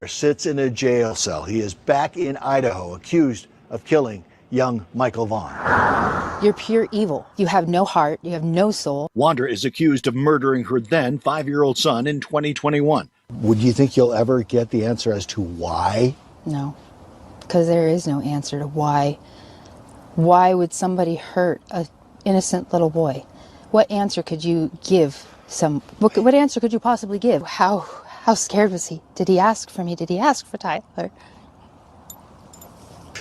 sits in a jail cell. He is back in Idaho, accused of killing young Michael Vaughan. You're pure evil. You have no heart. You have no soul. Wander is accused of murdering her then 5-year-old son in 2021. Would you think you'll ever get the answer as to why? No, because there is no answer to why. Why would somebody hurt an innocent little boy? What answer could you give? What answer could you possibly give? How scared was he? Did he ask for me? Did he ask for Tyler?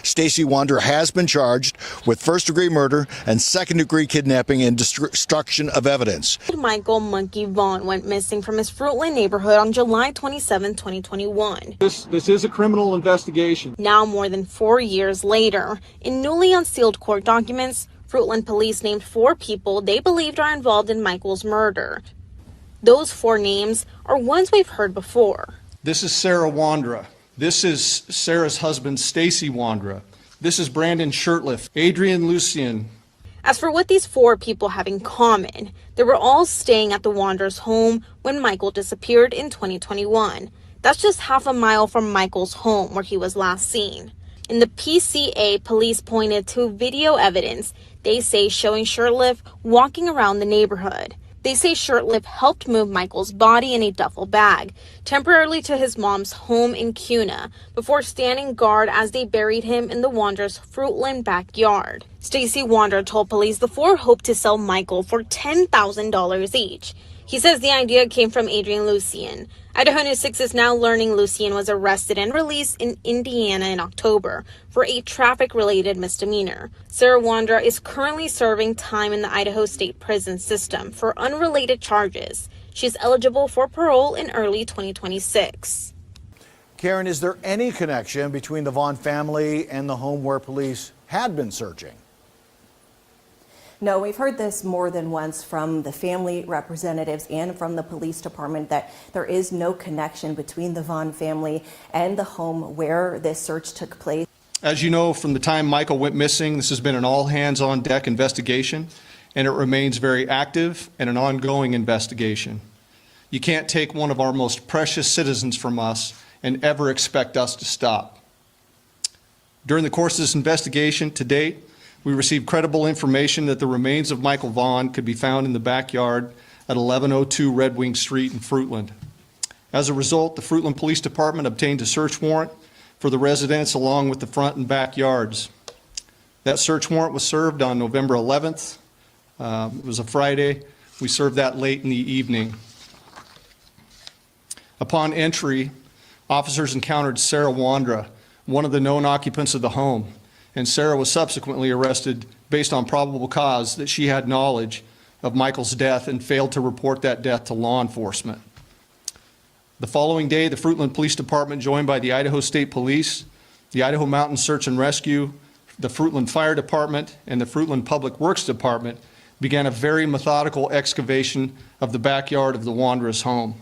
Stacey Wander has been charged with first-degree murder and second-degree kidnapping and destruction of evidence. Michael "Monkey" Vaughan went missing from his Fruitland neighborhood on July 27, 2021. This is a criminal investigation. Now, more than 4 years later, in newly unsealed court documents, Fruitland police named 4 people they believed are involved in Michael's murder. Those 4 names are ones we've heard before. This is Sarah Wandra. This is Sarah's husband, Stacey Wandra. This is Brandon Shirtliff, Adrian Lucian. As for what these 4 people have in common, they were all staying at the Wandra's home when Michael disappeared in 2021. That's just half a mile from Michael's home where he was last seen. In the PCA, police pointed to video evidence they say showing Shirtliff walking around the neighborhood. They say Shirtliff helped move Michael's body in a duffel bag temporarily to his mom's home in Kuna before standing guard as they buried him in the Wandra's Fruitland backyard. Stacey Wander told police the 4 hoped to sell Michael for $10,000 each. He says the idea came from Adrian Lucian. Idaho News 6 is now learning Lucian was arrested and released in Indiana in October for a traffic-related misdemeanor. Sarah Wandra is currently serving time in the Idaho State Prison System for unrelated charges. She's eligible for parole in early 2026. Karen, is there any connection between the Vaughan family and the home where police had been searching? No, we've heard this more than once from the family representatives and from the police department that there is no connection between the Vaughan family and the home where this search took place. As you know, from the time Michael went missing, this has been an all-hands-on-deck investigation, and it remains very active and an ongoing investigation. You can't take one of our most precious citizens from us and ever expect us to stop. During the course of this investigation to date, we received credible information that the remains of Michael Vaughan could be found in the backyard at 1102 Red Wing Street in Fruitland. As a result, the Fruitland Police Department obtained a search warrant for the residence along with the front and backyards. That search warrant was served on November 11th. It was a Friday. We served that late in the evening. Upon entry, officers encountered Sarah Wandra, one of the known occupants of the home, and Sarah was subsequently arrested based on probable cause that she had knowledge of Michael's death and failed to report that death to law enforcement. The following day, the Fruitland Police Department, joined by the Idaho State Police, the Idaho Mountain Search and Rescue, the Fruitland Fire Department, and the Fruitland Public Works Department, began a very methodical excavation of the backyard of the Wandra's home.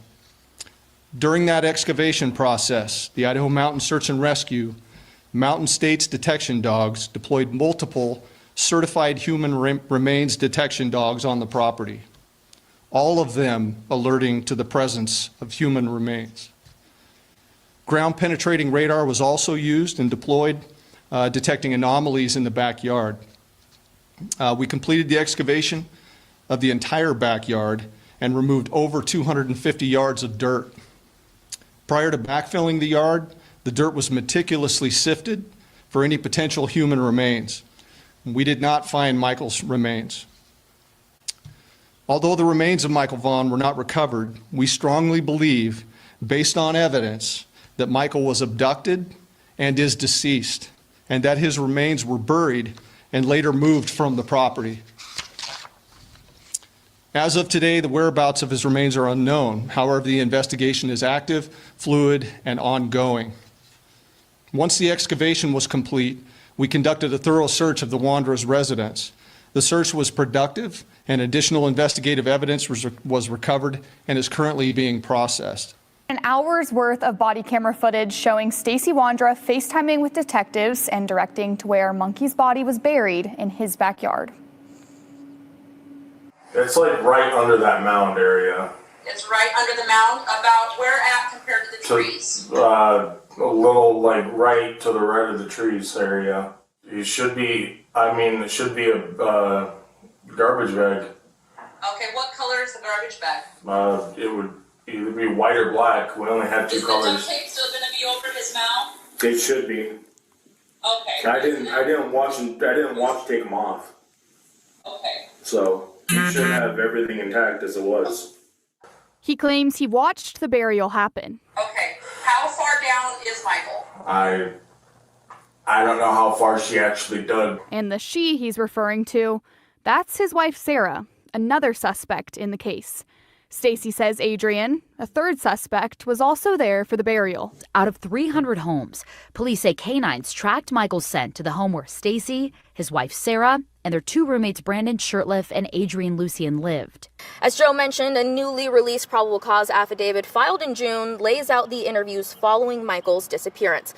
During that excavation process, the Idaho Mountain Search and Rescue, Mountain States detection dogs deployed multiple certified human remains detection dogs on the property, all of them alerting to the presence of human remains. Ground penetrating radar was also used and deployed, detecting anomalies in the backyard. We completed the excavation of the entire backyard and removed over 250 yards of dirt. Prior to backfilling the yard, the dirt was meticulously sifted for any potential human remains. We did not find Michael's remains. Although the remains of Michael Vaughan were not recovered, we strongly believe, based on evidence, that Michael was abducted and is deceased, and that his remains were buried and later moved from the property. As of today, the whereabouts of his remains are unknown. However, the investigation is active, fluid, and ongoing. Once the excavation was complete, we conducted a thorough search of the Wandra's residence. The search was productive, and additional investigative evidence was recovered and is currently being processed. An hour's worth of body camera footage showing Stacey Wandra FaceTiming with detectives and directing to where Monkey's body was buried in his backyard. It's like right under that mound area. It's right under the mound, about where at compared to the trees? A little, like, right to the right of the trees area. It should be, it should be a garbage bag. Okay, what color is the garbage bag? It would either be white or black. We only have two colors. Is the duct tape still going to be over his mouth? It should be. Okay. I didn't watch take them off. Okay. So you should have everything intact as it was. He claims he watched the burial happen. Okay, how far down is Michael? I don't know how far she actually dug. And the she he's referring to, that's his wife Sarah, another suspect in the case. Stacey says Adrian, a third suspect, was also there for the burial. Out of 300 homes, police say canines tracked Michael's scent to the home where Stacey, his wife Sarah, and their two roommates Brandon Shurtleff and Adrian Lucian lived. As Joe mentioned, a newly released probable cause affidavit filed in June lays out the interviews following Michael's disappearance.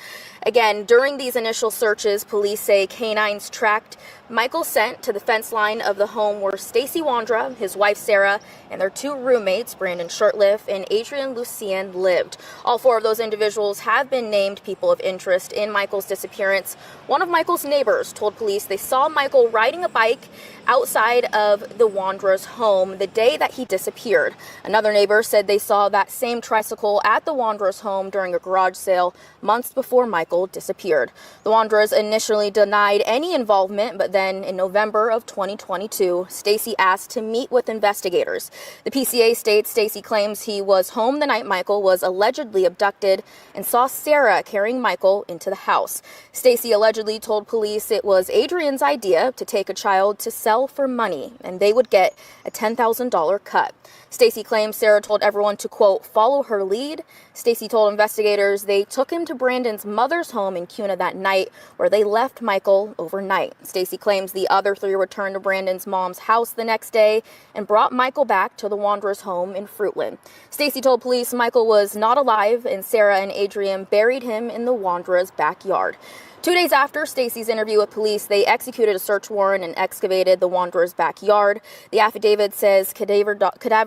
Again, during these initial searches, police say canines tracked Michael's scent to the fence line of the home where Stacey Wandra, his wife Sarah, and their two roommates, Brandon Shurtleff and Adrian Lucian, lived. All four of those individuals have been named people of interest in Michael's disappearance. One of Michael's neighbors told police they saw Michael riding a bike outside of the Wandra's home the day that he disappeared. Another neighbor said they saw that same tricycle at the Wandra's home during a garage sale months before Michael disappeared. The Wandras initially denied any involvement, but then in November of 2022, Stacey asked to meet with investigators. The PCA states Stacey claims he was home the night Michael was allegedly abducted and saw Sarah carrying Michael into the house. Stacey allegedly told police it was Adrian's idea to take a child to sell for money, and they would get a $10,000 cut. Stacey claims Sarah told everyone to, quote, follow her lead. Stacey told investigators they took him to Brandon's mother's home in Kuna that night, where they left Michael overnight. Stacey claims the other three returned to Brandon's mom's house the next day and brought Michael back to the Wanderers' home in Fruitland. Stacey told police Michael was not alive, and Sarah and Adrian buried him in the Wanderers' backyard. 2 days after Stacey's interview with police, they executed a search warrant and excavated the Wanderers' backyard. The affidavit says cadaver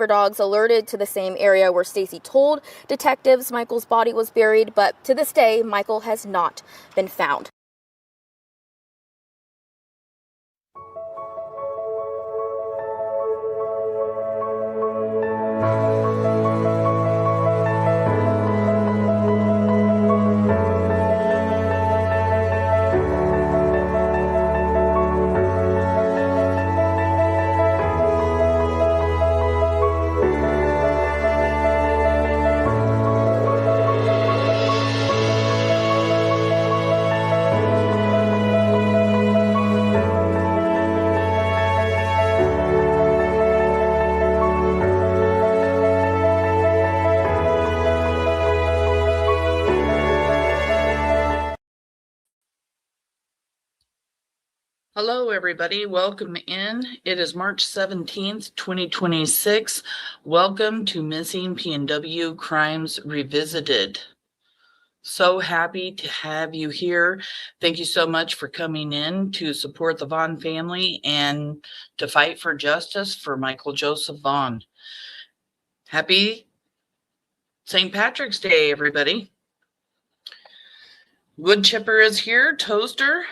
dogs alerted to the same area where Stacey told detectives Michael's body was buried, but to this day, Michael has not been found. Hello, everybody. Welcome in. It is March 17th, 2026. Welcome to Missing PNW Crimes Revisited. So happy to have you here. Thank you so much for coming in to support the Vaughan family and to fight for justice for Michael Joseph Vaughan. Happy St. Patrick's Day, everybody. Wood chipper is here. Toaster.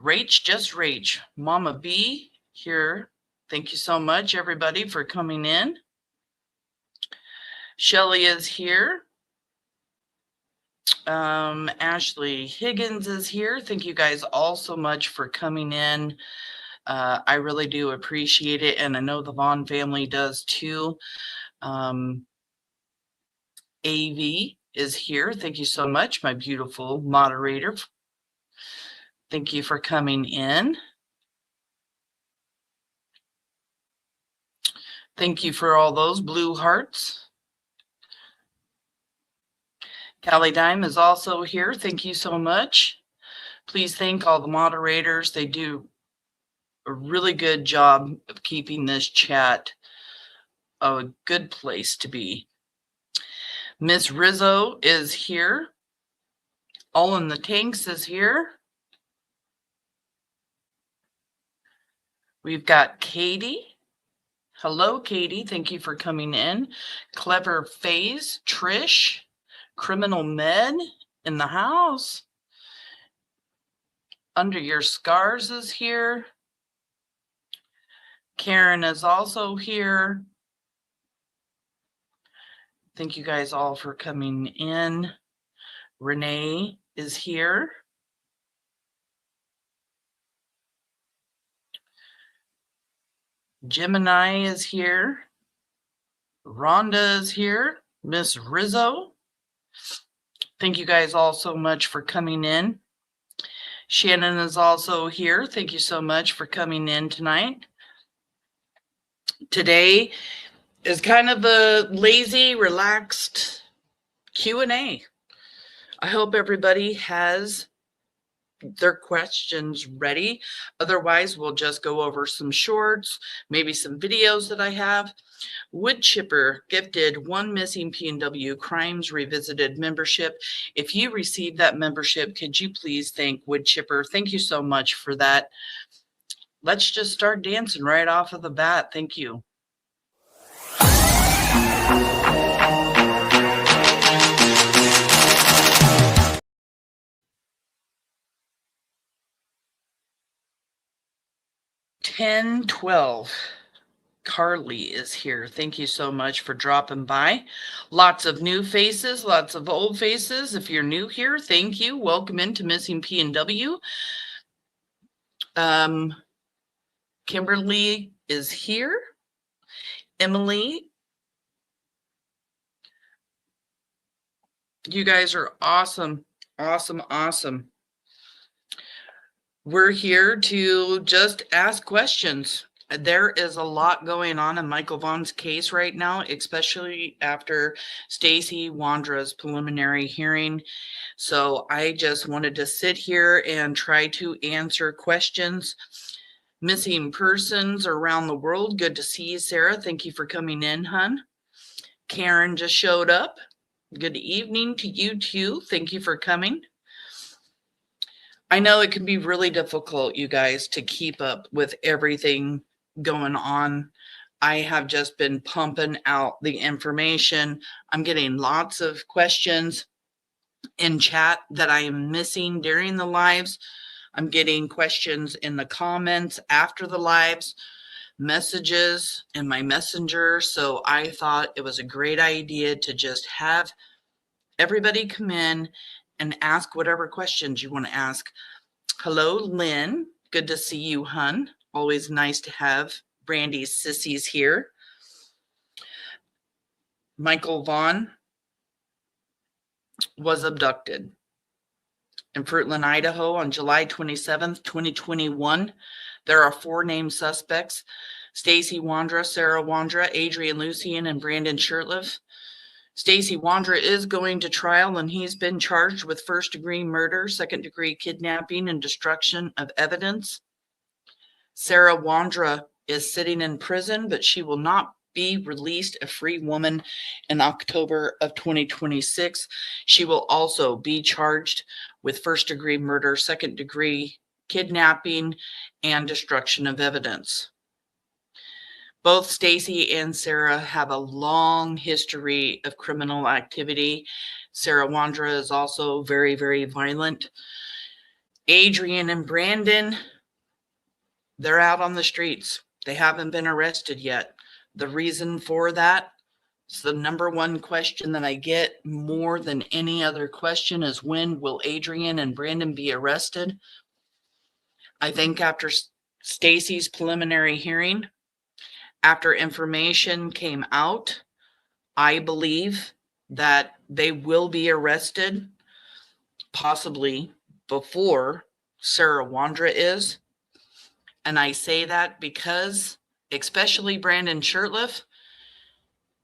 Rach, just Rach. Mama B here. Thank you so much, everybody, for coming in. Shelly is here. Ashley Higgins is here. Thank you guys all so much for coming in. I really do appreciate it, and I know the Vaughan family does too. AV is here. Thank you so much, my beautiful moderator. Thank you for coming in. Thank you for all those blue hearts. Callie Dime is also here. Thank you so much. Please thank all the moderators. They do a really good job of keeping this chat a good place to be. Miss Rizzo is here. All in the Tanks is here. We've got Katie. Hello, Katie. Thank you for coming in. Clever Phase, Trish, Criminal Med in the house. Under Your Scars is here. Karen is also here. Thank you guys all for coming in. Renee is here. Gemini is here. Rhonda is here. Miss Rizzo. Thank you guys all so much for coming in. Shannon is also here. Thank you so much for coming in tonight. Today is kind of a lazy, relaxed Q&A. I hope everybody has their questions ready. Otherwise, we'll just go over some shorts, maybe some videos that I have. Wood Chipper gifted 1 Missing PNW Crimes Revisited membership. If you received that membership, could you please thank Wood Chipper? Thank you so much for that. Let's just start dancing right off of the bat. Thank you. $10.12. Carly is here. Thank you so much for dropping by. Lots of new faces, lots of old faces. If you're new here, thank you. Welcome into Missing PNW. Kimberly is here. Emily. You guys are awesome. Awesome, awesome. We're here to just ask questions. There is a lot going on in Michael Vaughan's case right now, especially after Stacey Wandra's preliminary hearing. So I just wanted to sit here and try to answer questions. Missing persons around the world. Good to see you, Sarah. Thank you for coming in, hun. Karen just showed up. Good evening to you too. Thank you for coming. I know it can be really difficult, you guys, to keep up with everything going on. I have just been pumping out the information. I'm getting lots of questions in chat that I am missing during the lives. I'm getting questions in the comments after the lives, messages in my messenger. So I thought it was a great idea to just have everybody come in and ask whatever questions you want to ask. Hello, Lynn. Good to see you, hun. Always nice to have Brandy's sissies here. Michael Vaughan was abducted in Fruitland, Idaho on July 27th, 2021. There are 4 named suspects: Stacey Wandra, Sarah Wandra, Adrian Lucian, and Brandon Shirtliff. Stacey Wandra is going to trial, and he's been charged with first-degree murder, second-degree kidnapping, and destruction of evidence. Sarah Wandra is sitting in prison, but she will not be released a free woman in October of 2026. She will also be charged with first-degree murder, second-degree kidnapping, and destruction of evidence. Both Stacey and Sarah have a long history of criminal activity. Sarah Wandra is also very, very violent. Adrian and Brandon, they're out on the streets. They haven't been arrested yet. The reason for that is the number one question that I get more than any other question is, when will Adrian and Brandon be arrested? I think after Stacey's preliminary hearing, after information came out, I believe that they will be arrested, possibly before Sarah Wandra is. And I say that because, especially Brandon Shirtliff,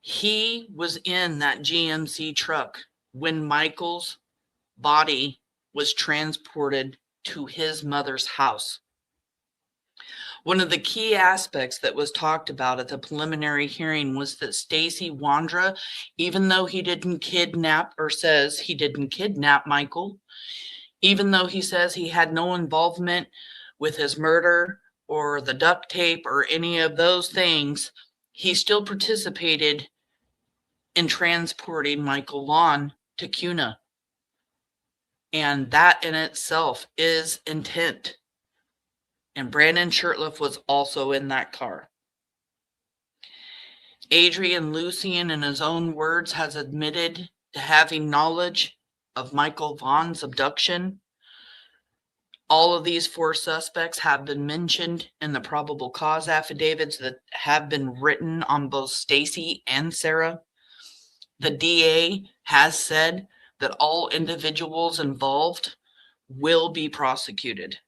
he was in that GMC truck when Michael's body was transported to his mother's house. One of the key aspects that was talked about at the preliminary hearing was that Stacey Wandra, even though he didn't kidnap, or says he didn't kidnap Michael, even though he says he had no involvement with his murder or the duct tape or any of those things, he still participated in transporting Michael Vaughan to Cuna. And that in itself is intent. And Brandon Shurtleff was also in that car. Adrian Lucien, in his own words, has admitted to having knowledge of Michael Vaughan's abduction. All of these 4 suspects have been mentioned in the probable cause affidavits that have been written on both Stacey and Sarah. The DA has said that all individuals involved will be prosecuted.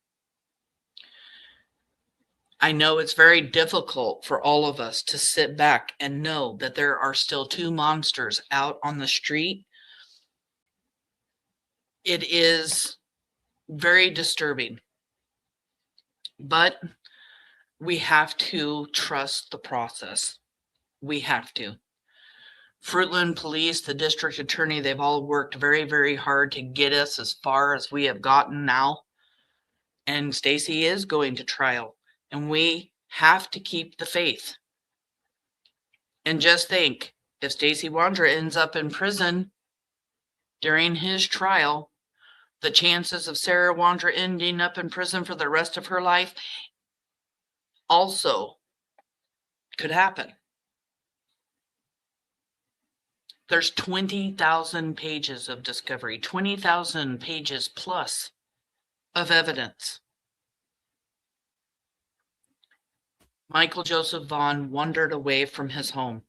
I know it's very difficult for all of us to sit back and know that there are still 2 monsters out on the street. It is very disturbing, but we have to trust the process. We have to. Fruitland Police, the district attorney, they've all worked very, very hard to get us as far as we have gotten now. And Stacey is going to trial, and we have to keep the faith. And just think, if Stacey Wandra ends up in prison during his trial, the chances of Sarah Wandra ending up in prison for the rest of her life also could happen. There's 20,000 pages of discovery, 20,000 pages plus of evidence. Michael Joseph Vaughan wandered away from his home.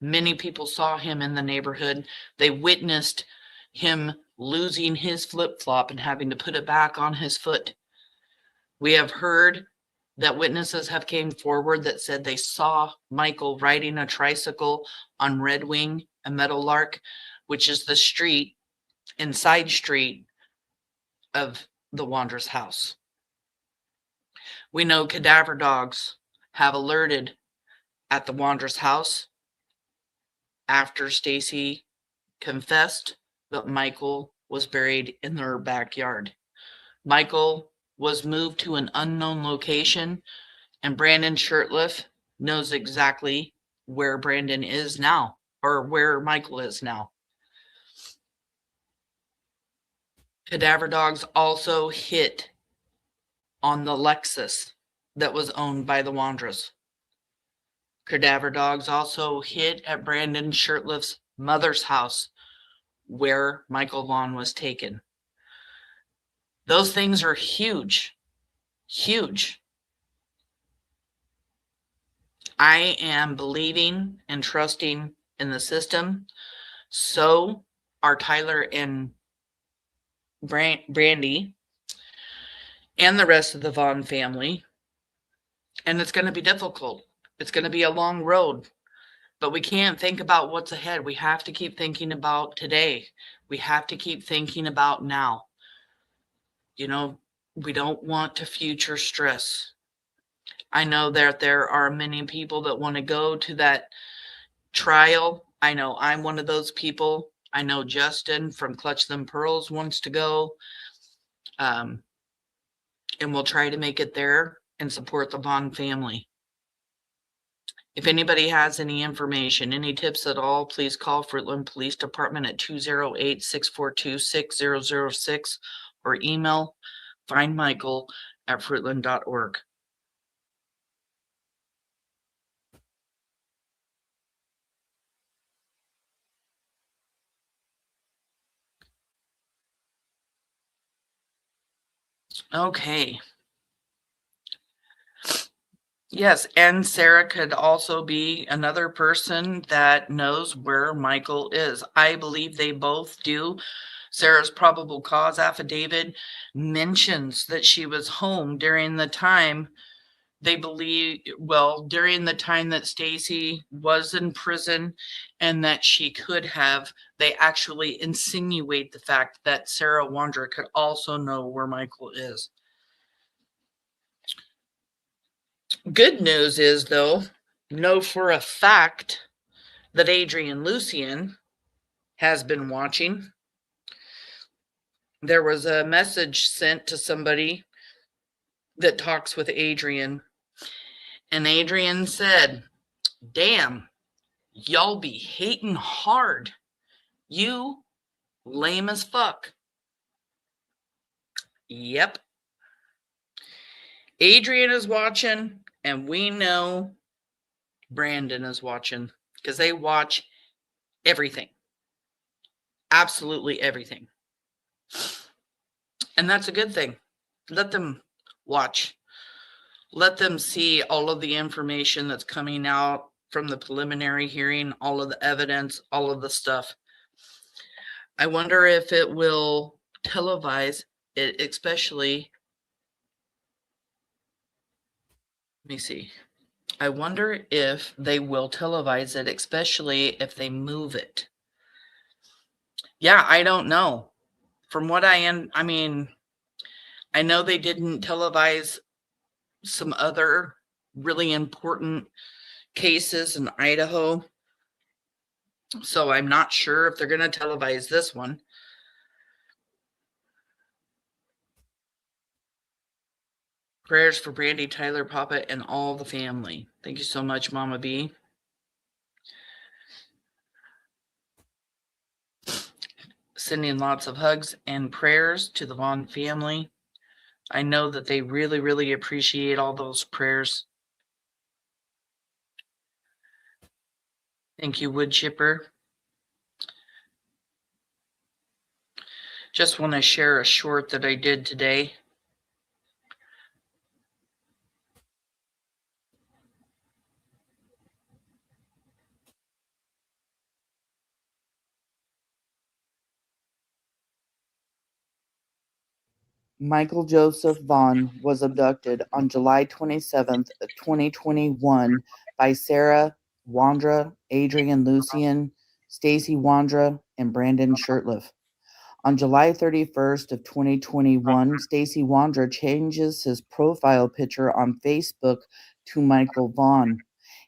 Many people saw him in the neighborhood. They witnessed him losing his flip-flop and having to put it back on his foot. We have heard that witnesses have came forward that said they saw Michael riding a tricycle on Red Wing and Meadowlark, which is the street and side street of the Wanderer's house. We know cadaver dogs have alerted at the Wanderer's house after Stacey confessed that Michael was buried in their backyard. Michael was moved to an unknown location, and Brandon Shurtleff knows exactly where Brandon is now, or where Michael is now. Cadaver dogs also hit on the Lexus that was owned by the Wanderers. Cadaver dogs also hit at Brandon Shurtleff's mother's house where Michael Vaughan was taken. Those things are huge, huge. I am believing and trusting in the system. So are Tyler and Brandy and the rest of the Vaughan family. And it's going to be difficult. It's going to be a long road. But we can't think about what's ahead. We have to keep thinking about today. We have to keep thinking about now. You know, we don't want to future stress. I know that there are many people that want to go to that trial. I know I'm one of those people. I know Justin from Clutch Them Pearls wants to go. And we'll try to make it there and support the Vaughan family. If anybody has any information, any tips at all, please call Fruitland Police Department at 208-642-6006 or email findmichael@fruitland.org. Okay. Yes, and Sarah could also be another person that knows where Michael is. I believe they both do. Sarah's probable cause affidavit mentions that she was home during the time during the time that Stacey was in prison, and that she could have, they actually insinuate the fact that Sarah Wanderer could also know where Michael is. Good news is, though, know for a fact that Adrian Lucien has been watching. There was a message sent to somebody that talks with Adrian, and Adrian said, Damn, y'all be hating hard. You lame as fuck. Yep. Adrian is watching, and we know Brandon is watching because they watch everything. Absolutely everything. And that's a good thing. Let them watch. Let them see all of the information that's coming out from the preliminary hearing, all of the evidence, all of the stuff. I wonder if it will televise it, especially. Let me see. I wonder if they will televise it, especially if they move it. Yeah, I don't know. From what I mean, I know they didn't televise some other really important cases in Idaho. So I'm not sure if they're going to televise this one. Prayers for Brandy, Tyler, Papa, and all the family. Thank you so much, Mama B. Sending lots of hugs and prayers to the Vaughn family. I know that they really, really appreciate all those prayers. Thank you, Wood Chipper. Just want to share a short that I did today. Michael Joseph Vaughan was abducted on July 27th, 2021 by Sarah Wandra, Adrian Lucian, Stacey Wandra, and Brandon Shirtliff. On July 31st of 2021, Stacey Wandra changes his profile picture on Facebook to Michael Vaughan.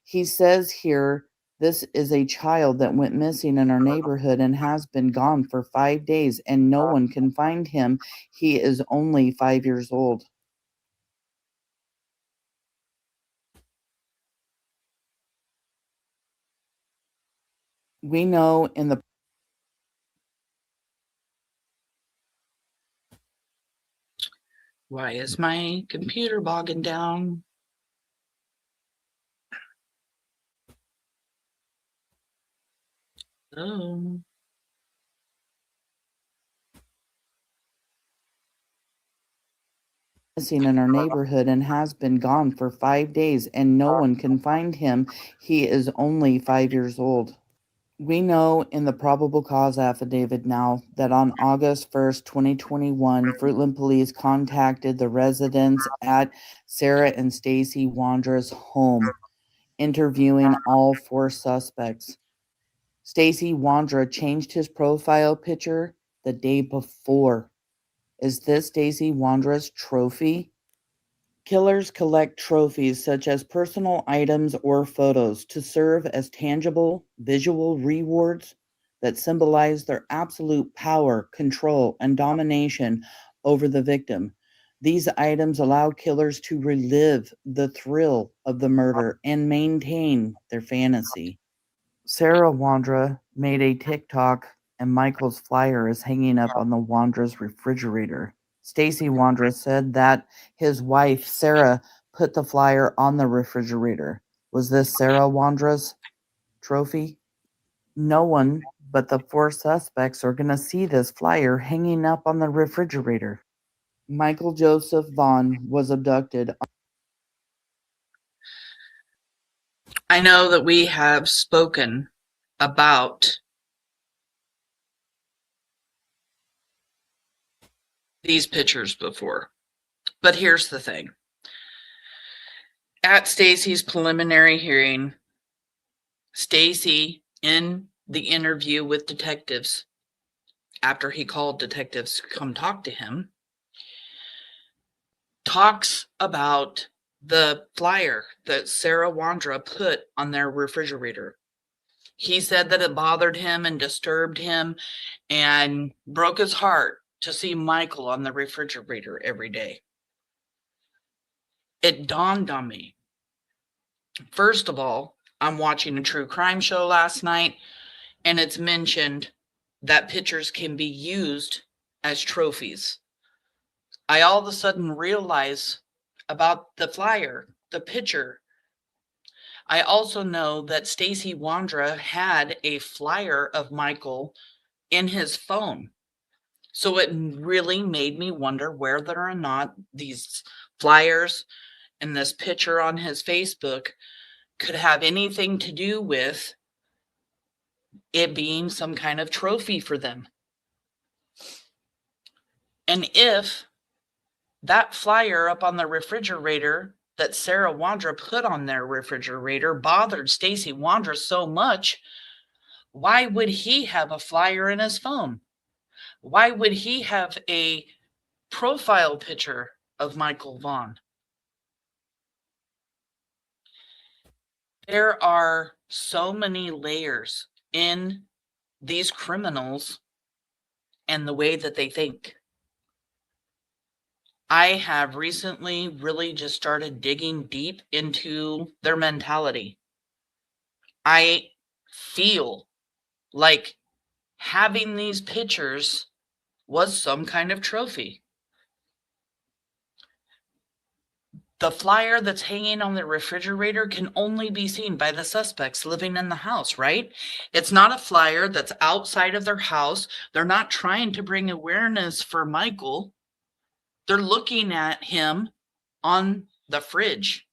He says here, this is a child that went missing in our neighborhood and has been gone for 5 days and no one can find him. He is only 5 years old. We know in the Why is my computer bogging down? Oh. Missing in our neighborhood and has been gone for 5 days and no one can find him. He is only 5 years old. We know in the probable cause affidavit now that on August 1st, 2021, Fruitland Police contacted the residents at Sarah and Stacey Wandra's home, interviewing all 4 suspects. Stacey Wandra changed his profile picture the day before. Is this Stacey Wandra's trophy? Killers collect trophies such as personal items or photos to serve as tangible visual rewards that symbolize their absolute power, control, and domination over the victim. These items allow killers to relive the thrill of the murder and maintain their fantasy. Sarah Wandra made a TikTok and Michael's flyer is hanging up on the Wandra's refrigerator. Stacey Wandra said that his wife, Sarah, put the flyer on the refrigerator. Was this Sarah Wandra's trophy? No one but the 4 suspects are going to see this flyer hanging up on the refrigerator. Michael Joseph Vaughan was abducted. I know that we have spoken about these pictures before, but here's the thing. At Stacey's preliminary hearing, Stacey, in the interview with detectives, after he called detectives to come talk to him, talks about the flyer that Sarah Wandra put on their refrigerator. He said that it bothered him and disturbed him and broke his heart to see Michael on the refrigerator every day. It dawned on me. First of all, I'm watching a true crime show last night, and it's mentioned that pictures can be used as trophies. I all of a sudden realize about the flyer, the picture. I also know that Stacey Wandra had a flyer of Michael in his phone. So it really made me wonder whether or not these flyers and this picture on his Facebook could have anything to do with it being some kind of trophy for them. And if that flyer up on the refrigerator that Sarah Wandra put on their refrigerator bothered Stacey Wandra so much, why would he have a flyer in his phone? Why would he have a profile picture of Michael Vaughan? There are so many layers in these criminals and the way that they think. I have recently really just started digging deep into their mentality. I feel like having these pictures was some kind of trophy. The flyer that's hanging on the refrigerator can only be seen by the suspects living in the house, right? It's not a flyer that's outside of their house. They're not trying to bring awareness for Michael. They're looking at him on the fridge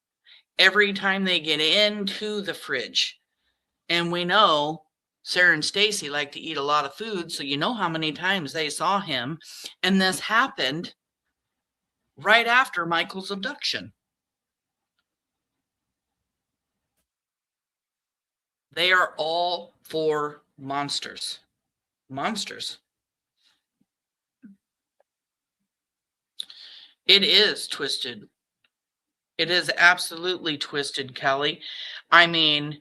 every time they get into the fridge. And we know Sarah and Stacey like to eat a lot of food, so you know how many times they saw him. And this happened right after Michael's abduction. They are all four monsters. Monsters. It is twisted. It is absolutely twisted, Kelly. I mean,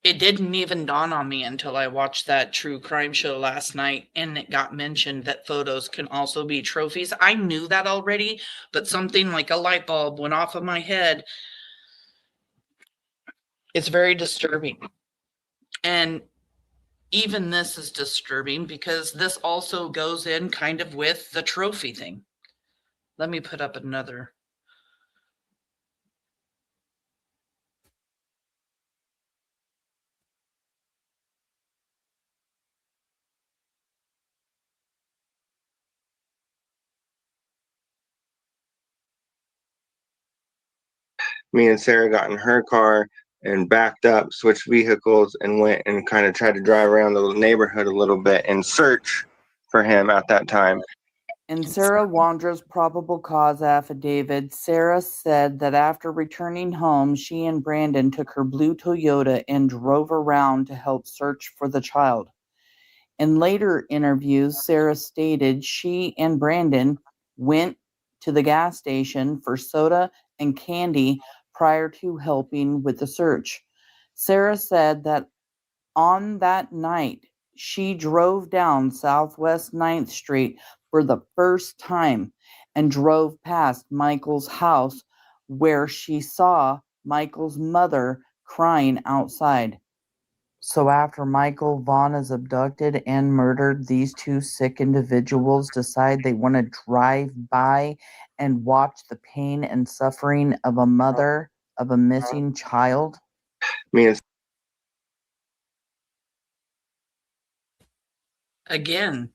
it didn't even dawn on me until I watched that true crime show last night and it got mentioned that photos can also be trophies. I knew that already, but something like a light bulb went off of my head. It's very disturbing. And even this is disturbing because this also goes in kind of with the trophy thing. Let me put up another. Me and Sarah got in her car and backed up, switched vehicles, and went and kind of tried to drive around the neighborhood a little bit and search for him at that time. In Sarah Wandra's probable cause affidavit, Sarah said that after returning home, she and Brandon took her blue Toyota and drove around to help search for the child. In later interviews, Sarah stated she and Brandon went to the gas station for soda and candy prior to helping with the search. Sarah said that on that night, she drove down Southwest 9th Street for the first time and drove past Michael's house where she saw Michael's mother crying outside. So after Michael Vaughan is abducted and murdered, these two sick individuals decide they want to drive by and watch the pain and suffering of a mother of a missing child. Again,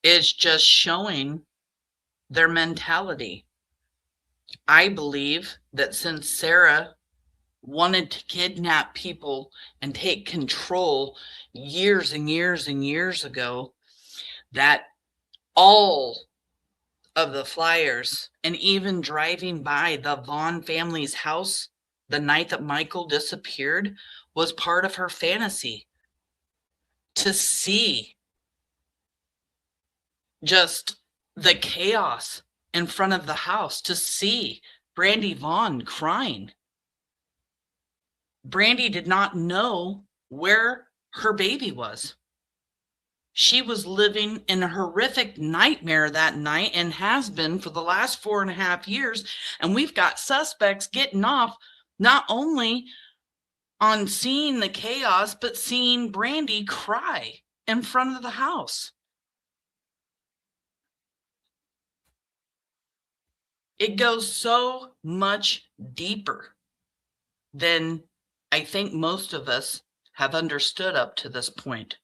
it's just showing their mentality. I believe that since Sarah wanted to kidnap people and take control years and years and years ago, that all of the flyers and even driving by the Vaughan family's house the night that Michael disappeared was part of her fantasy. To see just the chaos in front of the house, to see Brandy Vaughan crying. Brandy did not know where her baby was. She was living in a horrific nightmare that night and has been for the last 4.5 years. And we've got suspects getting off Not only on seeing the chaos, but seeing Brandy cry in front of the house. It goes so much deeper than I think most of us have understood up to this point.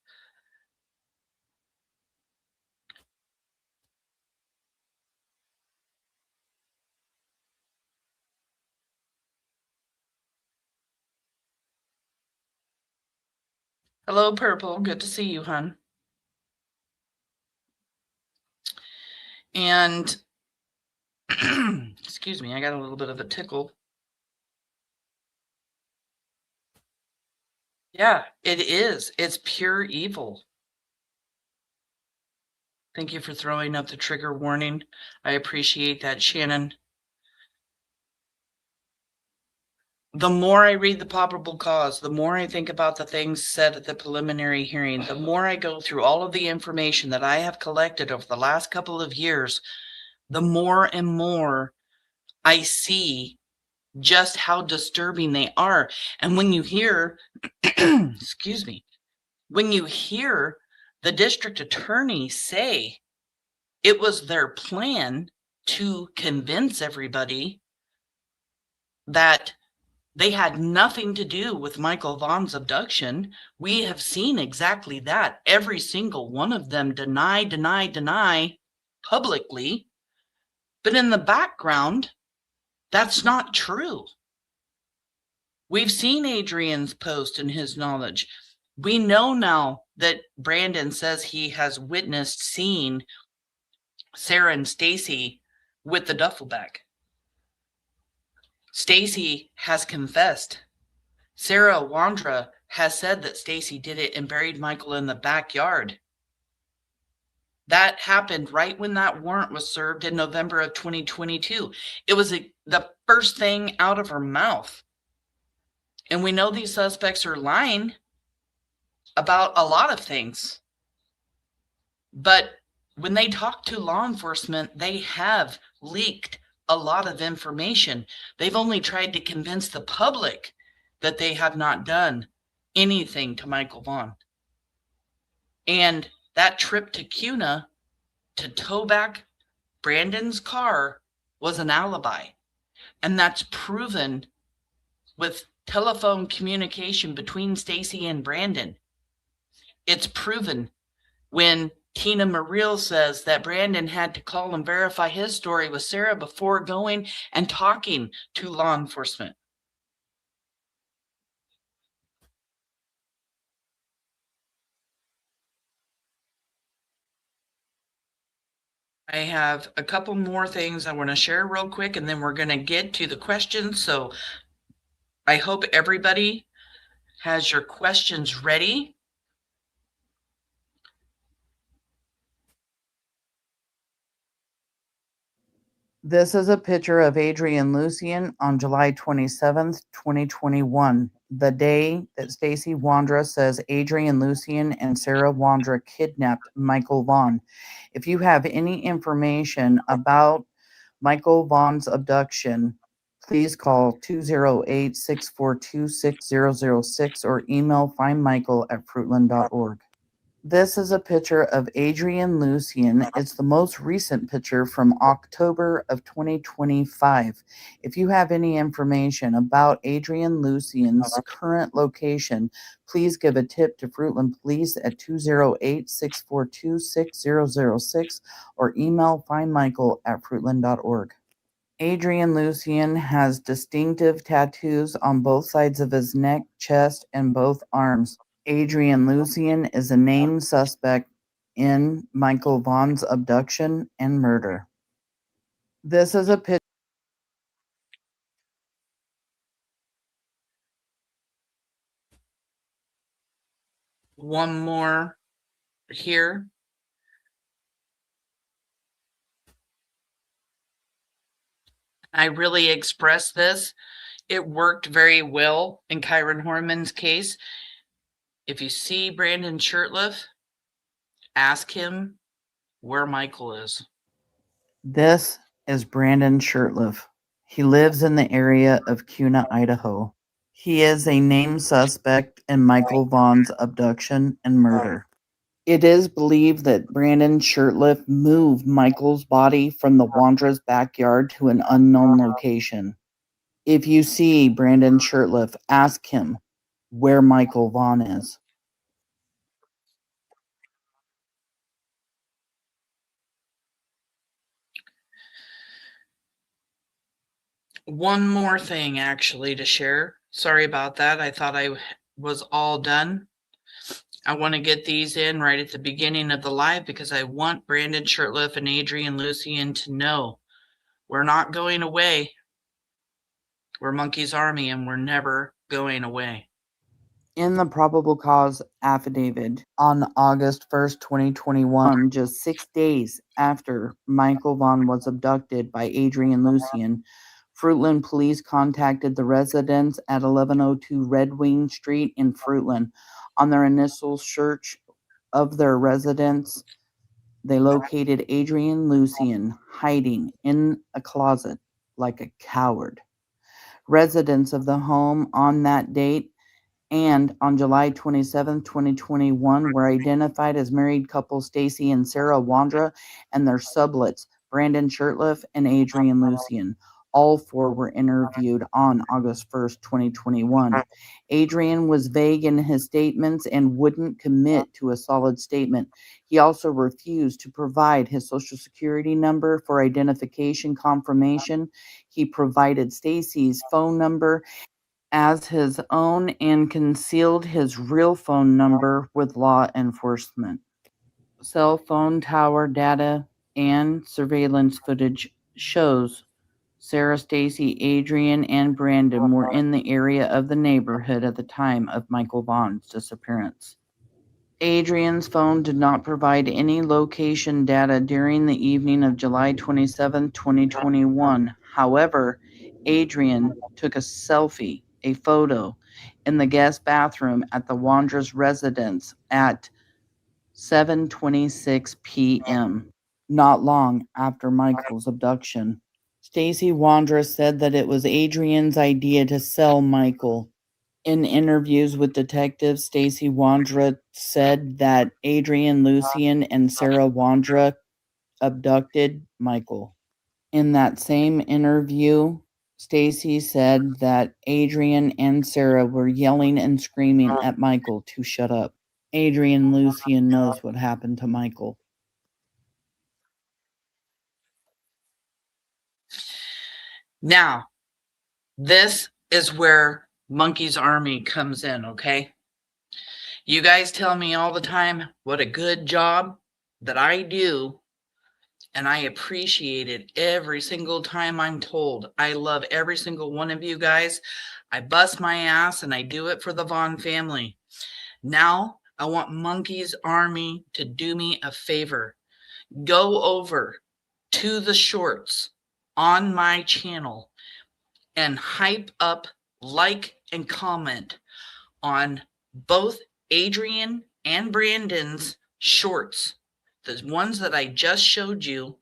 Hello, Purple. Good to see you, hon. And excuse me, I got a little bit of a tickle. Yeah, it is. It's pure evil. Thank you for throwing up the trigger warning. I appreciate that, Shannon. The more I read the probable cause, the more I think about the things said at the preliminary hearing, the more I go through all of the information that I have collected over the last couple of years, the more and more I see just how disturbing they are. And when you hear, excuse me, when you hear the district attorney say it was their plan to convince everybody that they had nothing to do with Michael Vaughan's abduction, we have seen exactly that. Every single one of them deny publicly. But in the background, that's not true. We've seen Adrian's post and his knowledge. We know now that Brandon says he has witnessed seeing Sarah and Stacey with the duffel bag. Stacey has confessed. Sarah Wandra has said that Stacey did it and buried Michael in the backyard. That happened right when that warrant was served in November of 2022. It was the first thing out of her mouth. And we know these suspects are lying about a lot of things. But when they talk to law enforcement, they have leaked a lot of information. They've only tried to convince the public that they have not done anything to Michael Vaughan. And that trip to Cuna to tow back Brandon's car was an alibi. And that's proven with telephone communication between Stacey and Brandon. It's proven when Tina Mariel says that Brandon had to call and verify his story with Sarah before going and talking to law enforcement. I have a couple more things I want to share real quick, and then we're going to get to the questions. So I hope everybody has your questions ready. This is a picture of Adrian Lucien on July 27th, 2021, the day that Stacey Wandra says Adrian Lucien and Sarah Wandra kidnapped Michael Vaughan. If you have any information about Michael Vaughan's abduction, please call 208-642-6006 or email findmichael@fruitland.org. This is a picture of Adrian Lucien. It's the most recent picture from October of 2025. If you have any information about Adrian Lucien's current location, please give a tip to Fruitland Police at 208-642-6006 or email findmichael@fruitland.org. Adrian Lucien has distinctive tattoos on both sides of his neck, chest, and both arms. Adrian Lucien is a named suspect in Michael Vaughan's abduction and murder. This is a picture. One more here. I really expressed this. It worked very well in Kyron Horman's case. If you see Brandon shirtless, ask him where Michael is. This is Brandon shirtless. He lives in the area of Kuna, Idaho. He is a named suspect in Michael Vaughan's abduction and murder. It is believed that Brandon Shirtliff moved Michael's body from the Wandra's backyard to an unknown location. If you see Brandon Shirtliff, ask him where Michael Vaughan is. One more thing actually to share. Sorry about that. I thought I was all done. I want to get these in right at the beginning of the live because I want Brandon Shirtliff and Adrian Lucian to know we're not going away. We're Monkey's Army and we're never going away. In the probable cause affidavit on August 1st, 2021, just 6 days after Michael Vaughan was abducted by Adrian Lucian, Fruitland police contacted the residents at 1102 Red Wing Street in Fruitland. On their initial search of their residence, they located Adrian Lucian hiding in a closet like a coward. Residents of the home on that date and on July 27, 2021, were identified as married couple Stacey and Sarah Wandra and their sublets, Brandon Shirtliff and Adrian Lucian. All four were interviewed on August 1st, 2021. Adrian was vague in his statements and wouldn't commit to a solid statement. He also refused to provide his social security number for identification confirmation. He provided Stacey's phone number as his own and concealed his real phone number with law enforcement. Cell phone tower data and surveillance footage shows Sarah, Stacey, Adrian, and Brandon were in the area of the neighborhood at the time of Michael Vaughan's disappearance. Adrian's phone did not provide any location data during the evening of July 27, 2021. However, Adrian took a photo, in the guest bathroom at the Wandra's residence at 7:26 p.m., not long after Michael's abduction. Stacey Wandra said that it was Adrian's idea to sell Michael. In interviews with detectives, Stacey Wandra said that Adrian Lucian and Sarah Wandra abducted Michael. In that same interview, Stacey said that Adrian and Sarah were yelling and screaming at Michael to shut up. Adrian Lucian knows what happened to Michael. Now, this is where Monkey's Army comes in, okay? You guys tell me all the time what a good job that I do, and I appreciate it every single time I'm told. I love every single one of you guys. I bust my ass, and I do it for the Vaughan family. Now, I want Monkey's Army to do me a favor. Go over to the shorts on my channel and hype up, like, and comment on both Adrian and Brandon's shorts, the ones that I just showed you,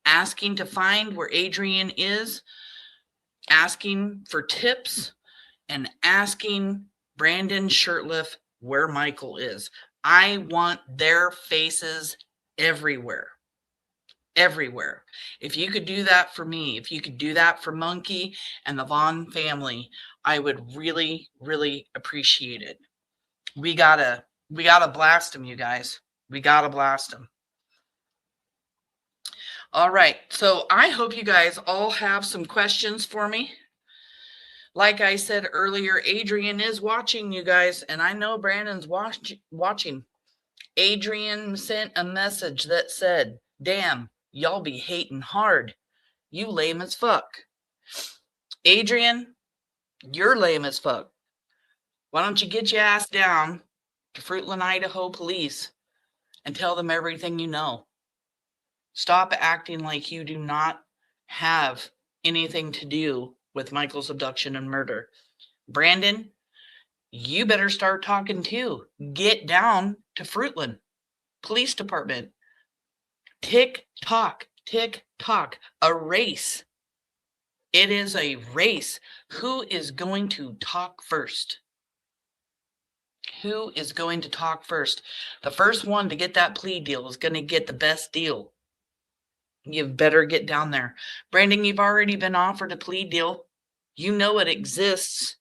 asking to find where Adrian is, asking for tips, and asking Brandon Shirtliff where Michael is. I want their faces everywhere. Everywhere. If you could do that for me, if you could do that for Monkey and the Vaughan family, I would really, really appreciate it. We gotta blast them, you guys. We gotta blast them. All right. So I hope you guys all have some questions for me. Like I said earlier, Adrian is watching, you guys, and I know Brandon's watching. Adrian sent a message that said, "Damn, y'all be hating hard. You lame as fuck." Adrian, you're lame as fuck. Why don't you get your ass down to Fruitland, Idaho police and tell them everything you know? Stop acting like you do not have anything to do with Michael's abduction and murder. Brandon, you better start talking too. Get down to Fruitland Police Department. Tick tock, erase It is a race. Who is going to talk first? Who is going to talk first? The first one to get that plea deal is going to get the best deal. You better get down there. Brandon, you've already been offered a plea deal. You know it exists.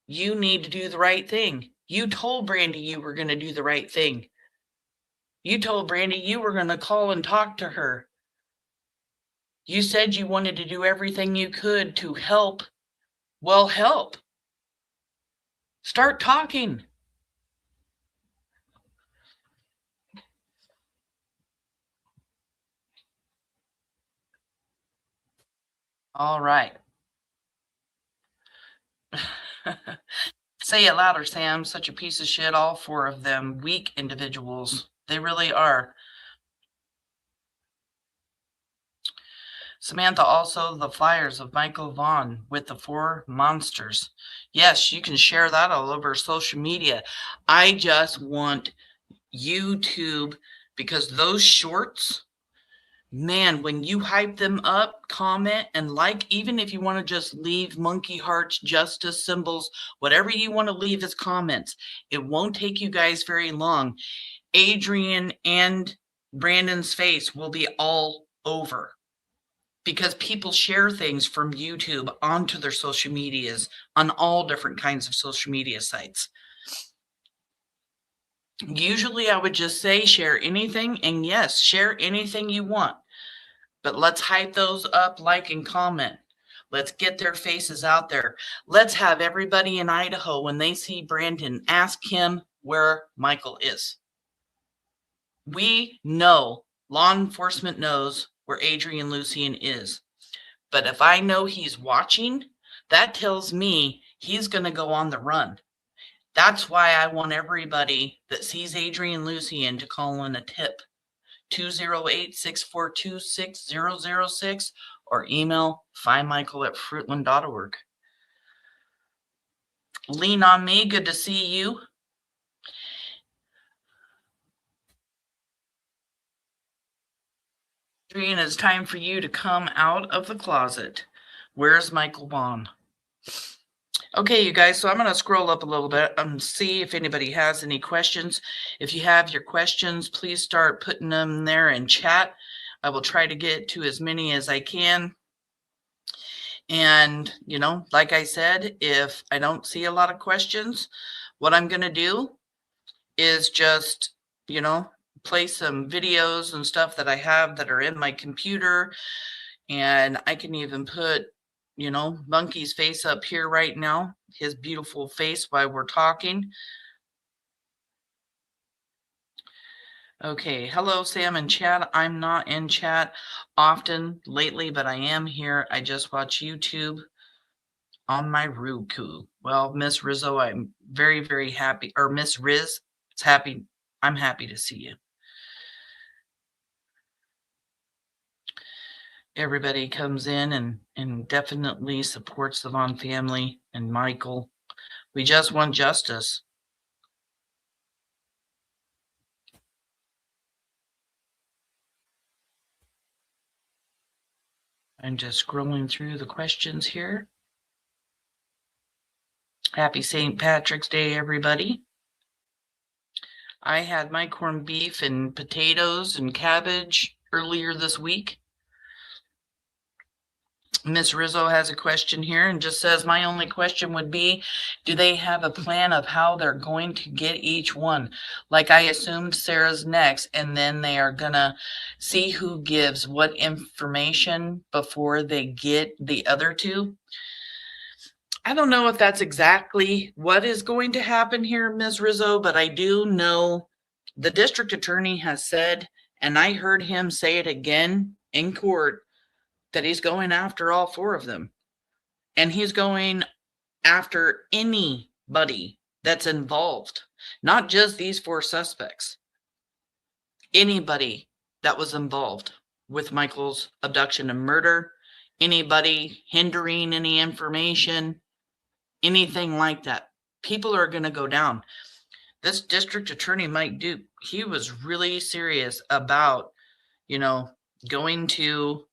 You need to do the right thing. You told Brandy you were going to do the right thing. You told Brandy you were going to call and talk to her. You said you wanted to do everything you could to help. Well, help. Start talking. All right. Say it louder, Sam. Such a piece of shit, all four of them. Weak individuals. They really are. Samantha, also the flyers of Michael Vaughan with the 4 monsters. Yes, you can share that all over social media. I just want YouTube, because those shorts, man, when you hype them up, comment and like, even if you want to just leave monkey hearts, justice symbols, whatever you want to leave as comments, it won't take you guys very long. Adrian and Brandon's face will be all over, because people share things from YouTube onto their social medias on all different kinds of social media sites. Usually I would just say share anything, and yes, share anything you want. But let's hype those up, like and comment. Let's get their faces out there. Let's have everybody in Idaho, when they see Brandon, ask him where Michael is. We know, law enforcement knows where Adrian Lucien is. But if I know he's watching, that tells me he's going to go on the run. That's why I want everybody that sees Adrian Lucien to call in a tip. 208-642-6006 or email findmichael@fruitland.org. Lean on me. Good to see you. Adrian, it's time for you to come out of the closet. Where's Michael Vaughan? Okay, you guys, so I'm going to scroll up a little bit and see if anybody has any questions. If you have your questions, please start putting them there in chat. I will try to get to as many as I can. And, you know, like I said, if I don't see a lot of questions, what I'm going to do is just, you know, play some videos and stuff that I have that are in my computer. And I can even put, you know, Monkey's face up here right now, his beautiful face, while we're talking. Okay, hello, Sam and chat. I'm not in chat often lately, but I am here. I just watch YouTube on my Roku. Well, Miss Rizzo, I'm very, very happy, or Miss Riz, I'm happy to see you. Everybody comes in and definitely supports the Vaughan family and Michael. We just want justice. I'm just scrolling through the questions here. Happy St. Patrick's Day, everybody. I had my corned beef and potatoes and cabbage earlier this week. Miss Rizzo has a question here and just says, my only question would be, do they have a plan of how they're going to get each one? Like I assumed Sarah's next, and then they are gonna see who gives what information before they get the other two. I don't know if that's exactly what is going to happen here, Ms. Rizzo, but I do know the district attorney has said, and I heard him say it again in court, that he's going after all 4 of them. And he's going after anybody that's involved, not just these 4 suspects. Anybody that was involved with Michael's abduction and murder, anybody hindering any information, anything like that. People are going to go down. This district attorney, Mike Duke, he was really serious about, you know, going to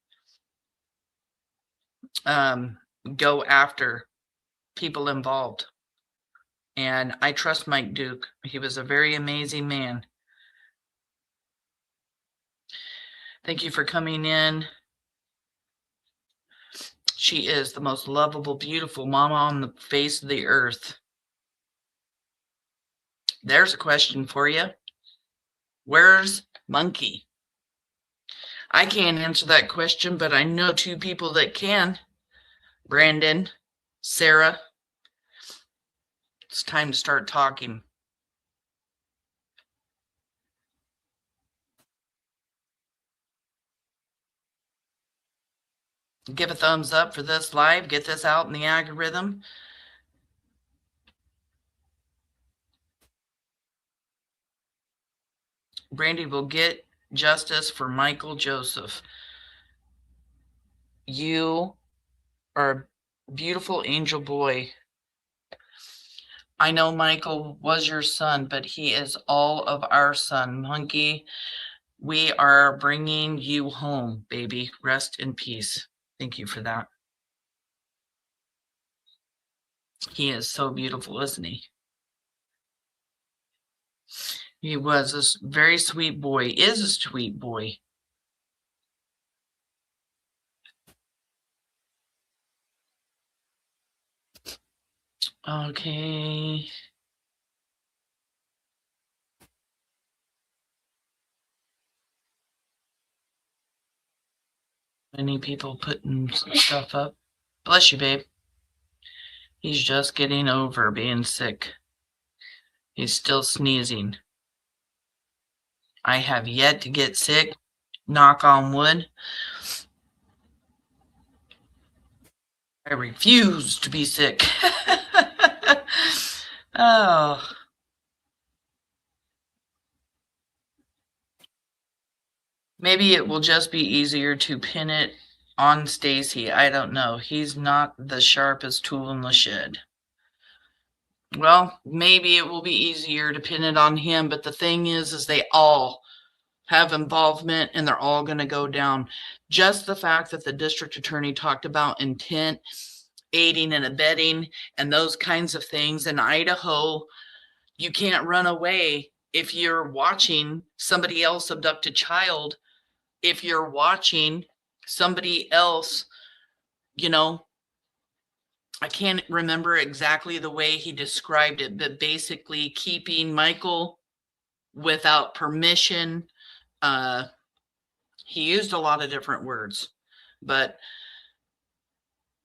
go after people involved. And I trust Mike Duke. He was a very amazing man. Thank you for coming in. She is the most lovable, beautiful mama on the face of the earth. There's a question for you. Where's Monkey? I can't answer that question, but I know two people that can. Brandon, Sarah. It's time to start talking. Give a thumbs up for this live. Get this out in the algorithm. Brandy will get justice for Michael Joseph. You are a beautiful angel boy. I know Michael was your son, but he is all of our son. Monkey, we are bringing you home, baby. Rest in peace. Thank you for that. He is so beautiful, isn't he? He was a very sweet boy, is a sweet boy. Okay. Many people putting stuff up. Bless you, babe. He's just getting over being sick. He's still sneezing. I have yet to get sick. Knock on wood. I refuse to be sick. Oh. Maybe it will just be easier to pin it on Stacey. I don't know. He's not the sharpest tool in the shed. Well, maybe it will be easier to pin it on him, but the thing is they all have involvement and they're all going to go down. Just the fact that the district attorney talked about intent, aiding and abetting, and those kinds of things in Idaho, you can't run away if you're watching somebody else abduct a child. If you're watching somebody else, I can't remember exactly the way he described it, but basically keeping Michael without permission. He used a lot of different words, but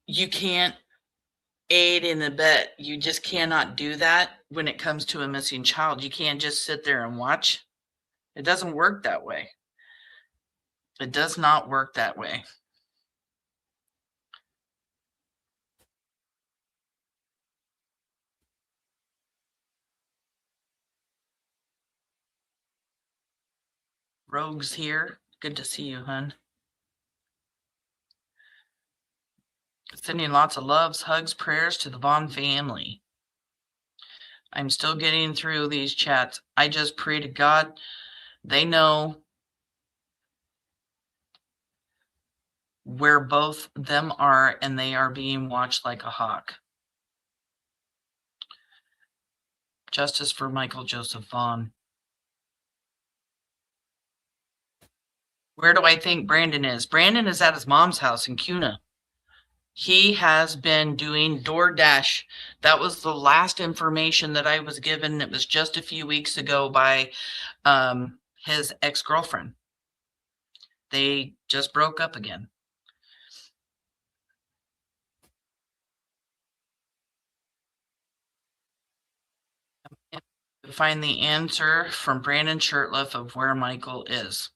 you can't aid and abet. You just cannot do that when it comes to a missing child. You can't just sit there and watch. It doesn't work that way. It does not work that way. Rogue's here. Good to see you, hun. Sending lots of loves, hugs, prayers to the Vaughan family. I'm still getting through these chats. I just pray to God they know where both them are and they are being watched like a hawk. Justice for Michael Joseph Vaughan. Where do I think Brandon is? Brandon is at his mom's house in Cuna. He has been doing DoorDash. That was the last information that I was given. It was just a few weeks ago by his ex-girlfriend. They just broke up again. Find the answer from Brandon Shirtliff of where Michael is.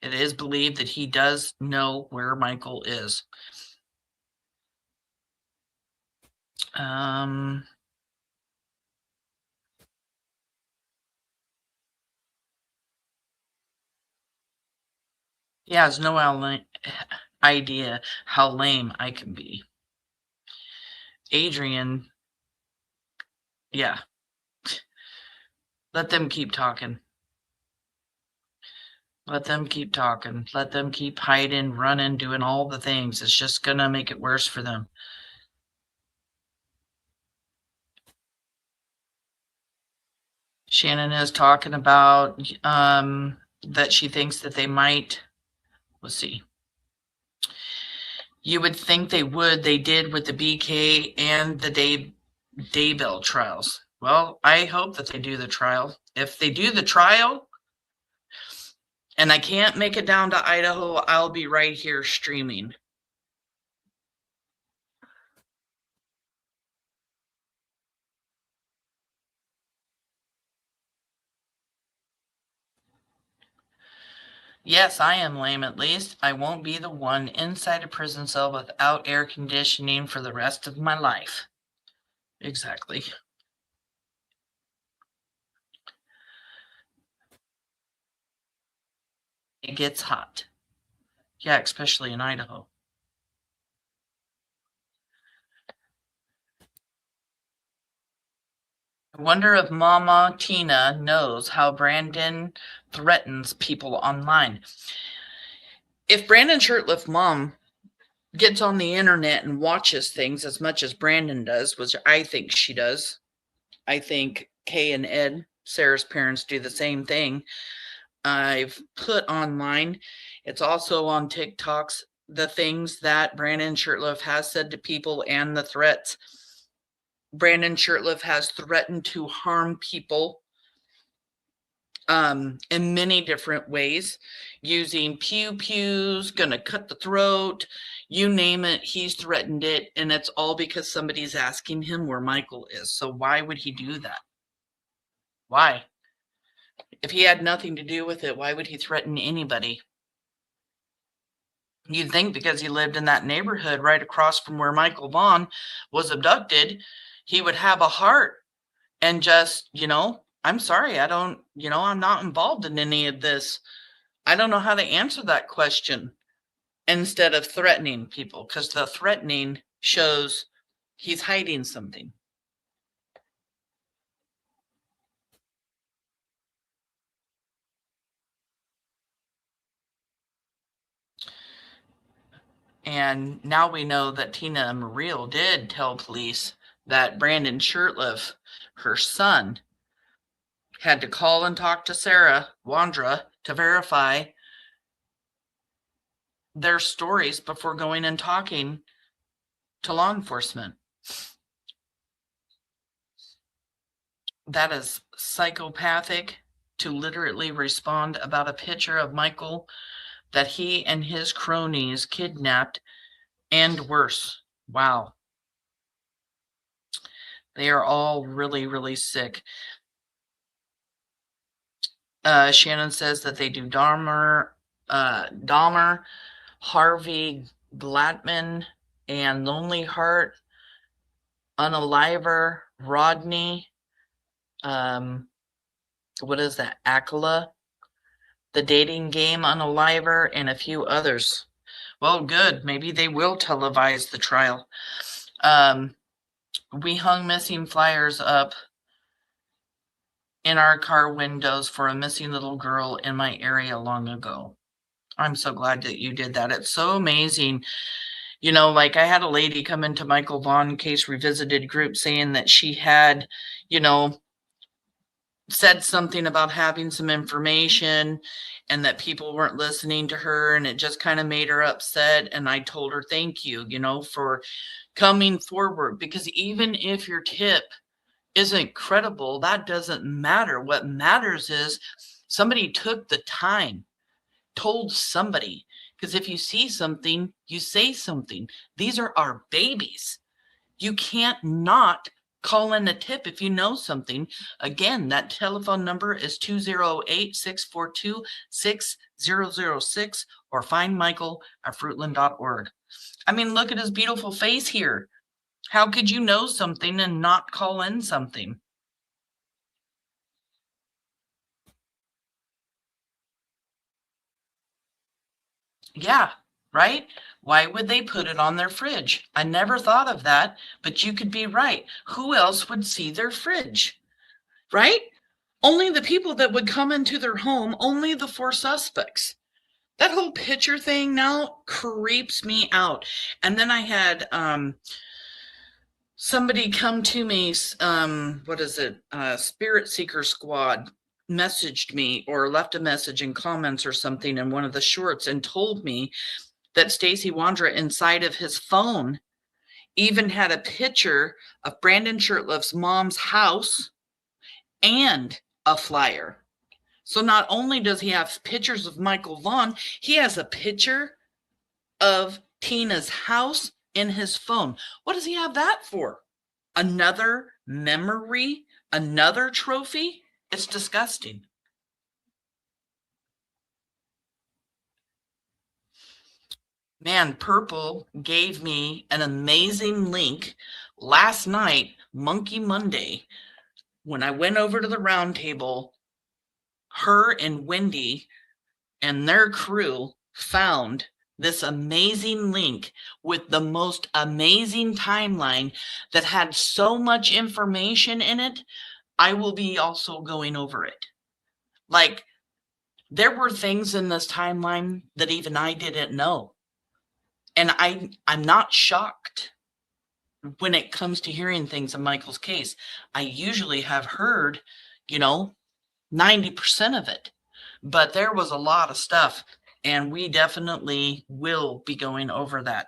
It is believed that he does know where Michael is. He has no idea how lame I can be. Adrian, yeah. Let them keep talking. Let them keep talking. Let them keep hiding, running, doing all the things. It's just going to make it worse for them. Shannon is talking about that she thinks that they might, let's see. You would think they would. They did with the BK and the Daybell trials. Well, I hope that they do the trial. If they do the trial and I can't make it down to Idaho, I'll be right here streaming. Yes, I am lame at least. I won't be the one inside a prison cell without air conditioning for the rest of my life. Exactly. It gets hot. Yeah, especially in Idaho. I wonder if Mama Tina knows how Brandon threatens people online. If Brandon Shirtliff mom gets on the internet and watches things as much as Brandon does, which I think she does, I think Kay and Ed, Sarah's parents, do the same thing. I've put online, it's also on TikToks, the things that Brandon Shirtliff has said to people and the threats. Brandon Shirtliff has threatened to harm people in many different ways, using pew-pews, gonna cut the throat, you name it, he's threatened it, and it's all because somebody's asking him where Michael is. So why would he do that? Why? If he had nothing to do with it, why would he threaten anybody? You'd think because he lived in that neighborhood right across from where Michael Vaughan was abducted, he would have a heart and just, I'm sorry, I don't, I'm not involved in any of this. I don't know how to answer that question, instead of threatening people, because the threatening shows he's hiding something. And now we know that Tina Muriel did tell police that Brandon Shirtliff, her son, had to call and talk to Sarah Wandra to verify their stories before going and talking to law enforcement. That is psychopathic to literally respond about a picture of Michael that he and his cronies kidnapped, and worse. Wow. They are all really, really sick. Shannon says that they do Dahmer, Harvey Gladman, and Lonely Heart, Unaliver, Rodney, what is that, Akala, The Dating Game, Unaliver, and a few others. Well, good. Maybe they will televise the trial. We hung missing flyers up in our car windows for a missing little girl in my area long ago. I'm so glad that you did that. It's so amazing. Like I had a lady come into Michael Vaughan Case Revisited group saying that she had, said something about having some information and that people weren't listening to her, and it just kind of made her upset. And I told her, thank you, for coming forward, because even if your tip isn't credible, that doesn't matter. What matters is somebody took the time, told somebody, because if you see something, you say something. These are our babies. You can't not call in a tip if you know something. Again, that telephone number is 208-642-6006, or find Michael at fruitland.org. I mean, look at his beautiful face here. How could you know something and not call in something? Yeah, right? Why would they put it on their fridge? I never thought of that, but you could be right. Who else would see their fridge, right? Only the people that would come into their home, only the 4 suspects. That whole picture thing now creeps me out. And then I had somebody come to me, Spirit Seeker Squad messaged me or left a message in comments or something in one of the shorts and told me that Stacey Wandra inside of his phone even had a picture of Brandon Shirtleff's mom's house and a flyer. So not only does he have pictures of Michael Vaughan, he has a picture of Tina's house in his phone. What does he have that for? Another memory? Another trophy? It's disgusting. Man, Purple gave me an amazing link last night, Monkey Monday, when I went over to the round table. Her and Wendy and their crew found this amazing link with the most amazing timeline that had so much information in it. I will be also going over it. Like, there were things in this timeline that even I didn't know. And I'm not shocked when it comes to hearing things in Michael's case. I usually have heard, 90% of it. But there was a lot of stuff, and we definitely will be going over that.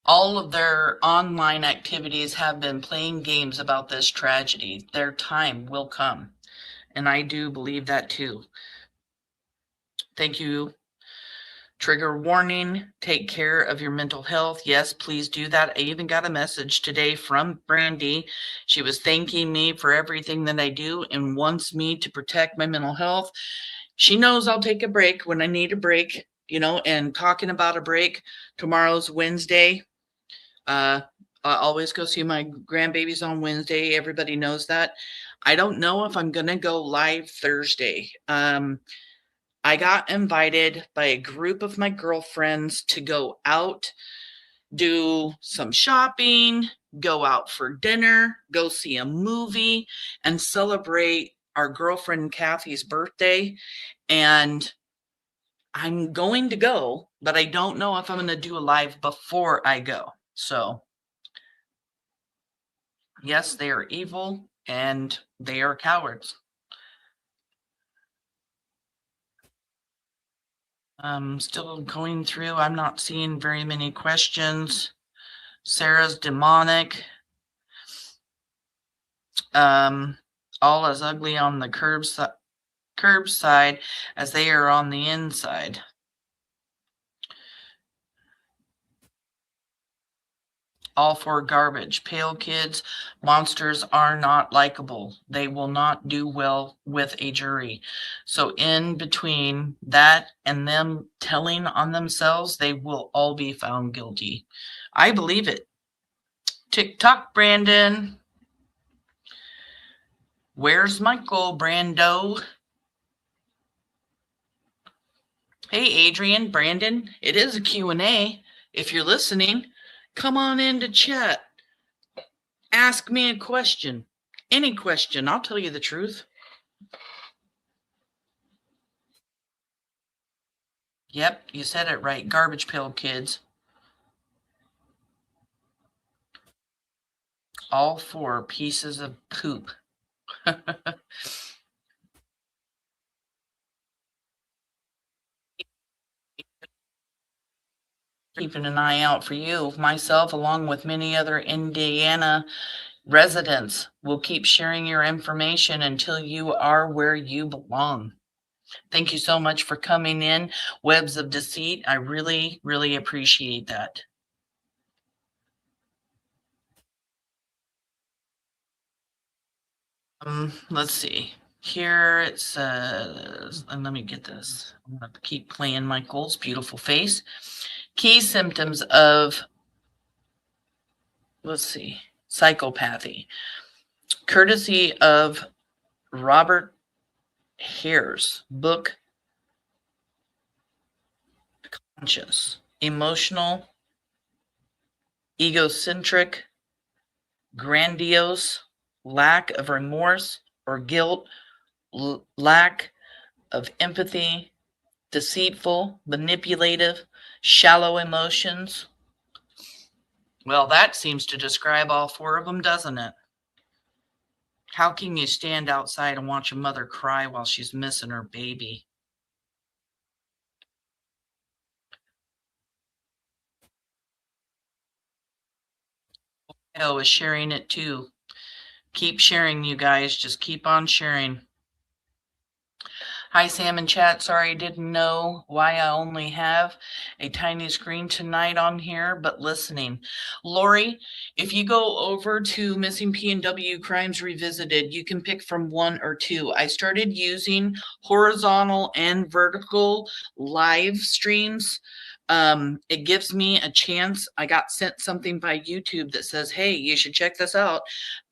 All of their online activities have been playing games about this tragedy. Their time will come, and I do believe that too. Thank you. Trigger warning, take care of your mental health. Yes, please do that. I even got a message today from Brandy. She was thanking me for everything that I do and wants me to protect my mental health. She knows I'll take a break when I need a break, and talking about a break, tomorrow's Wednesday. I always go see my grandbabies on Wednesday. Everybody knows that. I don't know if I'm going to go live Thursday. I got invited by a group of my girlfriends to go out, do some shopping, go out for dinner, go see a movie, and celebrate our girlfriend Kathy's birthday. And I'm going to go, but I don't know if I'm going to do a live before I go. So, yes, they are evil and they are cowards. Still going through. I'm not seeing very many questions. Sarah's demonic. All as ugly on the curbside as they are on the inside. All for garbage. Pale kids, monsters are not likable. They will not do well with a jury. So in between that and them telling on themselves, they will all be found guilty. I believe it. TikTok, Brandon. Where's Michael, Brando? Hey, Adrian, Brandon. It is a Q&A. If you're listening, come on into chat. Ask me a question. Any question. I'll tell you the truth. Yep, you said it right. Garbage pail kids. All 4 pieces of poop. Keeping an eye out for you. Myself, along with many other Indiana residents, will keep sharing your information until you are where you belong. Thank you so much for coming in. Webs of Deceit. I really, really appreciate that. Let's see. Here it says, and let me get this. I'm going to keep playing Michael's beautiful face. Key symptoms of, let's see, psychopathy. Courtesy of Robert Hare's book, Conscious, Emotional, Egocentric, grandiose, lack of remorse or guilt, lack of empathy, deceitful, manipulative, shallow emotions. Well, that seems to describe all four of them, doesn't it? How can you stand outside and watch a mother cry while she's missing her baby? Ohio is sharing it too. Keep sharing, you guys. Just keep on sharing. Hi, Sam in chat. Sorry, I didn't know why I only have a tiny screen tonight on here, but listening. Lori, if you go over to Missing PNW Crimes Revisited, you can pick from 1 or 2. I started using horizontal and vertical live streams. It gives me a chance. I got sent something by YouTube that says, hey, you should check this out,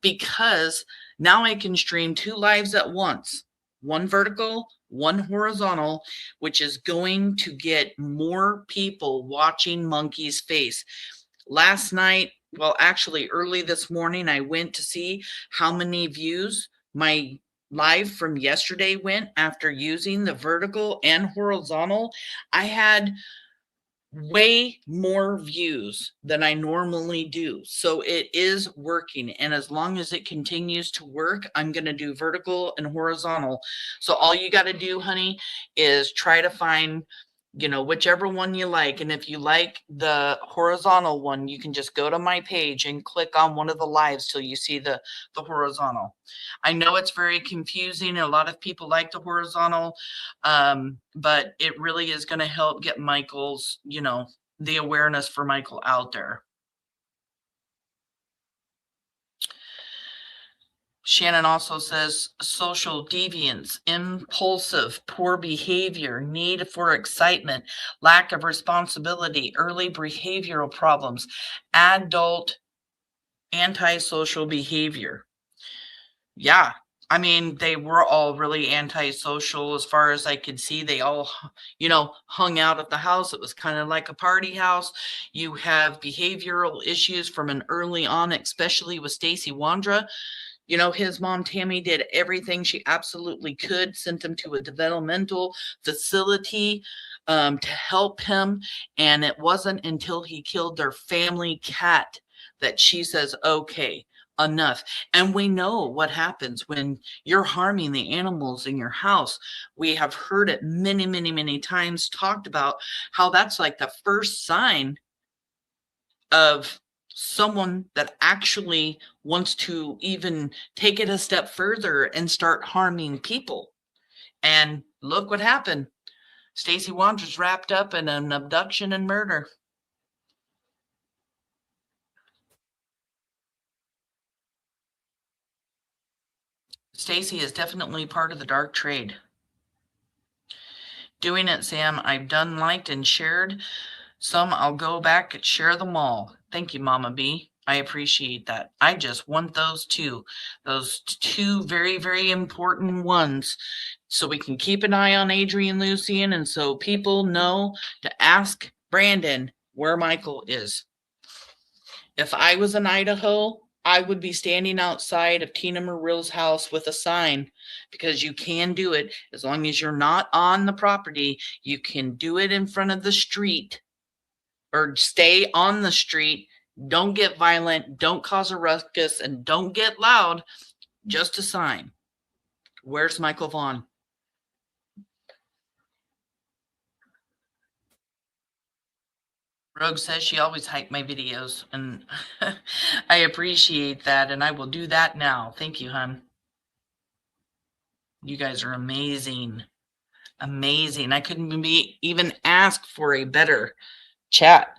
because now I can stream 2 lives at once. 1 vertical, 1 horizontal, which is going to get more people watching Monkey's face. Last night, well, actually early this morning, I went to see how many views my live from yesterday went after using the vertical and horizontal. I had way more views than I normally do. So it is working. And as long as it continues to work, I'm going to do vertical and horizontal. So all you got to do, honey, is try to find, whichever one you like. And if you like the horizontal one, you can just go to my page and click on one of the lives till you see the horizontal. I know it's very confusing. A lot of people like the horizontal, but it really is going to help get Michael's, the awareness for Michael out there. Shannon also says social deviance, impulsive, poor behavior, need for excitement, lack of responsibility, early behavioral problems, adult antisocial behavior. Yeah, I mean, they were all really antisocial as far as I could see. They all, hung out at the house. It was kind of like a party house. You have behavioral issues from an early on, especially with Stacey Wandra. His mom, Tammy, did everything she absolutely could, sent him to a developmental facility to help him. And it wasn't until he killed their family cat that she says, okay, enough. And we know what happens when you're harming the animals in your house. We have heard it many, many, many times talked about how that's like the first sign of someone that actually wants to even take it a step further and start harming people. And look what happened. Stacey Wandra's wrapped up in an abduction and murder. Stacey is definitely part of the dark trade. Doing it, Sam. I've done, liked, and shared some. I'll go back and share them all. Thank you, Mama B. I appreciate that. I just want those two very, very important ones, so we can keep an eye on Adrian Lucian, and so people know to ask Brandon where Michael is. If I was in Idaho, I would be standing outside of Tina Marill's house with a sign, because you can do it as long as you're not on the property. You can do it in front of the street or stay on the street. Don't get violent, don't cause a ruckus, and don't get loud. Just a sign. Where's Michael Vaughan? Rogue says she always hyped my videos, and I appreciate that, and I will do that now. Thank you, hon. You guys are amazing. Amazing. I couldn't even ask for a better chat.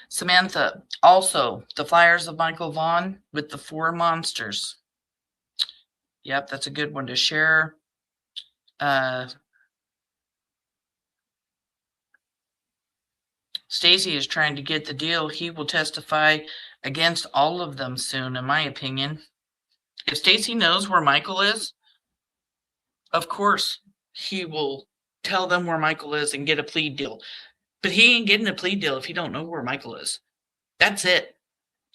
Samantha, also the flyers of Michael Vaughan with the 4 monsters. Yep, that's a good one to share. Stacey is trying to get the deal. He will testify against all of them soon, in my opinion. If Stacey knows where Michael is, of course he will tell them where Michael is and get a plea deal. But he ain't getting a plea deal if he don't know where Michael is. That's it.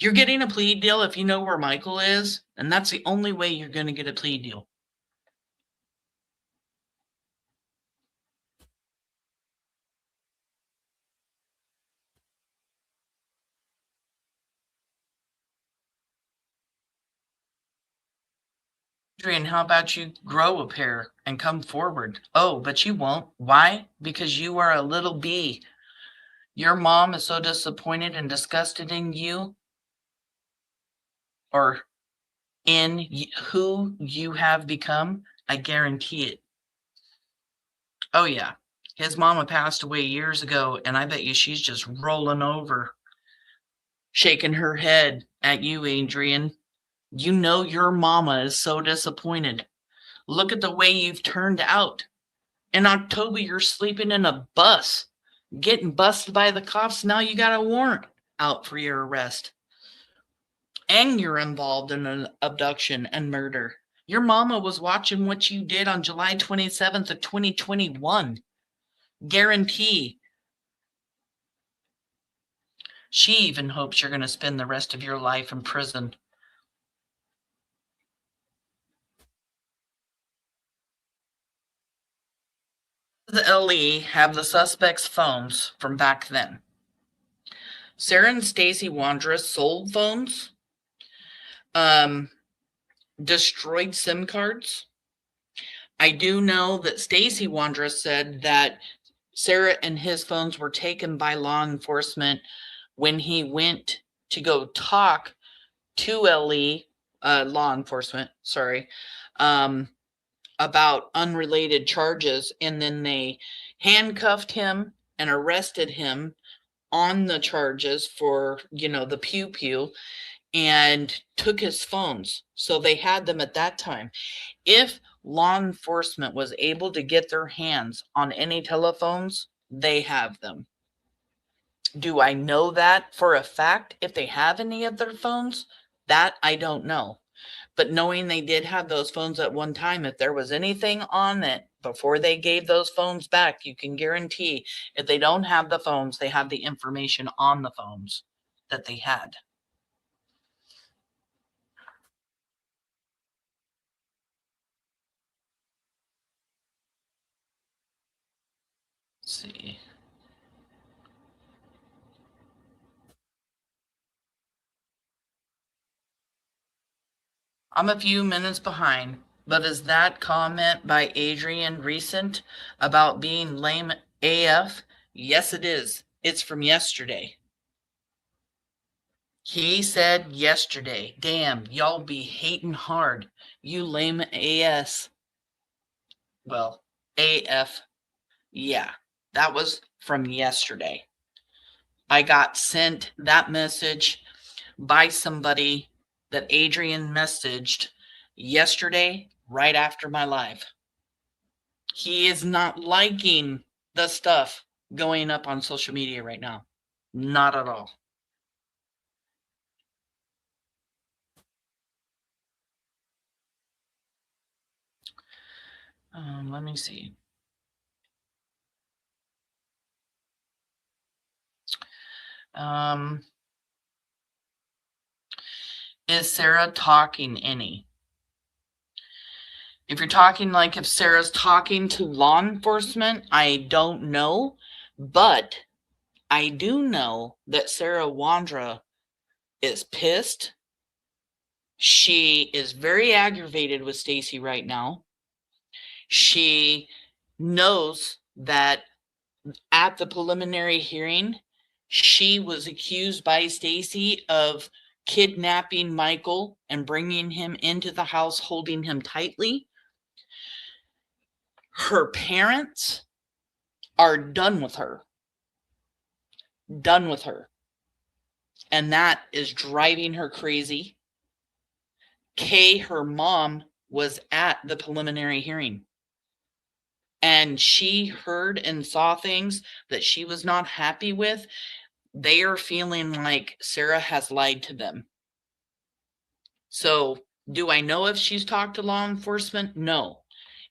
You're getting a plea deal if you know where Michael is, and that's the only way you're going to get a plea deal. Adrian, how about you grow a pair and come forward? Oh, but you won't. Why? Because you are a little bee. Your mom is so disappointed and disgusted in you, or in who you have become. I guarantee it. Oh, yeah. His mama passed away years ago, and I bet you she's just rolling over, shaking her head at you, Adrian. You know your mama is so disappointed. Look at the way you've turned out. In October, you're sleeping in a bus, getting busted by the cops. Now you got a warrant out for your arrest. And you're involved in an abduction and murder. Your mama was watching what you did on July 27th of 2021. Guarantee. She even hopes you're going to spend the rest of your life in prison. The LE have the suspects' phones from back then. Sarah and Stacey Wondrous sold phones, destroyed SIM cards. I do know that Stacey Wondrous said that Sarah and his phones were taken by law enforcement when he went to go talk to LE, law enforcement, about unrelated charges, and then they handcuffed him and arrested him on the charges for, the pew and took his phones. So they had them at that time. If law enforcement was able to get their hands on any telephones, they have them. Do I know that for a fact if they have any of their phones? That I don't know. But knowing they did have those phones at one time, if there was anything on it before they gave those phones back, you can guarantee if they don't have the phones, they have the information on the phones that they had. Let's see. I'm a few minutes behind, but is that comment by Adrian recent about being lame AF? Yes, it is. It's from yesterday. He said yesterday, damn, y'all be hating hard. You lame AS. Well, AF. Yeah, that was from yesterday. I got sent that message by somebody that Adrian messaged yesterday right after my live. He is not liking the stuff going up on social media right now. Not at all. Let me see. Is Sarah talking any? If you're talking like if Sarah's talking to law enforcement, I don't know. But I do know that Sarah Wondra is pissed. She is very aggravated with Stacey right now. She knows that at the preliminary hearing, she was accused by Stacey of kidnapping Michael and bringing him into the house, holding him tightly. Her parents are done with her. Done with her. And that is driving her crazy. Kay, her mom, was at the preliminary hearing. And she heard and saw things that she was not happy with. They are feeling like Sarah has lied to them. So, do I know if she's talked to law enforcement? No.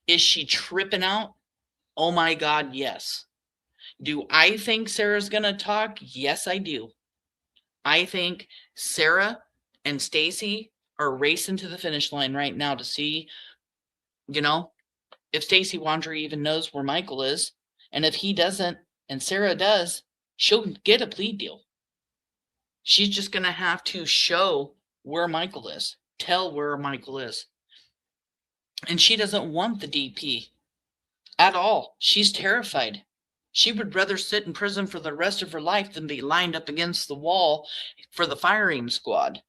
Is she tripping out? Oh my God, yes. Do I think Sarah's going to talk? Yes, I do. I think Sarah and Stacey are racing to the finish line right now to see, if Stacey Wandra even knows where Michael is. And if he doesn't, and Sarah does, she'll get a plea deal. She's just going to have to show where Michael is, tell where Michael is. And she doesn't want the DP at all. She's terrified. She would rather sit in prison for the rest of her life than be lined up against the wall for the firing squad.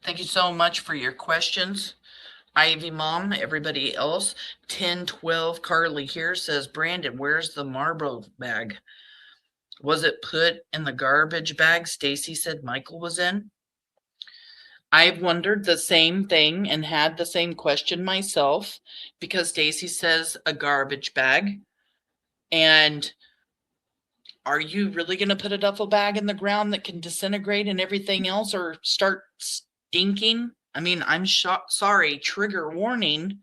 Thank you so much for your questions. Ivy Mom, everybody else. 1012 Carly here says, Brandon, where's the Marlboro bag? Was it put in the garbage bag Stacey said Michael was in? I've wondered the same thing and had the same question myself, because Stacey says a garbage bag. And are you really going to put a duffel bag in the ground that can disintegrate and everything else, or start stinking? I mean, I'm sorry, trigger warning,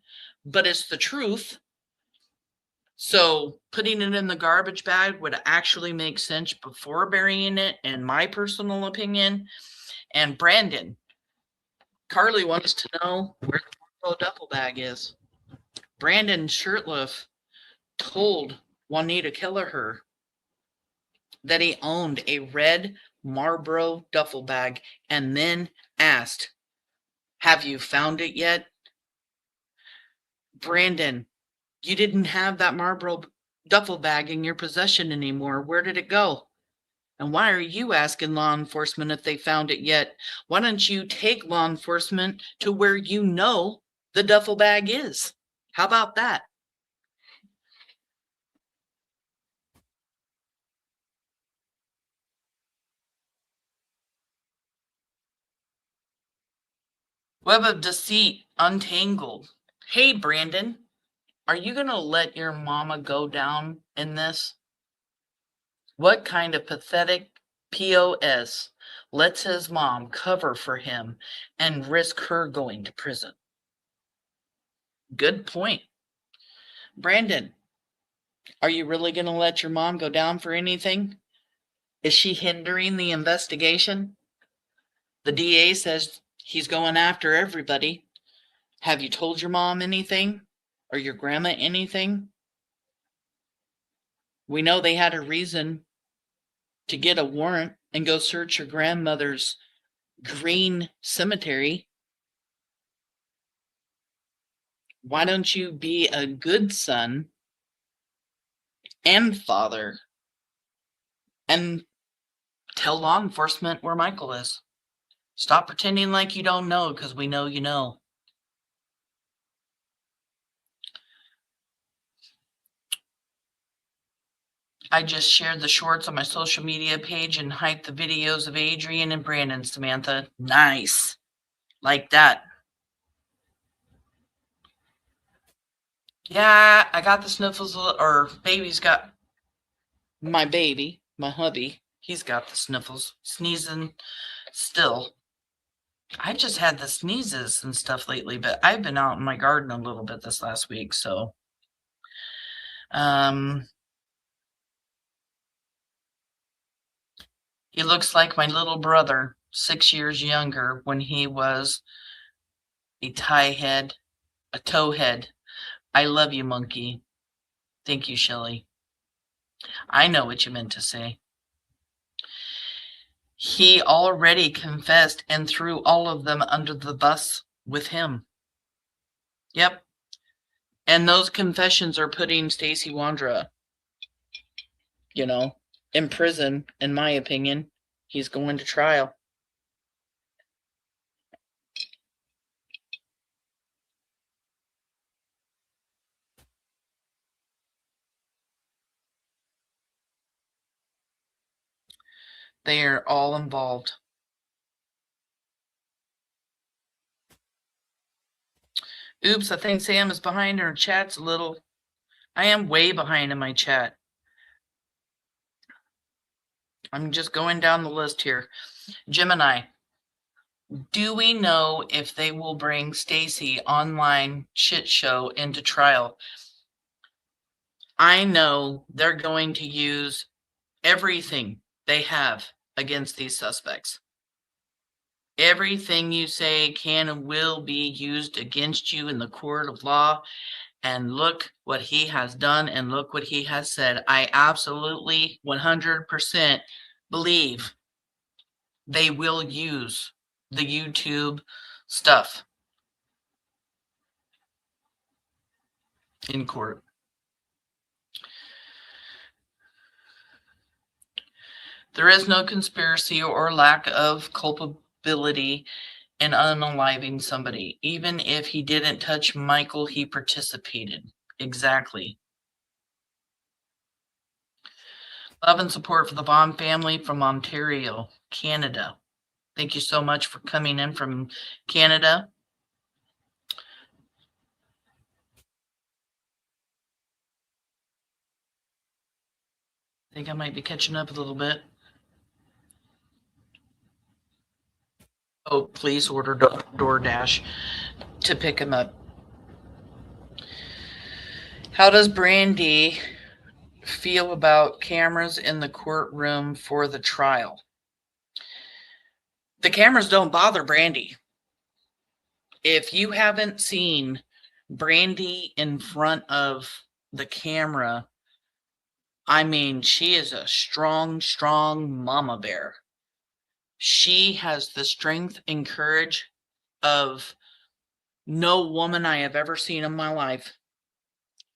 but it's the truth. So putting it in the garbage bag would actually make sense before burying it, in my personal opinion. And Brandon, Carly wants to know where the duffel bag is. Brandon Shirtliff told Juanita Kelleher that he owned a red Marlboro duffel bag, and then asked, have you found it yet? Brandon, you didn't have that Marlboro duffel bag in your possession anymore. Where did it go? And why are you asking law enforcement if they found it yet? Why don't you take law enforcement to where you know the duffel bag is? How about that? Web of Deceit Untangled. Hey, Brandon, are you going to let your mama go down in this? What kind of pathetic POS lets his mom cover for him and risk her going to prison? Good point. Brandon, are you really going to let your mom go down for anything? Is she hindering the investigation? The DA says he's going after everybody. Have you told your mom anything? Or your grandma anything? We know they had a reason to get a warrant and go search your grandmother's green cemetery. Why don't you be a good son and father and tell law enforcement where Michael is? Stop pretending like you don't know, because we know you know. I just shared the shorts on my social media page and hyped the videos of Adrian and Brandon, Samantha. Nice. Like that. Yeah, I got the sniffles, or baby's got, my baby, my hubby, he's got the sniffles, sneezing still. I just had the sneezes and stuff lately, but I've been out in my garden a little bit this last week, so he looks like my little brother, 6 years younger, when he was a towhead. I love you, monkey. Thank you, Shelley. I know what you meant to say. He already confessed and threw all of them under the bus with him. Yep. And those confessions are putting Stacey Wandra, in prison, in my opinion. He's going to trial. They are all involved. Oops, I think Sam is behind her chat's a little. I am way behind in my chat. I'm just going down the list here. Gemini, do we know if they will bring Stacey online shit show into trial? I know they're going to use everything they have against these suspects. Everything you say can and will be used against you in the court of law. And look what he has done and look what he has said. I absolutely 100% believe they will use the YouTube stuff in court. There is no conspiracy or lack of culpability in unaliving somebody. Even if he didn't touch Michael, he participated. Exactly. Love and support for the Vaughan family from Ontario, Canada. Thank you so much for coming in from Canada. I think I might be catching up a little bit. Oh, please order DoorDash to pick him up. How does Brandy feel about cameras in the courtroom for the trial? The cameras don't bother Brandy. If you haven't seen Brandy in front of the camera, I mean, she is a strong, strong mama bear. She has the strength and courage of no woman I have ever seen in my life.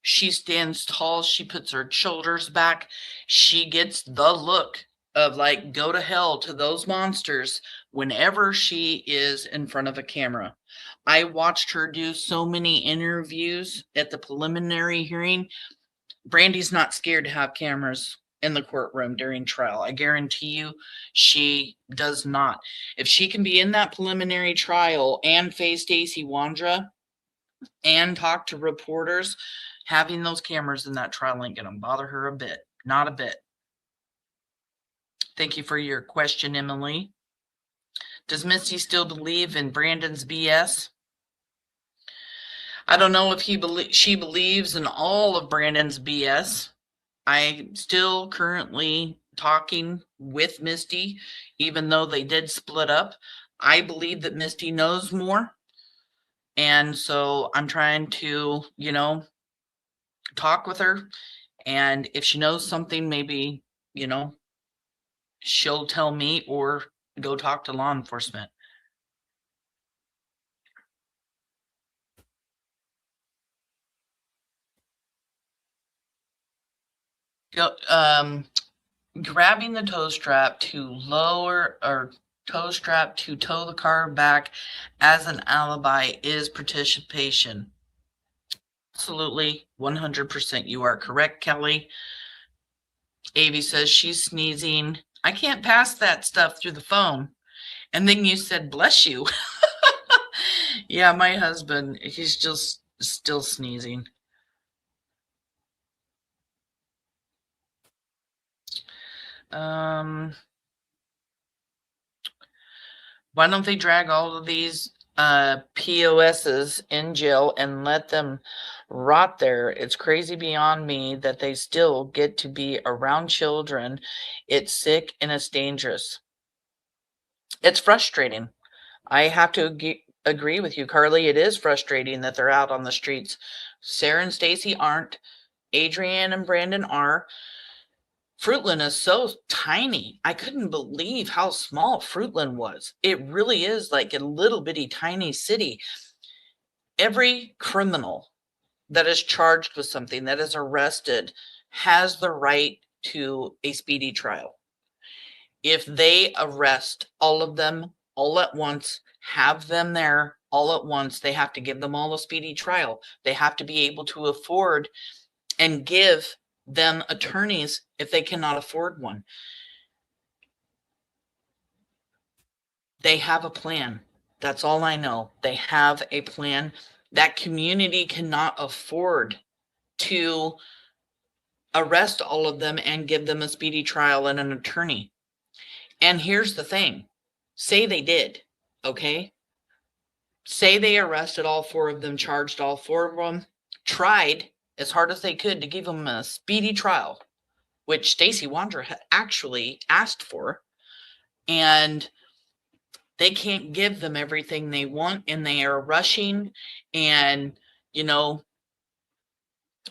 She stands tall. She puts her shoulders back. She gets the look of like, go to hell to those monsters whenever she is in front of a camera. I watched her do so many interviews at the preliminary hearing. Brandy's not scared to have cameras in the courtroom during trial. I guarantee you she does not. If she can be in that preliminary trial and face Stacey Wandra and talk to reporters, having those cameras in that trial ain't gonna bother her a bit. Not a bit. Thank you for your question, Emily. Does Misty still believe in Brandon's BS? I don't know if she believes in all of Brandon's BS. I'm still currently talking with Misty, even though they did split up. I believe that Misty knows more. And so I'm trying to, talk with her. And if she knows something, maybe, she'll tell me or go talk to law enforcement. Grabbing the tow strap to tow the car back as an alibi is participation. Absolutely, 100%. You are correct, Kelly. Avi says she's sneezing. I can't pass that stuff through the phone. And then you said, bless you. Yeah, my husband, he's just still sneezing. Why don't they drag all of these POSs in jail and let them rot there? It's crazy beyond me that they still get to be around children. It's sick and it's dangerous. It's frustrating. I have to agree with you, Carly. It is frustrating that they're out on the streets. Sarah and Stacey aren't. Adrienne and Brandon are. Fruitland is so tiny. I couldn't believe how small Fruitland was. It really is like a little bitty tiny city. Every criminal that is charged with something, that is arrested, has the right to a speedy trial. If they arrest all of them all at once, have them there all at once, they have to give them all a speedy trial. They have to be able to afford and give them attorneys if they cannot afford one. They have a plan. That's all I know. They have a plan. That community cannot afford to arrest all of them and give them a speedy trial and an attorney. And here's the thing. Say they did, okay? Say they arrested all four of them, charged all four of them, tried as hard as they could to give him a speedy trial, which Stacey Wander had actually asked for. And they can't give them everything they want, and they are rushing and,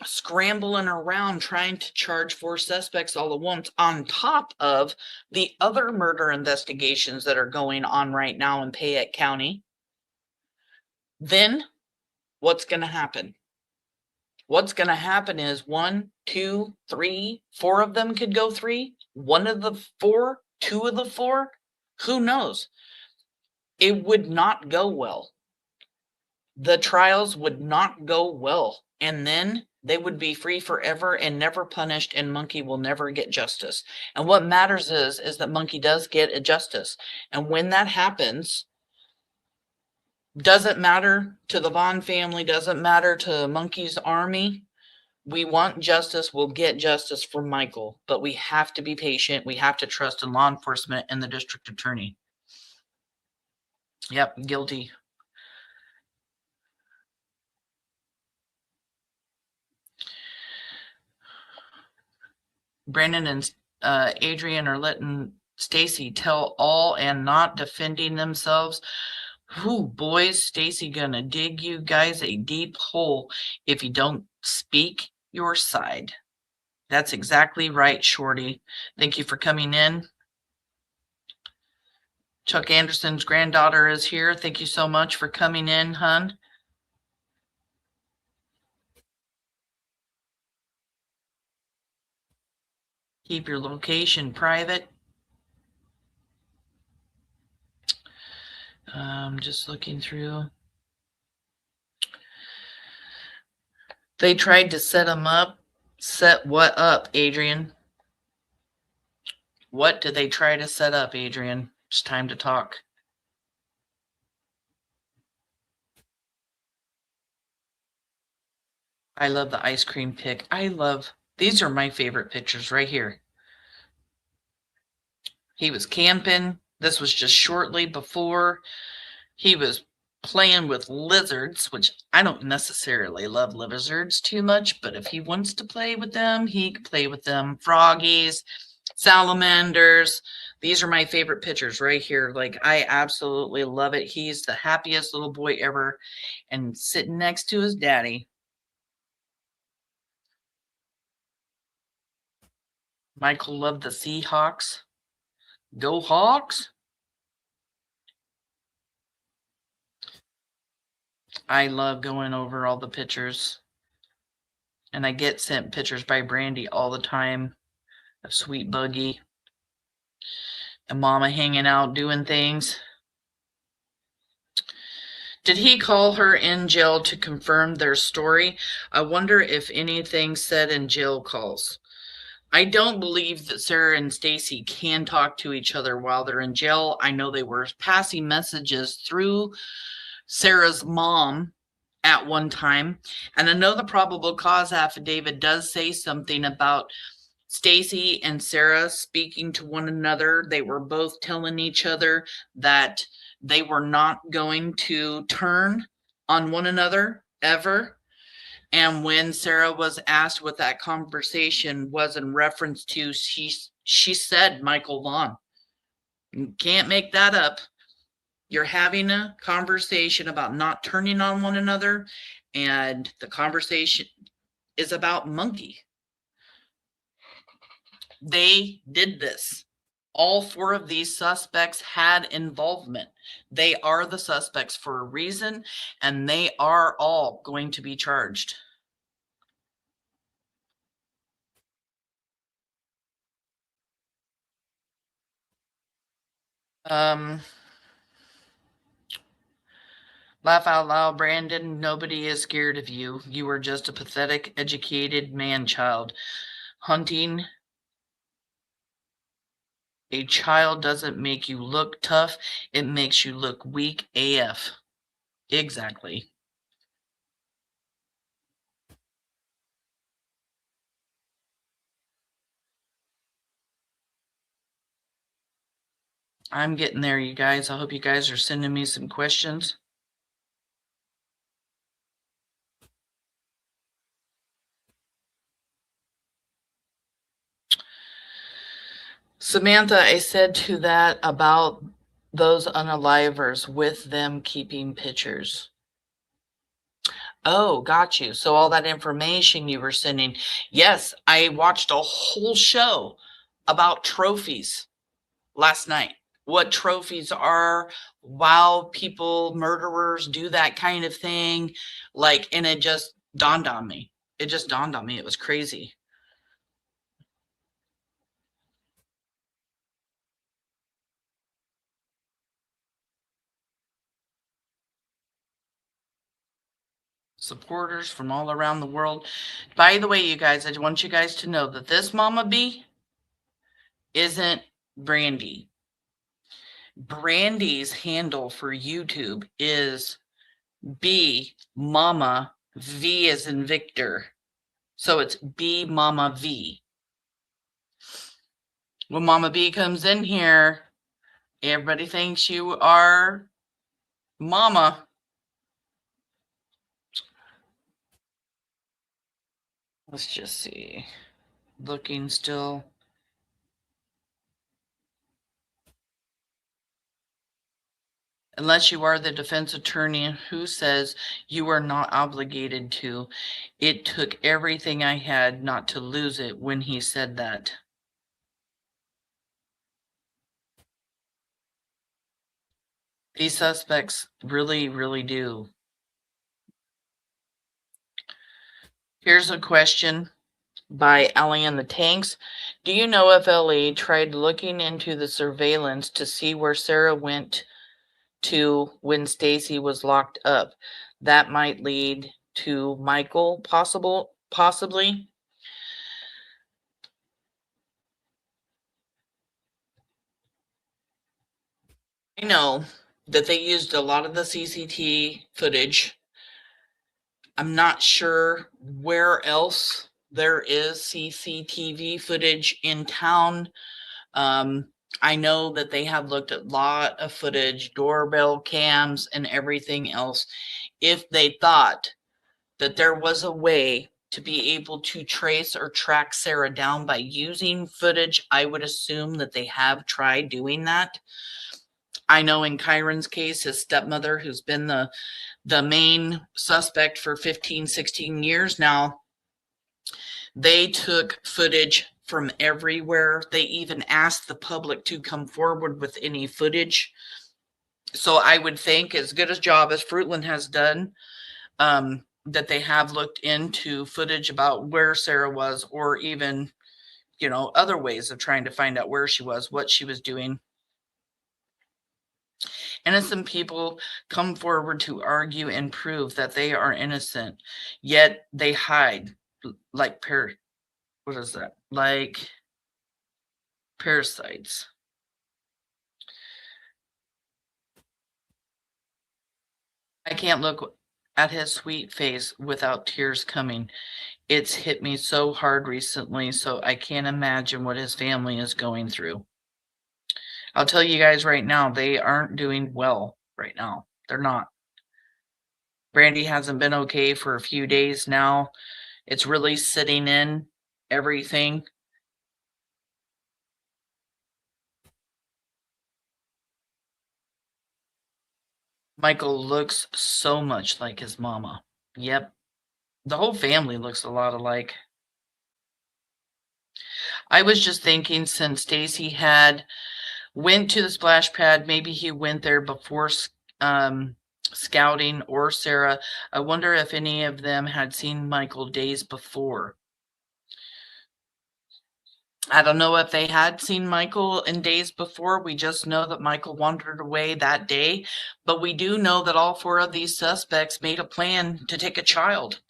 scrambling around trying to charge 4 suspects all at once, on top of the other murder investigations that are going on right now in Payette County. Then what's going to happen? What's going to happen is 1, 2, 3, 4 of them could go 3. 1 of the 4, 2 of the 4, who knows? It would not go well. The trials would not go well. And then they would be free forever and never punished, and Monkey will never get justice. And what matters is that Monkey does get a justice. And when that happens, doesn't matter to the Vaughan family, doesn't matter to Monkey's army. We want justice. We'll get justice for Michael, but we have to be patient. We have to trust in law enforcement and the district attorney. Yep, guilty. Brandon and Adrian are letting Stacey tell all and not defending themselves. Whew, boys, Stacey gonna dig you guys a deep hole if you don't speak your side. That's exactly right, Shorty. Thank you for coming in. Chuck Anderson's granddaughter is here. Thank you so much for coming in, hun. Keep your location private. Just looking through. They tried to set him up. Set what up, Adrian? What did they try to set up, Adrian? It's time to talk. I love the ice cream pic. These are my favorite pictures right here. He was camping. This was just shortly before. He was playing with lizards, which I don't necessarily love lizards too much, but if he wants to play with them, he can play with them. Froggies, salamanders. These are my favorite pictures right here. Like, I absolutely love it. He's the happiest little boy ever, and sitting next to his daddy. Michael loved the Seahawks. Go Hawks! I love going over all the pictures. And I get sent pictures by Brandy all the time of Sweet Buggy and Mama hanging out doing things. Did he call her in jail to confirm their story? I wonder if anything said in jail calls. I don't believe that Sarah and Stacey can talk to each other while they're in jail. I know they were passing messages through Sarah's mom at one time. And I know the probable cause affidavit does say something about Stacey and Sarah speaking to one another. They were both telling each other that they were not going to turn on one another ever. And when Sarah was asked what that conversation was in reference to, she said Michael Vaughan. You can't make that up. You're having a conversation about not turning on one another, and the conversation is about Monkey. They did this. All 4 of these suspects had involvement. They are the suspects for a reason, and they are all going to be charged. Laugh out loud, Brandon. Nobody is scared of you. You are just a pathetic, educated man-child. Hunting a child doesn't make you look tough. It makes you look weak AF. Exactly. I'm getting there, you guys. I hope you guys are sending me some questions. Samantha, I said to that about those unalivers with them keeping pictures. Oh, got you. So all that information you were sending. Yes, I watched a whole show about trophies last night. What trophies are, wow, people, murderers do that kind of thing. Like, and it just dawned on me. It just dawned on me. It was crazy. Supporters from all around the world. By the way, you guys, I want you guys to know that this Mama B isn't Brandy. Brandy's handle for YouTube is B Mama V as in Victor. So it's B Mama V. When Mama B comes in here, everybody thinks you are Mama. Let's just see. Looking still. Unless you are the defense attorney who says you are not obligated to. It took everything I had not to lose it when he said that. These suspects really, really do. Here's a question by Ellie and the Tanks. Do you know if Ellie tried looking into the surveillance to see where Sarah went to when Stacey was locked up? That might lead to Michael, possibly. I know that they used a lot of the CCTV footage. I'm not sure where else there is CCTV footage in town. I know that they have looked at a lot of footage, doorbell cams, and everything else. If they thought that there was a way to be able to trace or track Sarah down by using footage, I would assume that they have tried doing that. I know in Kyron's case, his stepmother, who's been the main suspect for 15, 16 years now, they took footage from everywhere. They even asked the public to come forward with any footage. So I would think, as good a job as Fruitland has done, that they have looked into footage about where Sarah was, or even, other ways of trying to find out where she was, what she was doing. Innocent people come forward to argue and prove that they are innocent, yet they hide like what is that? Like parasites. I can't look at his sweet face without tears coming. It's hit me so hard recently, so I can't imagine what his family is going through. I'll tell you guys right now, they aren't doing well right now. They're not. Brandy hasn't been okay for a few days now. It's really sitting in everything. Michael looks so much like his mama. Yep. The whole family looks a lot alike. I was just thinking, since Stacey went to the splash pad, maybe he went there before scouting, or Sarah. I wonder if any of them had seen Michael days before. I don't know if they had seen Michael in days before. We just know that Michael wandered away that day. But we do know that all 4 of these suspects made a plan to take a child.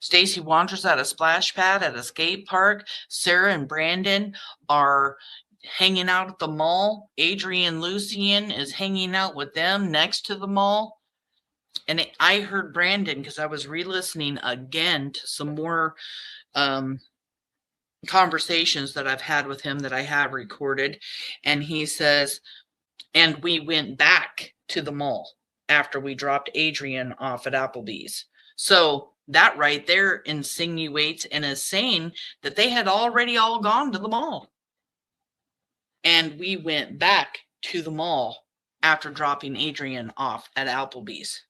Stacey wanders at a splash pad at a skate park. Sarah and Brandon are hanging out at the mall. Adrian Lucien is hanging out with them next to the mall. And I heard Brandon, because I was re-listening again to some more conversations that I've had with him that I have recorded. And he says, and we went back to the mall after we dropped Adrian off at Applebee's. So that right there insinuates and is saying that they had already all gone to the mall. And we went back to the mall after dropping Adrian off at Applebee's.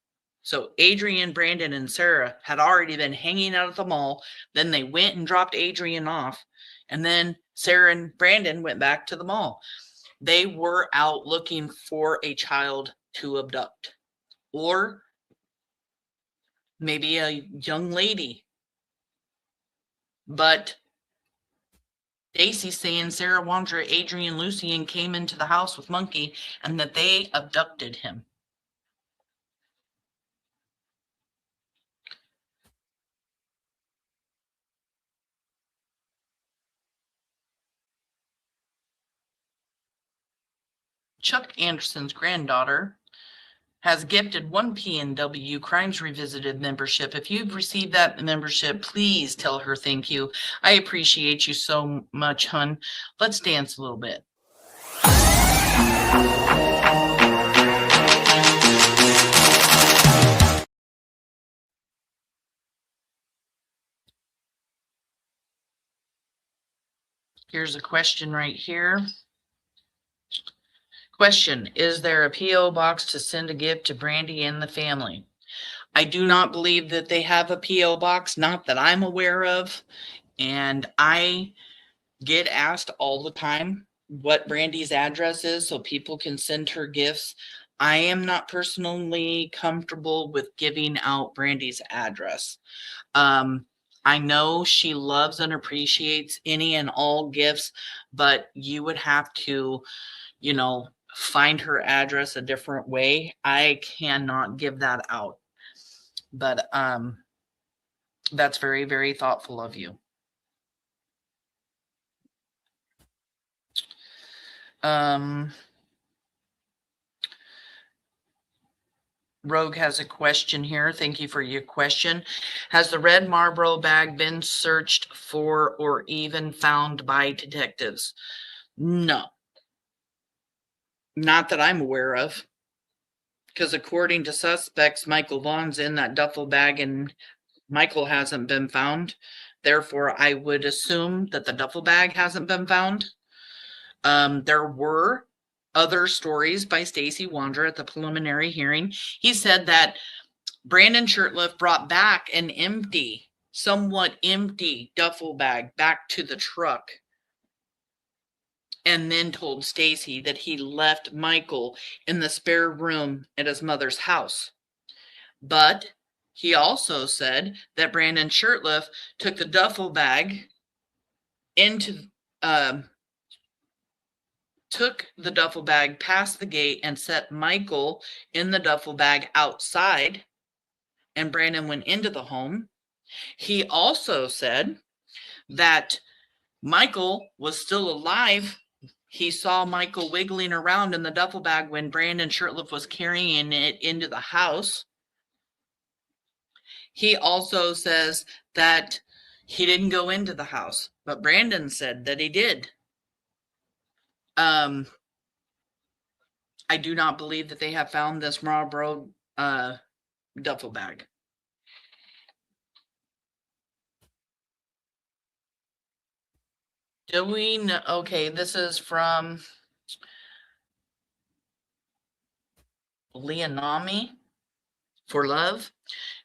So Adrian, Brandon, and Sarah had already been hanging out at the mall. Then they went and dropped Adrian off. And then Sarah and Brandon went back to the mall. They were out looking for a child to abduct, or maybe a young lady. But Stacey saying Sarah Wandra, Adrian, Lucien came into the house with Monkey and that they abducted him. Chuck Anderson's granddaughter has gifted one PNW Crimes Revisited membership. If you've received that membership, please tell her thank you. I appreciate you so much, hun. Let's dance a little bit. Here's a question right here. Question, is there a P.O. box to send a gift to Brandy and the family? I do not believe that they have a P.O. box, not that I'm aware of. And I get asked all the time what Brandy's address is so people can send her gifts. I am not personally comfortable with giving out Brandy's address. I know she loves and appreciates any and all gifts, but you would have to, find her address a different way. I cannot give that out. But that's very, very thoughtful of you. Rogue has a question here. Thank you for your question. Has the red Marlboro bag been searched for or even found by detectives? No. Not that I'm aware of. Because according to suspects, Michael Vaughan's in that duffel bag and Michael hasn't been found. Therefore, I would assume that the duffel bag hasn't been found. There were other stories by Stacey Wandra at the preliminary hearing. He said that Brandon Shirtliff brought back an somewhat empty duffel bag back to the truck and then told Stacey that he left Michael in the spare room at his mother's house. But he also said that Brandon Shirtliff took the duffel bag took the duffel bag past the gate and set Michael in the duffel bag outside, and Brandon went into the home. He also said that Michael was still alive. He saw Michael wiggling around in the duffel bag when Brandon Shirtliff was carrying it into the house. He also says that he didn't go into the house, but Brandon said that he did. I do not believe that they have found this Marlboro duffel bag. Do we know? Okay, this is from Leonami for Love.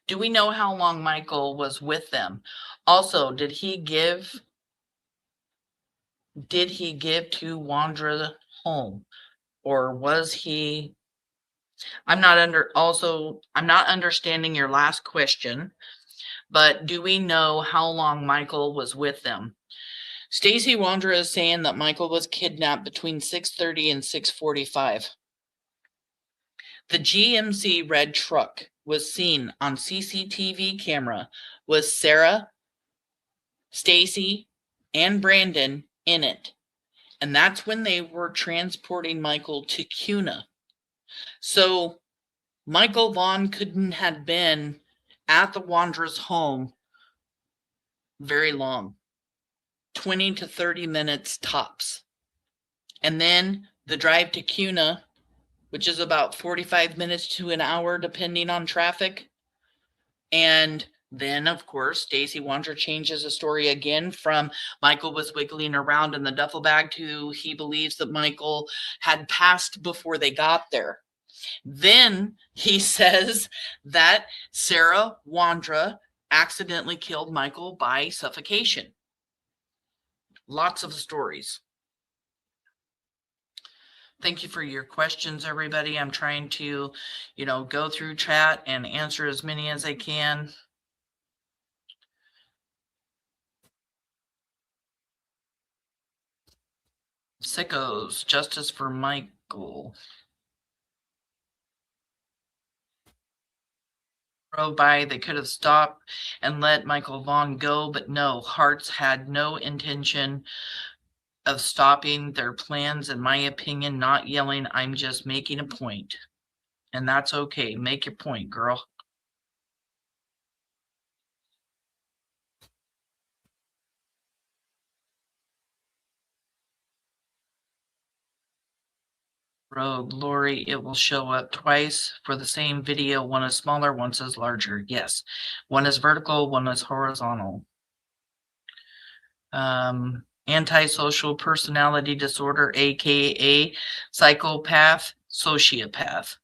Do we know how long Michael was with them? Also, did he give to Wandra home, or was he? I'm not understanding your last question, but do we know how long Michael was with them? Stacey Wandra is saying that Michael was kidnapped between 6:30 and 6:45. The GMC red truck was seen on CCTV camera with Sarah, Stacey, and Brandon in it. And that's when they were transporting Michael to Cuna. So Michael Vaughan couldn't have been at the Wandra's home very long. 20 to 30 minutes tops. And then the drive to Cuna, which is about 45 minutes to an hour, depending on traffic. And Then, of course, Stacey Wander changes the story again from Michael was wiggling around in the duffel bag to he believes that Michael had passed before they got there. Then he says that Sarah Wandra accidentally killed Michael by suffocation. Lots of stories. Thank you for your questions, everybody. I'm trying to, go through chat and answer as many as I can. Sickos, justice for Michael. Drove by, they could have stopped and let Michael Vaughan go, but no, Hartz had no intention of stopping their plans, in my opinion, not yelling, I'm just making a point. And that's okay. Make your point, girl. Rogue Lori, it will show up twice for the same video. One is smaller, one is larger. Yes. One is vertical, one is horizontal. Antisocial personality disorder, aka psychopath, sociopath.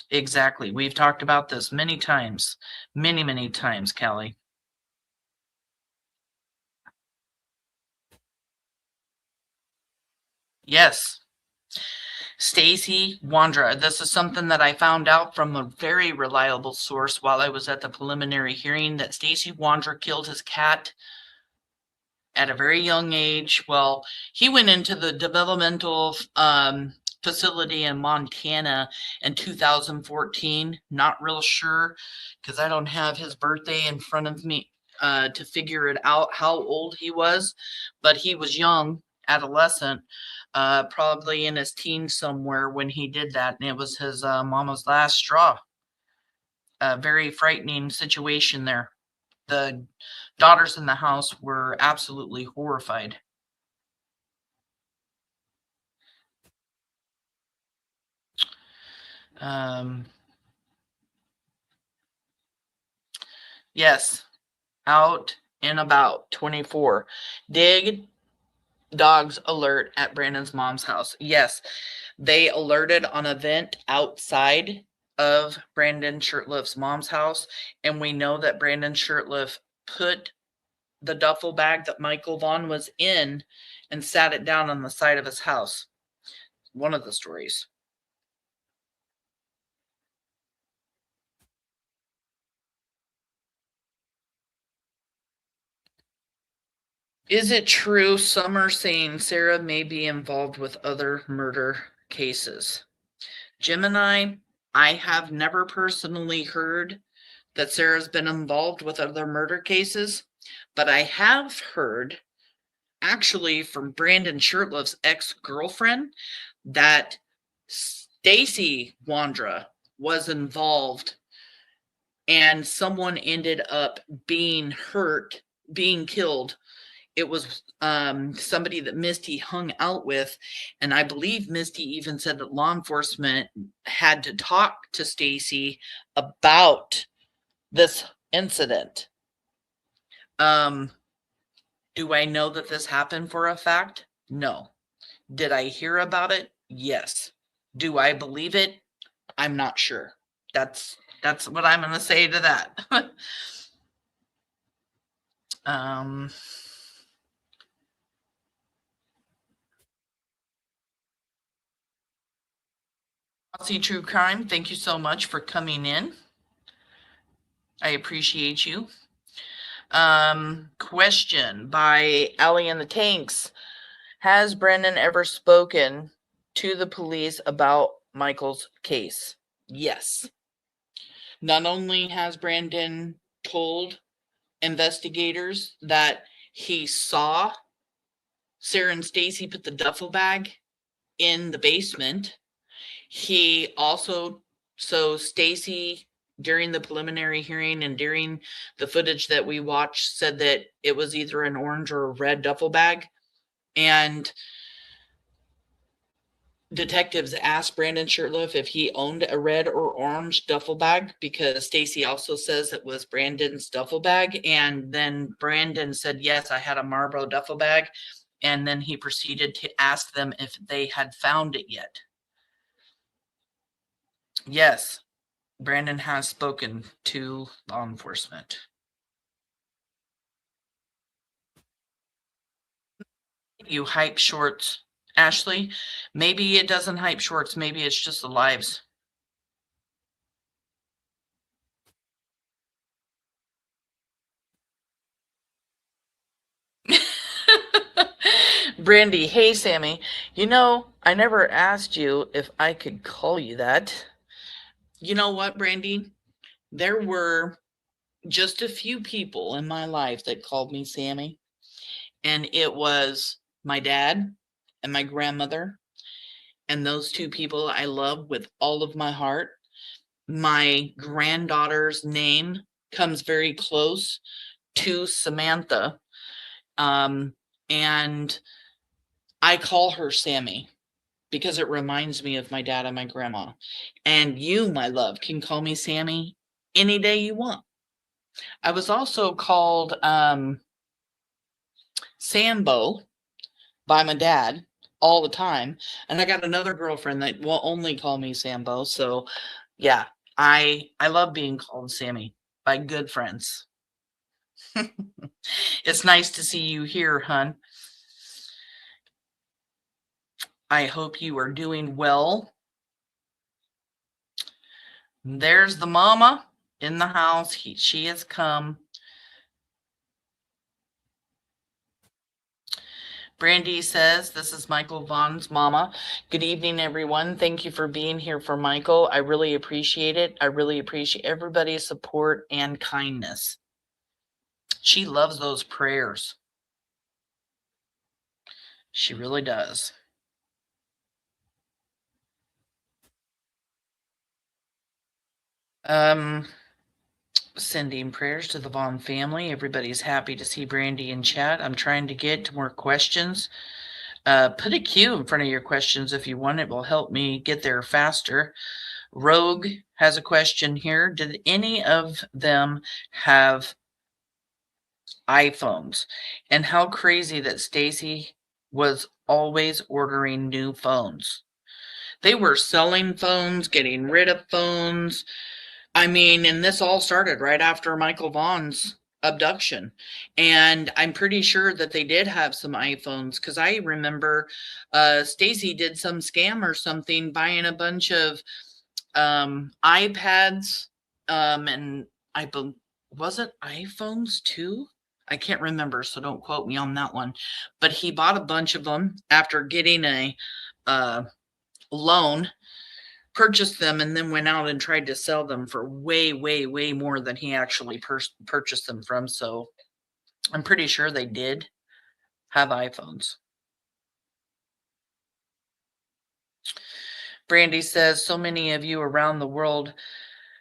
Exactly. We've talked about this many times. Many times, Kelly. Yes. Stacey Wandra. This is something that I found out from a very reliable source while I was at the preliminary hearing, that Stacey Wandra killed his cat at a very young age. Well, he went into the developmental facility in Montana in 2014. Not real sure because I don't have his birthday in front of me to figure it out how old he was, but he was young, adolescent, probably in his teens somewhere when he did that, and it was his mama's last straw. A very frightening situation there. The daughters in the house were absolutely horrified. Yes, out and about 24. Dig dogs alert at Brandon's mom's house. Yes, they alerted on a vent outside of Brandon Shirtliff's mom's house, and we know that Brandon Shirtliff put the duffel bag that Michael Vaughan was in and sat it down on the side of his house. One of the stories. Is it true some are saying Sarah may be involved with other murder cases? Gemini, I have never personally heard that Sarah's been involved with other murder cases, but I have heard actually from Brandon Shirtliff's ex-girlfriend that Stacey Wandra was involved and someone ended up being hurt, being killed. It was somebody that Misty hung out with, and I believe Misty even said that law enforcement had to talk to Stacey about this incident. Do I know that this happened for a fact? No. Did I hear about it? Yes. Do I believe it? I'm not sure. That's what I'm going to say to that. Aussie True Crime, thank you so much for coming in. I appreciate you. Question by Allie and the Tanks. Has Brendan ever spoken to the police about Michael's case? Yes. Not only has Brandon told investigators that he saw Sarah and Stacey put the duffel bag in the basement, he also, so Stacey during the preliminary hearing and during the footage that we watched said that it was either an orange or a red duffel bag. And Detectives asked Brandon Shirtliff if he owned a red or orange duffel bag, because Stacey also says it was Brandon's duffel bag. And then Brandon said, yes, I had a Marlboro duffel bag. And then he proceeded to ask them if they had found it yet. Yes, Brandon has spoken to law enforcement. You hype shorts, Ashley. Maybe it doesn't hype shorts. Maybe it's just the lives. Brandy, hey Sammy. You know, I never asked you if I could call you that. You know what, Brandy? There were just a few people in my life that called me Sammy. And it was my dad and my grandmother. And those two people I love with all of my heart. My granddaughter's name comes very close to Samantha. And I call her Sammy because it reminds me of my dad and my grandma. And you, my love, can call me Sammy any day you want. I was also called Sambo by my dad all the time. And I got another girlfriend that will only call me Sambo. So yeah, I love being called Sammy by good friends. It's nice to see you here, hun. I hope you are doing well. There's the mama in the house. She has come. Brandy says, this is Michael Vaughan's mama. Good evening, everyone. Thank you for being here for Michael. I really appreciate it. I really appreciate everybody's support and kindness. She loves those prayers. She really does. Sending prayers to the Vaughn family. Everybody's happy to see Brandy in chat. I'm trying to get to more questions. Put a Q in front of your questions if you want. It will help me get there faster. Rogue has a question here. Did any of them have iPhones? And how crazy that Stacey was always ordering new phones. They were selling phones, getting rid of phones. I mean, and this all started right after Michael Vaughan's abduction. And I'm pretty sure that they did have some iPhones, because I remember Stacey did some scam or something, buying a bunch of iPads, and was it iPhones too? I can't remember, so don't quote me on that one. But he bought a bunch of them after getting a loan, purchased them, and then went out and tried to sell them for way, way, way more than he actually purchased them from. So I'm pretty sure they did have iPhones. Brandy says, so many of you around the world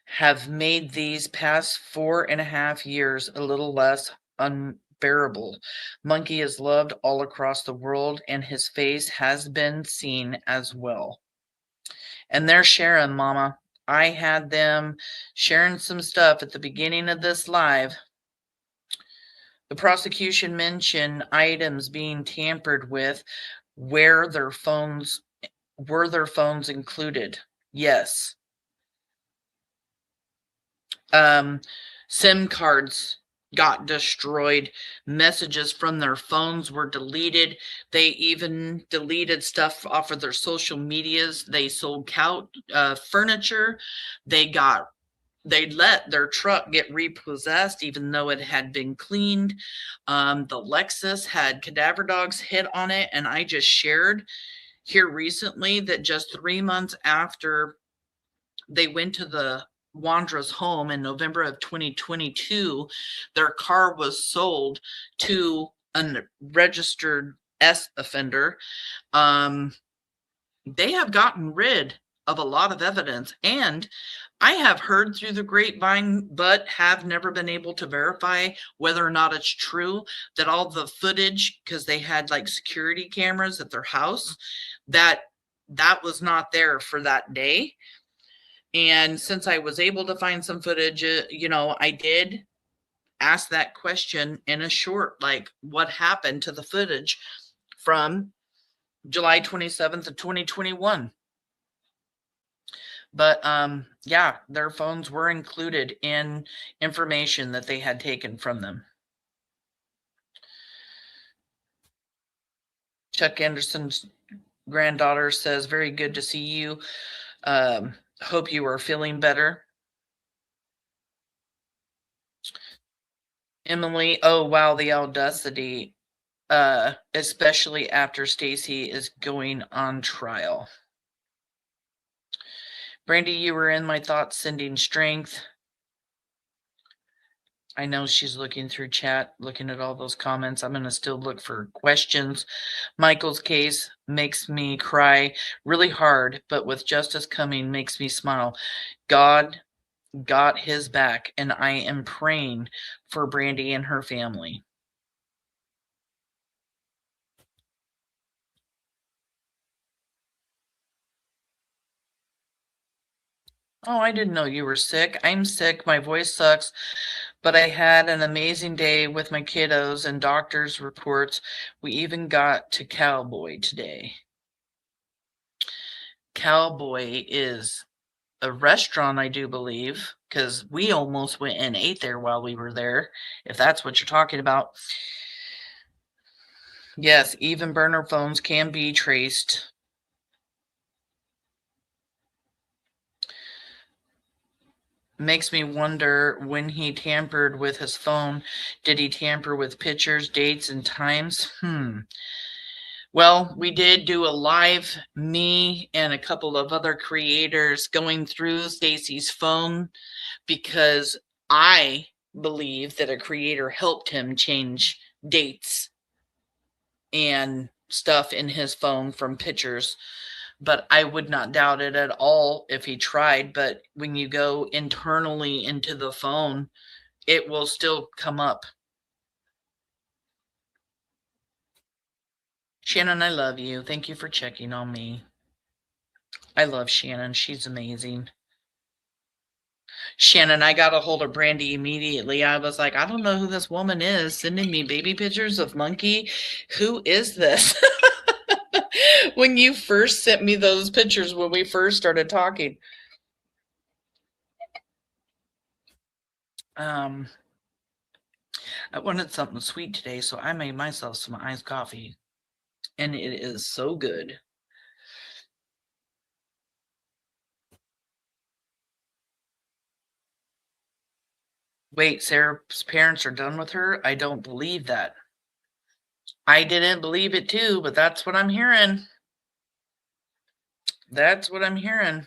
have made these past 4.5 years a little less unbearable. Monkey is loved all across the world, and his face has been seen as well. And they're sharing, Mama. I had them sharing some stuff at the beginning of this live. The prosecution mentioned items being tampered with. Were their phones included? Yes. SIM cards got destroyed. Messages from their phones were deleted. They even deleted stuff off of their social medias. They sold furniture. They let their truck get repossessed even though it had been cleaned. The Lexus had cadaver dogs hit on it. And I just shared here recently that just 3 months after they went to the Wandra's home in November of 2022, their car was sold to a registered offender. They have gotten rid of a lot of evidence, and I have heard through the grapevine, but have never been able to verify whether or not it's true, that all the footage, because they had like security cameras at their house, that that was not there for that day. And since I was able to find some footage, I did ask that question in a short, like, what happened to the footage from July 27th of 2021? But yeah, their phones were included in information that they had taken from them. Chuck Anderson's granddaughter says, very good to see you. Hope you are feeling better. Emily, oh wow, the audacity, especially after Stacey is going on trial. Brandy, you were in my thoughts, sending strength. I know she's looking through chat, looking at all those comments. I'm going to still look for questions. Michael's case makes me cry really hard, but with justice coming makes me smile. God got his back, and I am praying for Brandy and her family. Oh, I didn't know you were sick. I'm sick. My voice sucks, but I had an amazing day with my kiddos and doctor's reports. We even got to Cowboy today. Cowboy is a restaurant, I do believe, because we almost went and ate there while we were there, if that's what you're talking about. Yes, even burner phones can be traced. Makes me wonder, when he tampered with his phone, did he tamper with pictures, dates, and times? Well, we did do a live, me and a couple of other creators going through Stacey's phone, because I believe that a creator helped him change dates and stuff in his phone from pictures. But I would not doubt it at all if he tried. But when you go internally into the phone, it will still come up. Shannon, I love you. Thank you for checking on me. I love Shannon. She's amazing. Shannon, I got a hold of Brandy immediately. I was like, I don't know who this woman is sending me baby pictures of Monkey. Who is this? When you first sent me those pictures, when we first started talking. I wanted something sweet today, so I made myself some iced coffee. And it is so good. Wait, Sarah's parents are done with her? I don't believe that. I didn't believe it too, but that's what I'm hearing. That's what I'm hearing.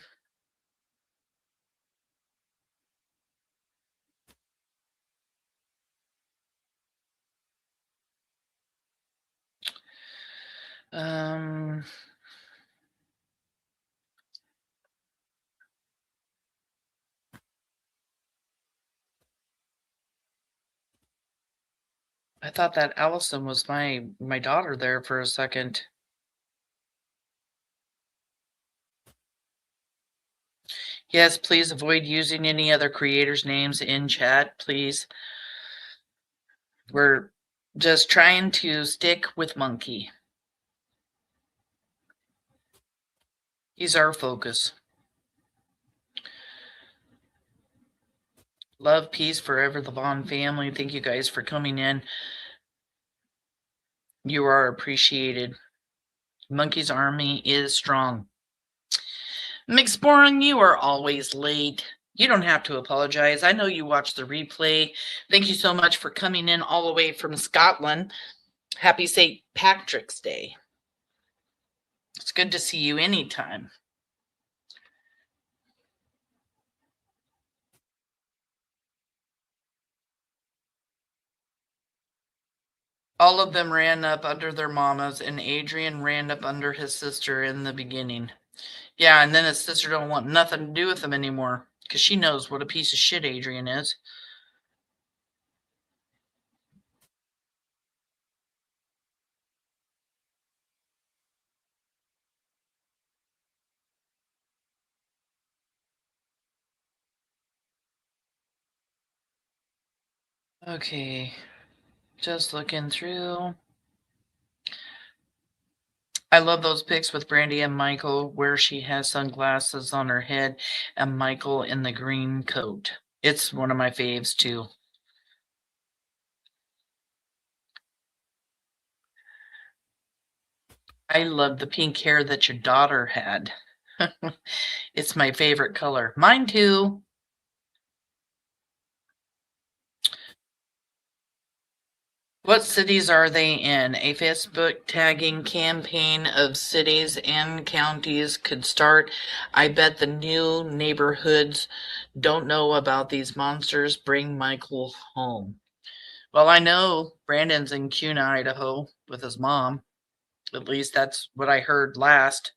I thought that Allison was my daughter there for a second. Yes, please avoid using any other creators' names in chat, please. We're just trying to stick with Monkey. He's our focus. Love, peace, forever, the Vaughan family. Thank you guys for coming in. You are appreciated. Monkey's army is strong. McSporring, you are always late. You don't have to apologize. I know you watched the replay. Thank you so much for coming in all the way from Scotland. Happy St. Patrick's Day. It's good to see you anytime. All of them ran up under their mamas, and Adrian ran up under his sister in the beginning. Yeah, and then his sister don't want nothing to do with him anymore, because she knows what a piece of shit Adrian is. Okay, just looking through. I love those pics with Brandy and Michael where she has sunglasses on her head and Michael in the green coat. It's one of my faves too. I love the pink hair that your daughter had. It's my favorite color. Mine too. What cities are they in? A Facebook tagging campaign of cities and counties could start. I bet the new neighborhoods don't know about these monsters. Bring Michael home. Well, I know Brandon's in Kuna, Idaho with his mom. At least that's what I heard last.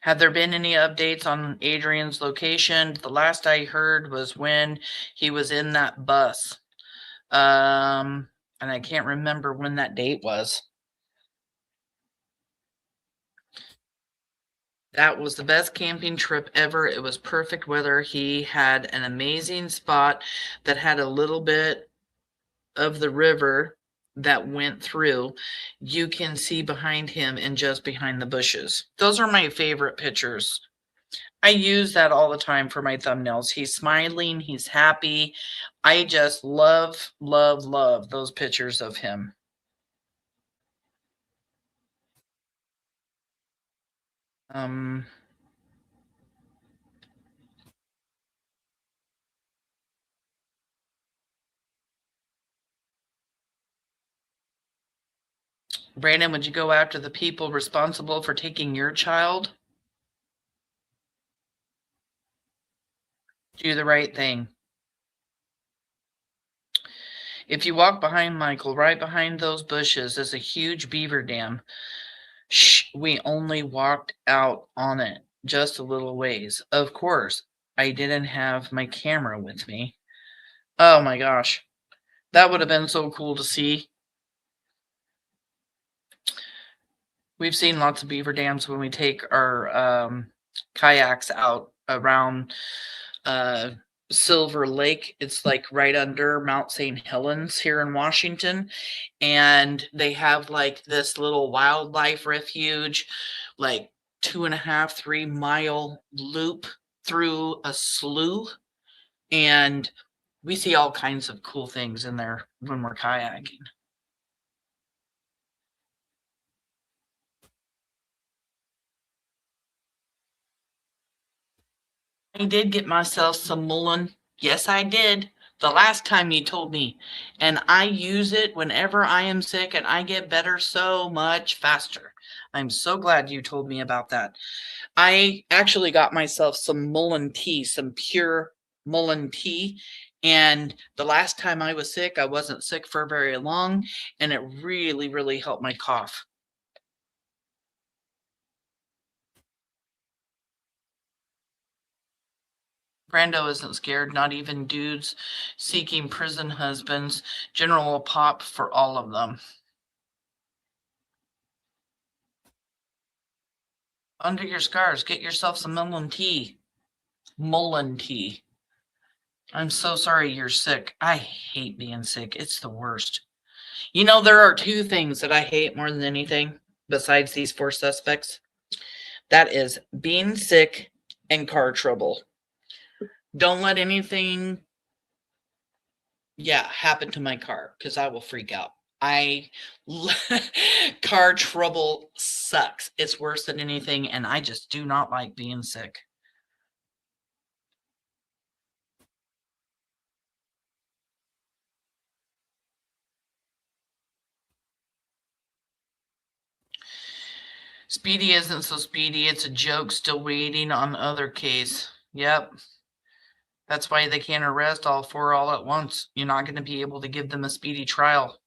Have there been any updates on Adrian's location? The last I heard was when he was in that bus. And I can't remember when that date was. That was the best camping trip ever. It was perfect weather. He had an amazing spot that had a little bit of the river that went through. You can see behind him and just behind the bushes. Those are my favorite pictures. I use that all the time for my thumbnails. He's smiling, he's happy. I just love, love, love those pictures of him. Brandon, would you go after the people responsible for taking your child? Do the right thing. If you walk behind Michael, right behind those bushes is a huge beaver dam. Shh, we only walked out on it just a little ways. Of course, I didn't have my camera with me. Oh my gosh. That would have been so cool to see. We've seen lots of beaver dams when we take our kayaks out around Silver Lake. It's like right under Mount St. Helens here in Washington. And they have like this little wildlife refuge, like 2.5, 3 mile loop through a slough. And we see all kinds of cool things in there when we're kayaking. I did get myself some mullein. Yes, I did. The last time you told me. And I use it whenever I am sick and I get better so much faster. I'm so glad you told me about that. I actually got myself some mullein tea, some pure mullein tea. And the last time I was sick, I wasn't sick for very long. And it really, really helped my cough. Brando isn't scared, not even dudes seeking prison husbands. General will pop for all of them. Under your scars, get yourself some mullein tea. Mullein tea. I'm so sorry you're sick. I hate being sick. It's the worst. You know, there are 2 things that I hate more than anything besides these 4 suspects. That is being sick and car trouble. Don't let anything happen to my car because I will freak out. Car trouble sucks. It's worse than anything, and I just do not like being sick. Speedy isn't so speedy. It's a joke. Still waiting on other case. Yep. That's why they can't arrest all 4 all at once. You're not going to be able to give them a speedy trial.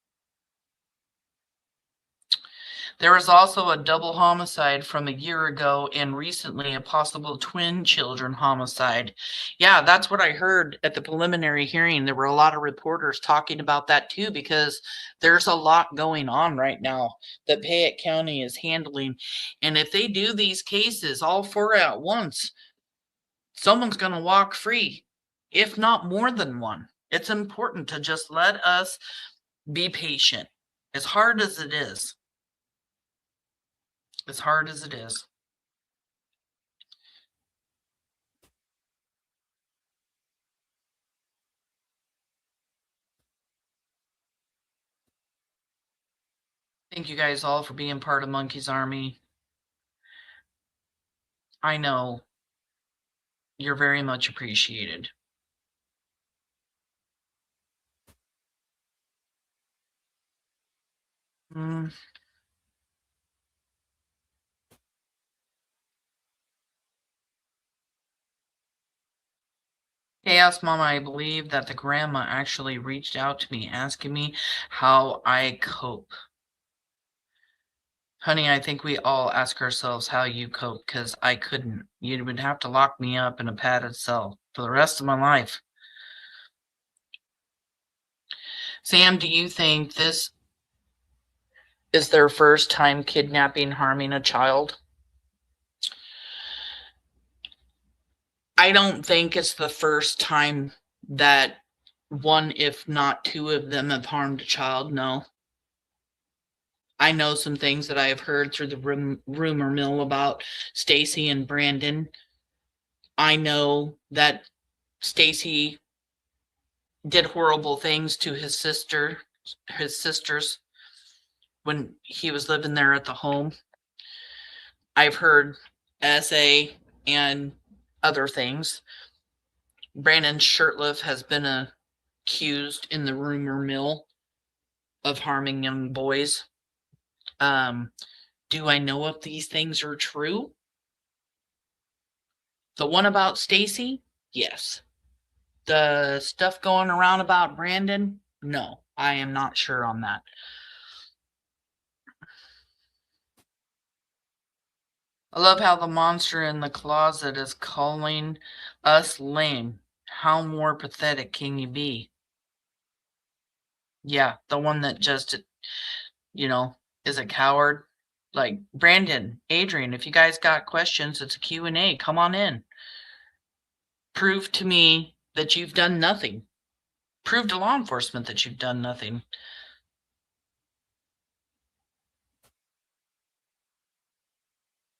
There was also a double homicide from a year ago and recently a possible twin children homicide. Yeah, that's what I heard at the preliminary hearing. There were a lot of reporters talking about that too because there's a lot going on right now that Fayette County is handling. And if they do these cases all 4 at once, someone's going to walk free. if not more than one. It's important to just let us be patient, as hard as it is. As hard as it is. Thank you guys all for being part of Monkey's Army. I know you're very much appreciated. Chaos Mama, I believe that the grandma actually reached out to me asking me how I cope. Honey, I think we all ask ourselves how you cope, because I couldn't. You would have to lock me up in a padded cell for the rest of my life. Sam, do you think this is their first time kidnapping, harming a child? I don't think it's the first time that one, if not two of them, have harmed a child, no. I know some things that I have heard through the rumor mill about Stacey and Brandon. I know that Stacey did horrible things to his sisters when he was living there at the home. I've heard SA and other things. Brandon Shirtliff has been accused in the rumor mill of harming young boys. Do I know if these things are true? The one about Stacey? Yes. The stuff going around about Brandon? No, I am not sure on that. I love how the monster in the closet is calling us lame. How more pathetic can you be? Yeah, the one that just, is a coward. Like, Brandon, Adrian, if you guys got questions, it's a Q&A. Come on in. Prove to me that you've done nothing. Prove to law enforcement that you've done nothing.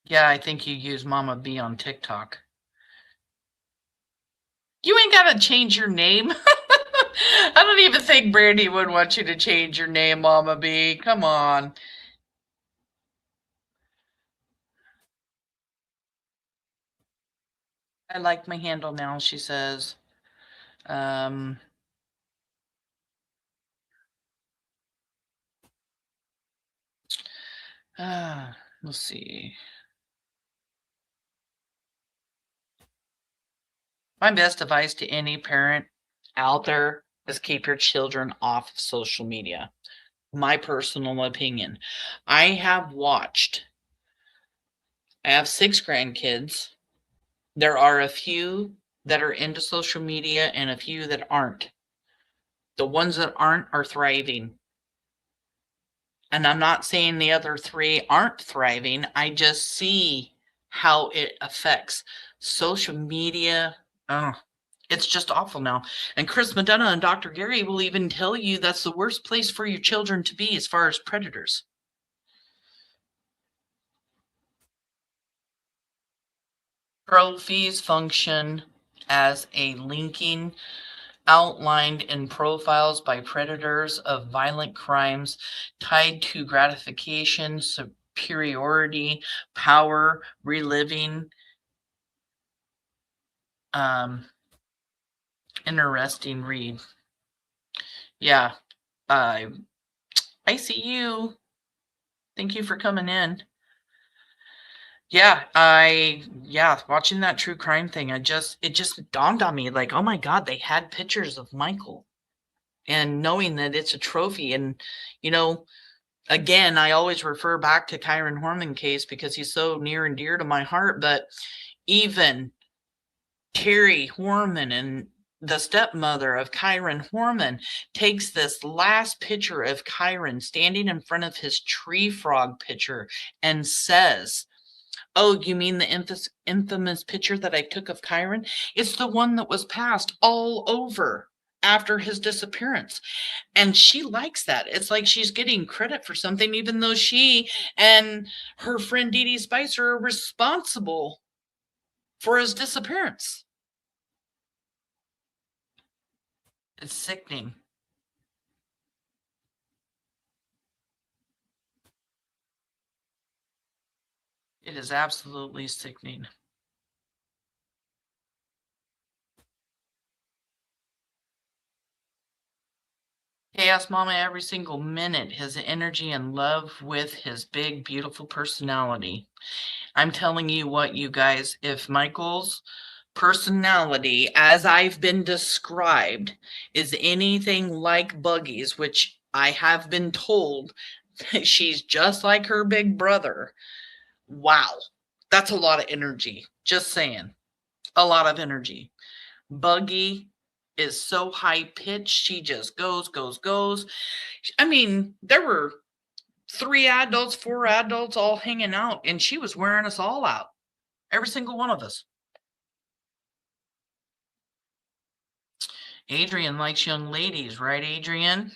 Yeah, I think you use Mama B on TikTok. You ain't got to change your name. I don't even think Brandy would want you to change your name, Mama B. Come on. I like my handle now, she says. Let's see. My best advice to any parent out there is keep your children off of social media. My personal opinion. I have 6 grandkids. There are a few that are into social media and a few that aren't. The ones that aren't are thriving. And I'm not saying the other 3 aren't thriving. I just see how it affects social media. It's just awful now. And Chris Madonna and Dr. Gary will even tell you that's the worst place for your children to be as far as predators. Trophies function as a linking outlined in profiles by predators of violent crimes tied to gratification, superiority, power, reliving. Interesting read. Yeah, I see you. Thank you for coming in. Yeah, watching that true crime thing, it just dawned on me, like, oh my God, they had pictures of Michael. And knowing that it's a trophy, and, again, I always refer back to Kyron Horman case because he's so near and dear to my heart, but even Terry Horman and the stepmother of Kyron Horman takes this last picture of Kyron standing in front of his tree frog picture and says, Oh, you mean the infamous picture that I took of Kyron? It's the one that was passed all over after his disappearance. And she likes that. It's like she's getting credit for something, even though she and her friend Dee Dee Spicer are responsible for his disappearance. It's sickening. It is absolutely sickening. He asks Mama every single minute his energy and love with his big, beautiful personality. I'm telling you what, you guys, if Michael's personality, as I've been described, is anything like Buggy's, which I have been told she's just like her big brother. Wow, that's a lot of energy. Just saying, a lot of energy. Buggy is so high pitched, she just goes. I mean, there were 3 adults, 4 adults all hanging out, and she was wearing us all out. Every single one of us. Adrian likes young ladies, right, Adrian?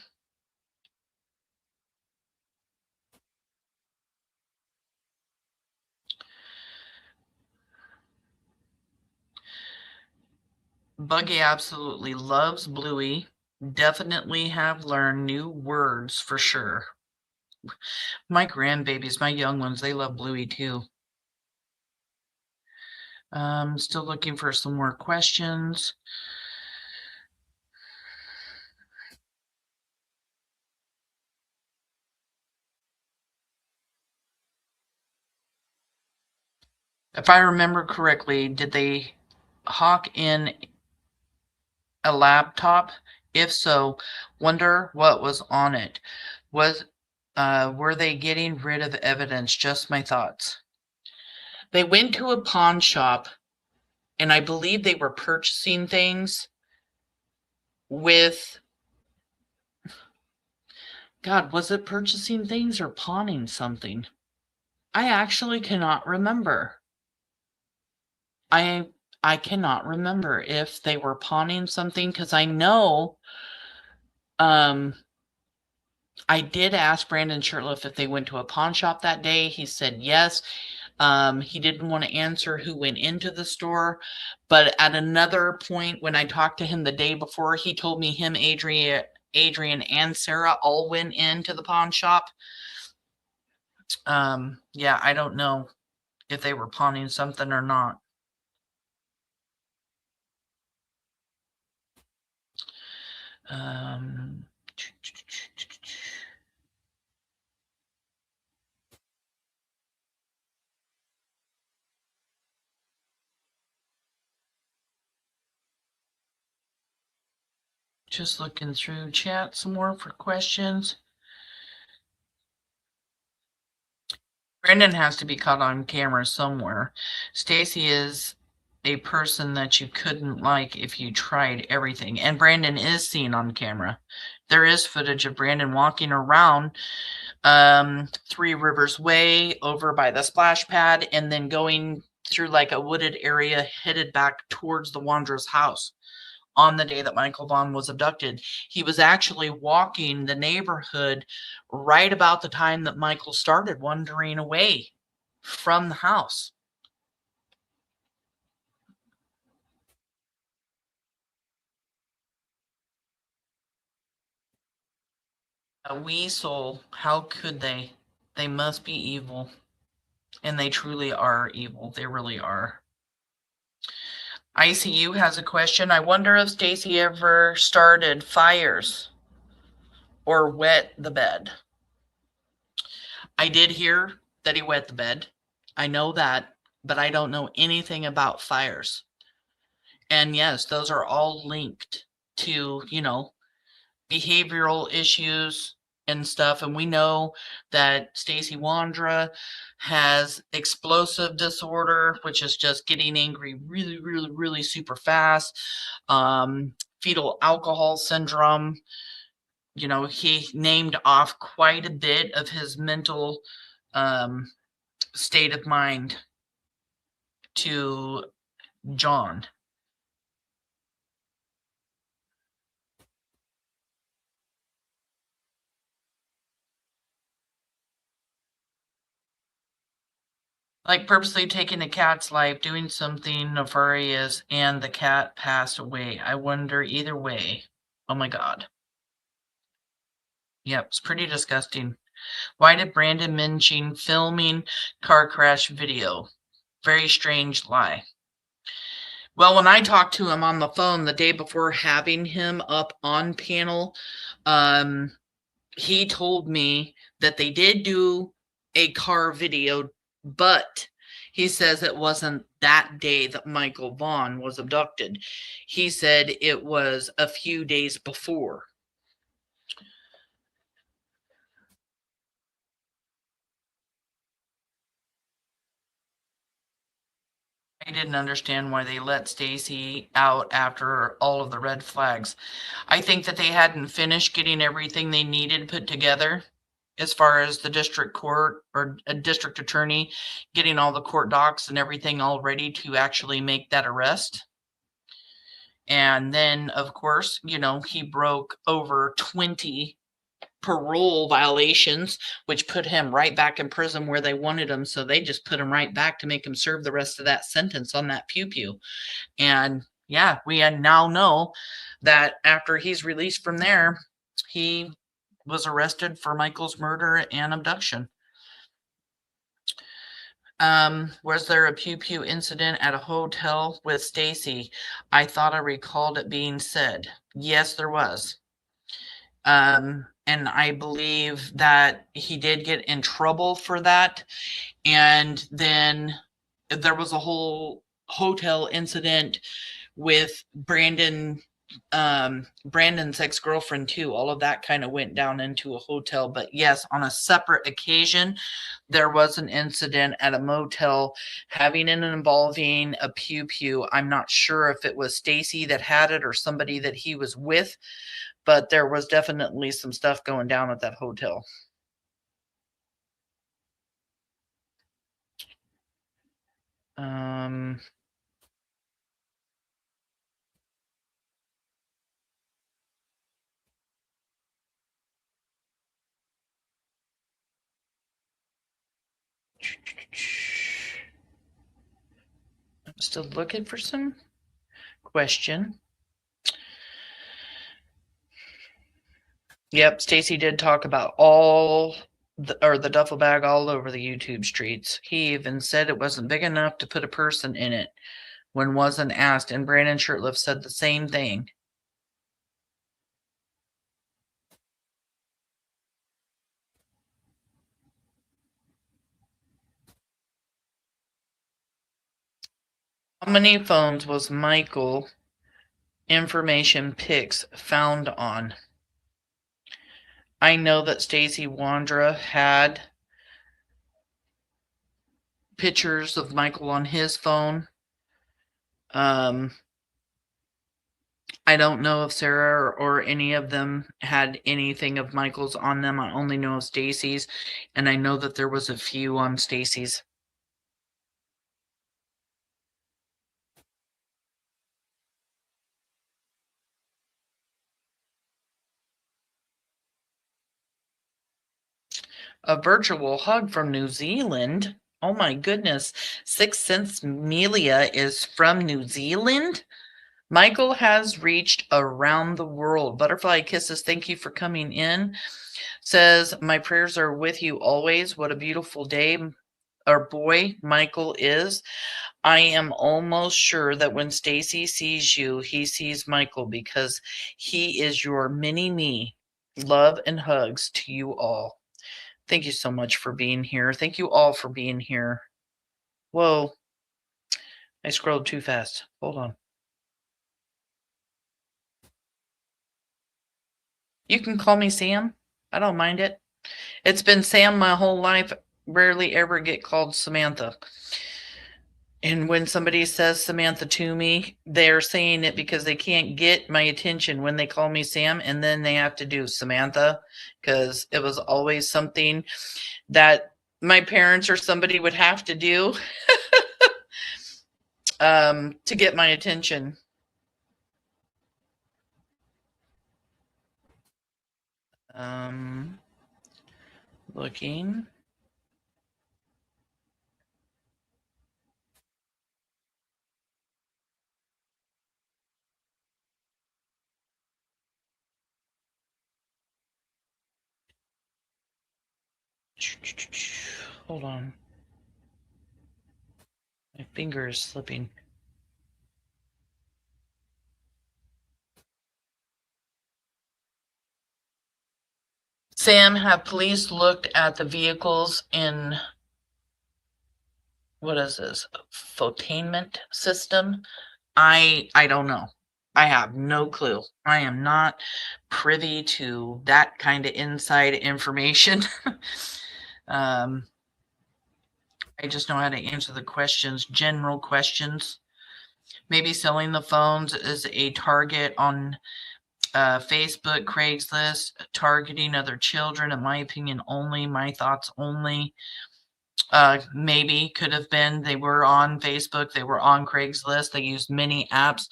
Buggy absolutely loves Bluey. Definitely have learned new words for sure. My grandbabies, my young ones, they love Bluey too. Still looking for some more questions. If I remember correctly, did they hawk in a laptop? If so, wonder what was on it. Were they getting rid of evidence? Just my thoughts. They went to a pawn shop, and I believe they were purchasing things with, God, was it purchasing things or pawning something? I actually cannot remember. I cannot remember if they were pawning something, because I know I did ask Brandon Shirtliff if they went to a pawn shop that day. He said yes. He didn't want to answer who went into the store, but at another point when I talked to him the day before, he told me him, Adrian and Sarah all went into the pawn shop. Yeah, I don't know if they were pawning something or not. Just looking through chat some more for questions. Brandon has to be caught on camera somewhere. Stacey is a person that you couldn't like if you tried everything. And Brandon is seen on camera. There is footage of Brandon walking around 3 Rivers Way over by the splash pad and then going through like a wooded area headed back towards the Wanderer's house. On the day that Michael Vaughan was abducted, he was actually walking the neighborhood right about the time that Michael started wandering away from the house. A weasel, how could they? They must be evil. And they truly are evil. They really are. ICU has a question. I wonder if Stacey ever started fires or wet the bed. I did hear that he wet the bed. I know that, but I don't know anything about fires. And yes, those are all linked to, behavioral issues and stuff. And we know that Stacey Wandra has explosive disorder, which is just getting angry really, really, really super fast. Fetal alcohol syndrome. He named off quite a bit of his mental state of mind to John. Like purposely taking a cat's life, doing something nefarious, and the cat passed away. I wonder either way. Oh my God. Yep, it's pretty disgusting. Why did Brandon mention filming car crash video? Very strange lie. Well, when I talked to him on the phone the day before having him up on panel, he told me that they did do a car video, but he says it wasn't that day that Michael Vaughan was abducted. He said it was a few days before. I didn't understand why they let Stacey out after all of the red flags. I think that they hadn't finished getting everything they needed put together as far as the district court or a district attorney getting all the court docs and everything all ready to actually make that arrest. And then, of course, you know, he broke over 20 parole violations, which put him right back in prison where they wanted him. So they just put him right back to make him serve the rest of that sentence on that pew. And yeah, we now know that after he's released from there, he was arrested for Michael's murder and abduction. Was there a pew incident at a hotel with Stacey? I thought I recalled it being said. Yes, there was. And I believe that he did get in trouble for that. And then there was a whole hotel incident with Brandon's ex-girlfriend too. All of that kind of went down into a hotel. But yes, on a separate occasion, there was an incident at a motel having and involving a pew. I'm not sure if it was Stacey that had it or somebody that he was with, but there was definitely some stuff going down at that hotel. I'm still looking for some question. Yep, Stacey did talk about the duffel bag all over the YouTube streets. He even said it wasn't big enough to put a person in it when wasn't asked, and Brandon Shirtliff said the same thing. How many phones was Michael information pics found on? I know that Stacey Wandra had pictures of Michael on his phone. I don't know if Sarah or any of them had anything of Michael's on them. I only know of Stacey's, and I know that there was a few on Stacey's. A virtual hug from New Zealand. Oh my goodness. Sixth Sense Melia is from New Zealand. Michael has reached around the world. Butterfly Kisses, thank you for coming in. Says, my prayers are with you always. What a beautiful day or boy Michael is. I am almost sure that when Stacey sees you, he sees Michael because he is your mini me. Love and hugs to you all. Thank you so much for being here. Thank you all for being here. Whoa. I scrolled too fast. Hold on. You can call me Sam. I don't mind it. It's been Sam my whole life. Rarely ever get called Samantha. And when somebody says Samantha to me, they're saying it because they can't get my attention when they call me Sam, and then they have to do Samantha because it was always something that my parents or somebody would have to do. to get my attention. Looking. Hold on. My finger is slipping. Sam, have police looked at the vehicles in, what is this, infotainment system? I don't know. I have no clue. I am not privy to that kind of inside information. I just know how to answer the questions, general questions. Maybe selling the phones is a target on Facebook, Craigslist, targeting other children, in my opinion only, my thoughts only. Maybe could have been they were on Facebook, they were on Craigslist, they used many apps.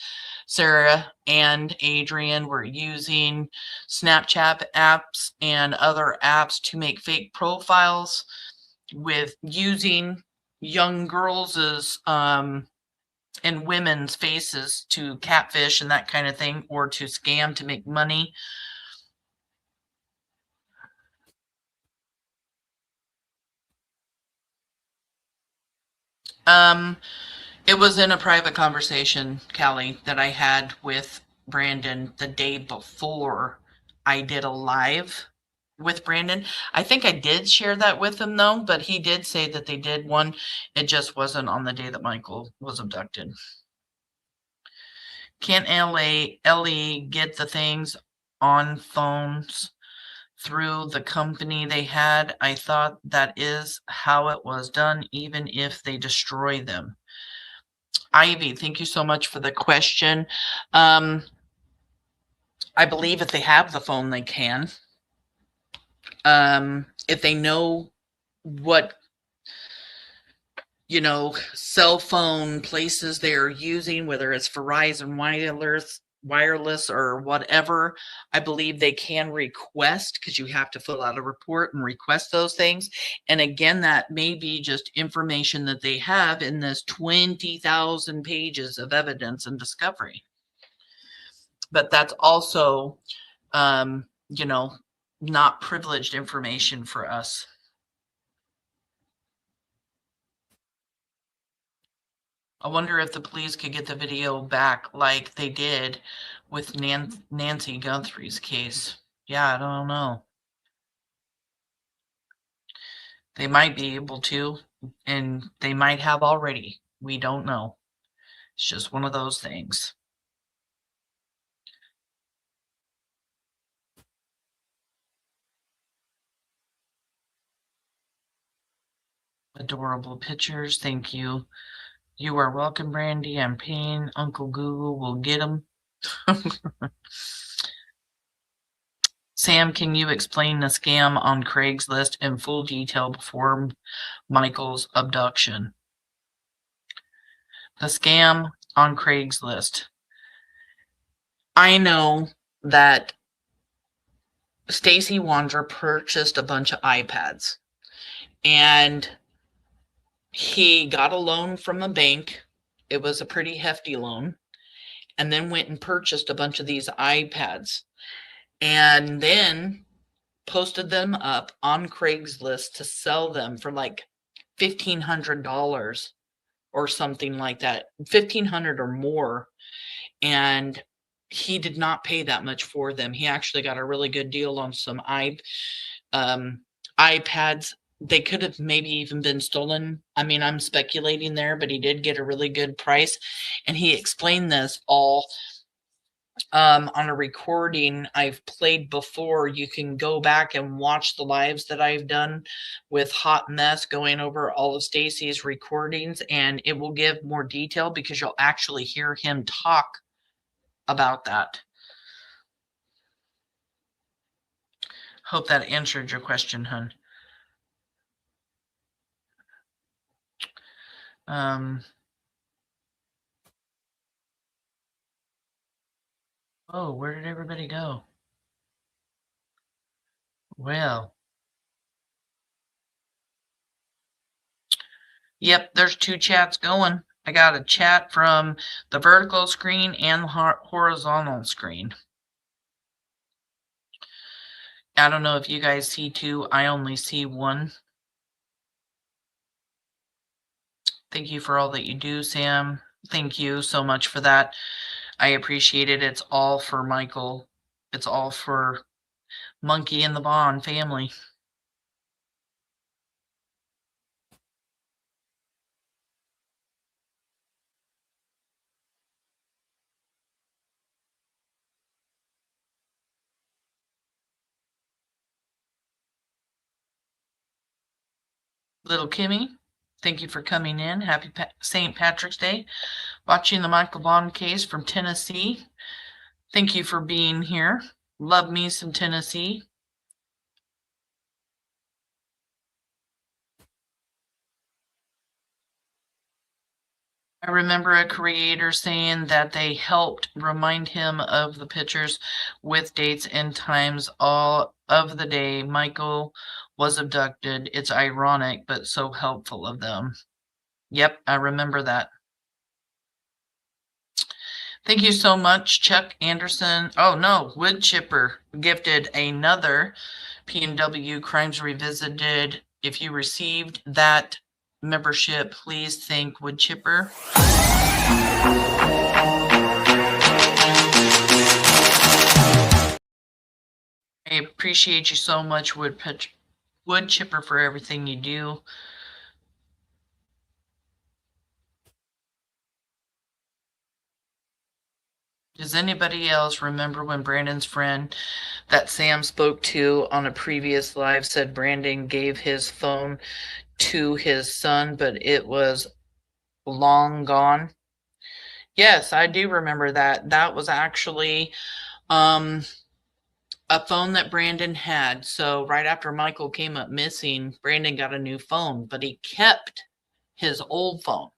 Sarah and Adrian were using Snapchat apps and other apps to make fake profiles with using young girls as and women's faces to catfish and that kind of thing, or to scam to make money. It was in a private conversation, Callie, that I had with Brandon the day before I did a live with Brandon. I think I did share that with him though, but he did say that they did one. It just wasn't on the day that Michael was abducted. Can't Ellie get the things on phones through the company they had? I thought that is how it was done, even if they destroy them. Ivy, thank you so much for the question. I believe if they have the phone, they can. If they know what, cell phone places they're using, whether it's Verizon wireless or whatever, I believe they can request, because you have to fill out a report and request those things. And again, that may be just information that they have in this 20,000 pages of evidence and discovery. But that's also, not privileged information for us. I wonder if the police could get the video back like they did with Nancy Guthrie's case. Yeah, I don't know. They might be able to, and they might have already. We don't know. It's just one of those things. Adorable pictures. Thank you. You are welcome, Brandy. I'm paying. Uncle Google will get them. Sam, can you explain the scam on Craigslist in full detail before Michael's abduction? The scam on Craigslist. I know that Stacey Wander purchased a bunch of iPads, and he got a loan from a bank. It was a pretty hefty loan, and then went and purchased a bunch of these iPads, and then posted them up on Craigslist to sell them for like $1,500 or something like that, $1,500 or more. And he did not pay that much for them. He actually got a really good deal on some iPads. They could have maybe even been stolen. I mean, I'm speculating there, but he did get a really good price. And he explained this all on a recording I've played before. You can go back and watch the lives that I've done with Hot Mess, going over all of Stacey's recordings, and it will give more detail because you'll actually hear him talk about that. Hope that answered your question, hun. Oh, where did everybody go? Well, yep, there's two chats going. I got a chat from the vertical screen and the horizontal screen. I don't know if you guys see two. I only see one. Thank you for all that you do, Sam. Thank you so much for that. I appreciate it. It's all for Michael. It's all for Monkey and the Vaughan family. Little Kimmy, thank you for coming in. Happy St. Patrick's Day. Watching the Michael Vaughan case from Tennessee. Thank you for being here. Love me some Tennessee. I remember a creator saying that they helped remind him of the pictures with dates and times all of the day Michael was abducted. It's ironic, but so helpful of them. Yep, I remember that. Thank you so much, Chuck Anderson. Oh no, Wood Chipper gifted another PNW Crimes Revisited. If you received that membership, please thank Wood Chipper. I appreciate you so much, Wood Chipper, for everything you do. Does anybody else remember when Brandon's friend that Sam spoke to on a previous live said Brandon gave his phone to his son, but it was long gone? Yes, I do remember that. That was actually a phone that Brandon had. So right after Michael came up missing, Brandon got a new phone, but he kept his old phone.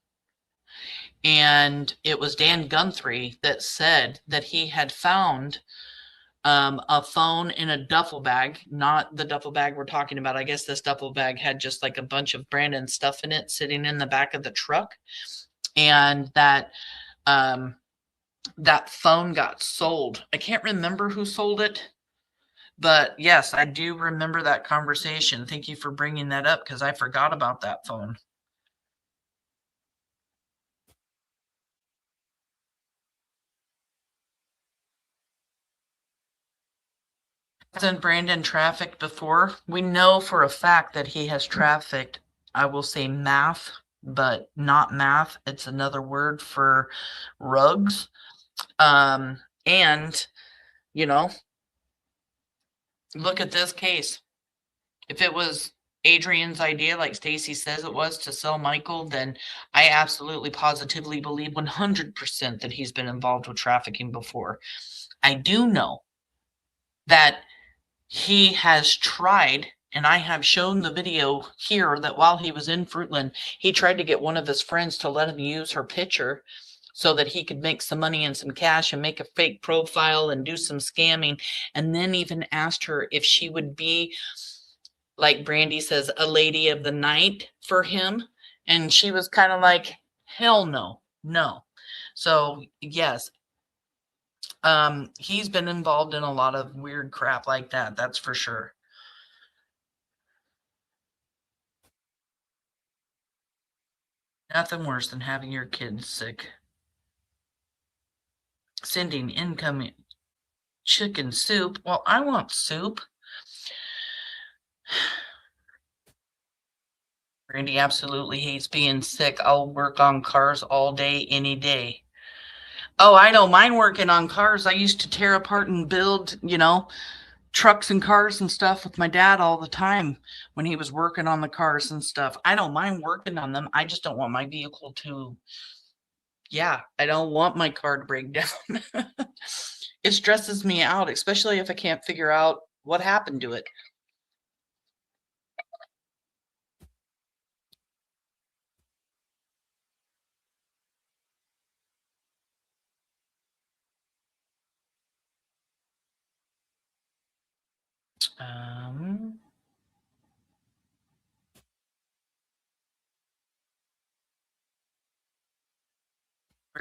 And it was Dan Guthrie that said that he had found a phone in a duffel bag, not the duffel bag we're talking about. I guess this duffel bag had just like a bunch of Brandon's stuff in it sitting in the back of the truck. And that that phone got sold. I can't remember who sold it, but yes, I do remember that conversation. Thank you for bringing that up because I forgot about that phone. Hasn't Brandon trafficked before? We know for a fact that he has trafficked, I will say math, but not math. It's another word for rugs. And, you know, look at this case. If it was Adrian's idea, like Stacey says it was, to sell Michael, then I absolutely positively believe 100% that he's been involved with trafficking before. I do know that he has tried, and I have shown the video here, that while he was in Fruitland, he tried to get one of his friends to let him use her picture so that he could make some money and some cash and make a fake profile and do some scamming, and then even asked her if she would be, like Brandy says, a lady of the night for him. And she was kind of like, hell no, no. So yes, he's been involved in a lot of weird crap like that. That's for sure. Nothing worse than having your kids sick. Sending incoming chicken soup. Well, I want soup. Randy absolutely hates being sick. I'll work on cars all day, any day. Oh, I don't mind working on cars. I used to tear apart and build, trucks and cars and stuff with my dad all the time when he was working on the cars and stuff. I don't mind working on them. I just don't want my vehicle to, I don't want my car to break down. It stresses me out, especially if I can't figure out what happened to it.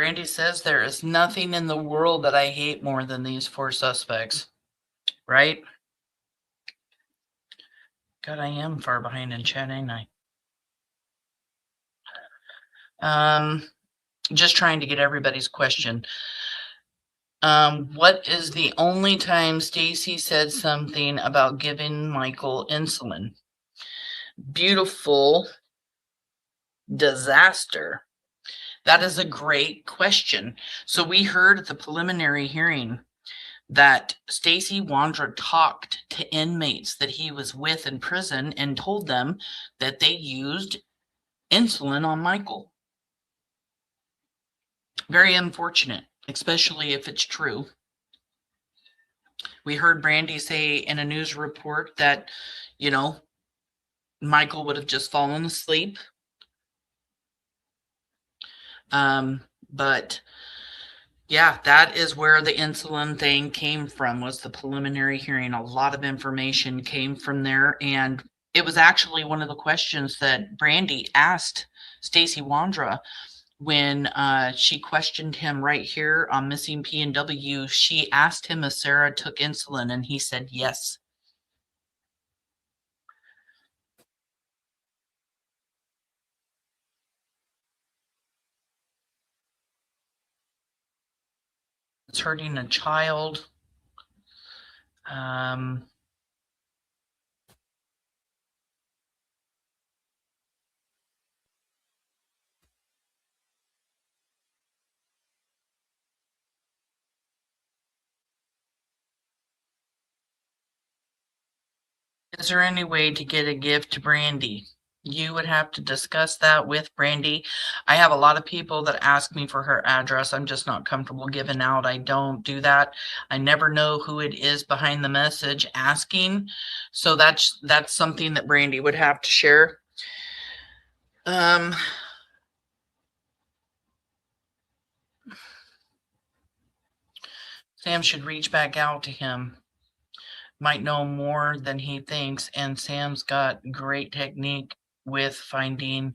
Brandy says there is nothing in the world that I hate more than these 4 suspects. Right? God, I am far behind in chat, ain't I? Just trying to get everybody's question. What is the only time Stacey said something about giving Michael insulin? Beautiful disaster. That is a great question. So we heard at the preliminary hearing that Stacey Wandra talked to inmates that he was with in prison and told them that they used insulin on Michael. Very unfortunate, especially if it's true. We heard Brandy say in a news report that, Michael would have just fallen asleep. But yeah, that is where the insulin thing came from, was the preliminary hearing. A lot of information came from there. And it was actually one of the questions that Brandy asked Stacey Wandra when she questioned him right here on Missing PNW. She asked him if Sarah took insulin, and he said yes. It's hurting a child. Is there any way to get a gift to Brandy? You would have to discuss that with Brandy. I have a lot of people that ask me for her address. I'm just not comfortable giving out. I don't do that. I never know who it is behind the message asking. So that's something that Brandy would have to share. Sam should reach back out to him. Might know more than he thinks, and Sam's got great technique with finding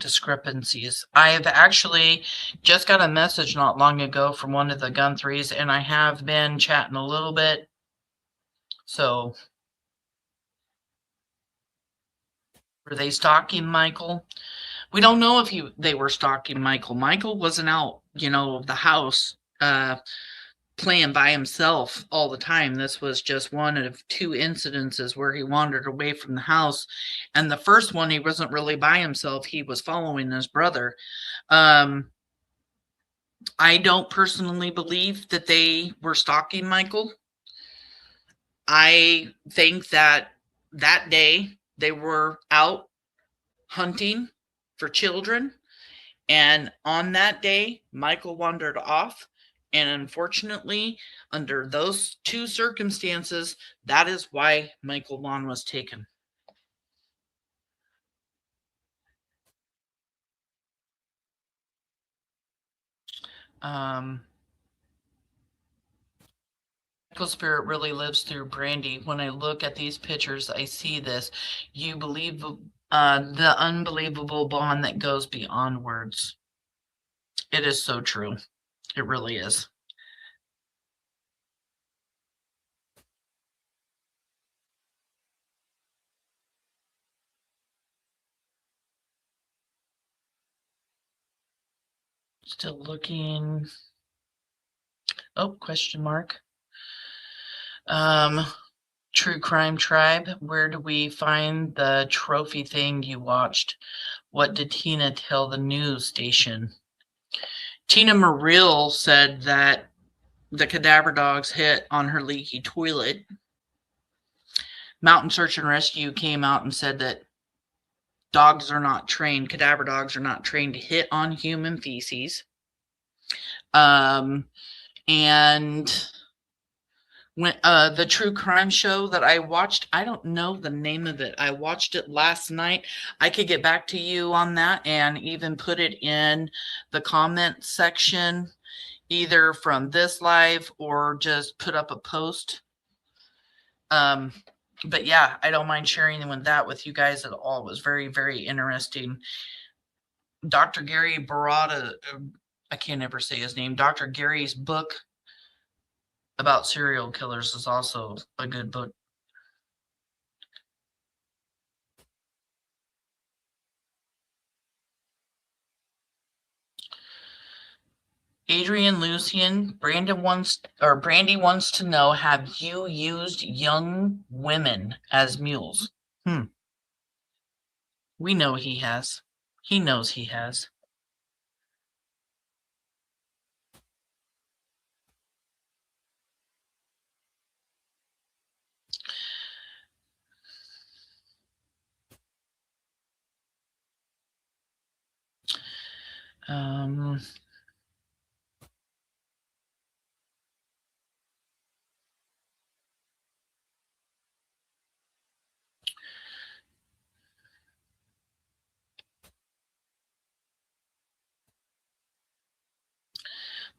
discrepancies. I have actually just got a message not long ago from one of the gun threes, and I have been chatting a little bit. So were they stalking Michael? We don't know if they were stalking Michael. Michael wasn't out, of the house playing by himself all the time. This was just one of 2 incidences where he wandered away from the house. And the first one, he wasn't really by himself. He was following his brother. I don't personally believe that they were stalking Michael. I think that day they were out hunting for children. And on that day, Michael wandered off. And unfortunately, under those 2 circumstances, that is why Michael Vaughan was taken. Michael's spirit really lives through Brandy. When I look at these pictures, I see this. You believe the unbelievable bond that goes beyond words. It is so true. It really is. Still looking. Oh, question mark. True Crime Tribe, where do we find the trophy thing you watched? What did Tina tell the news station? Tina Marill said that the cadaver dogs hit on her leaky toilet. Mountain Search and Rescue came out and said that dogs are not trained, cadaver dogs are not trained to hit on human feces. And when the true crime show that I watched, I don't know the name of it. I watched it last night. I could get back to you on that and even put it in the comment section, either from this live or just put up a post. But yeah, I don't mind sharing that with you guys at all. It was very, very interesting. Dr. Gary Barada, I can't ever say his name. Dr. Gary's book about serial killers is also a good book. Adrian Lucian, Brandy wants to know, have you used young women as mules? We know he has. He knows he has.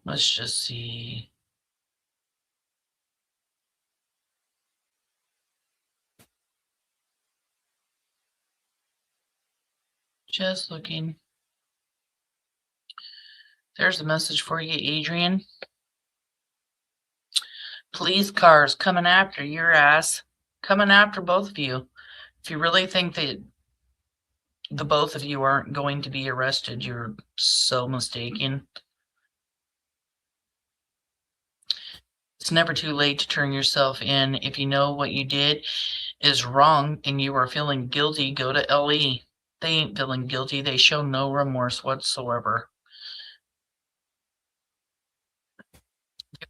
Let's just see. Just looking. There's a message for you, Adrian. Police cars coming after your ass. Coming after both of you. If you really think that the both of you aren't going to be arrested, you're so mistaken. It's never too late to turn yourself in. If you know what you did is wrong and you are feeling guilty, go to LE. They ain't feeling guilty. They show no remorse whatsoever.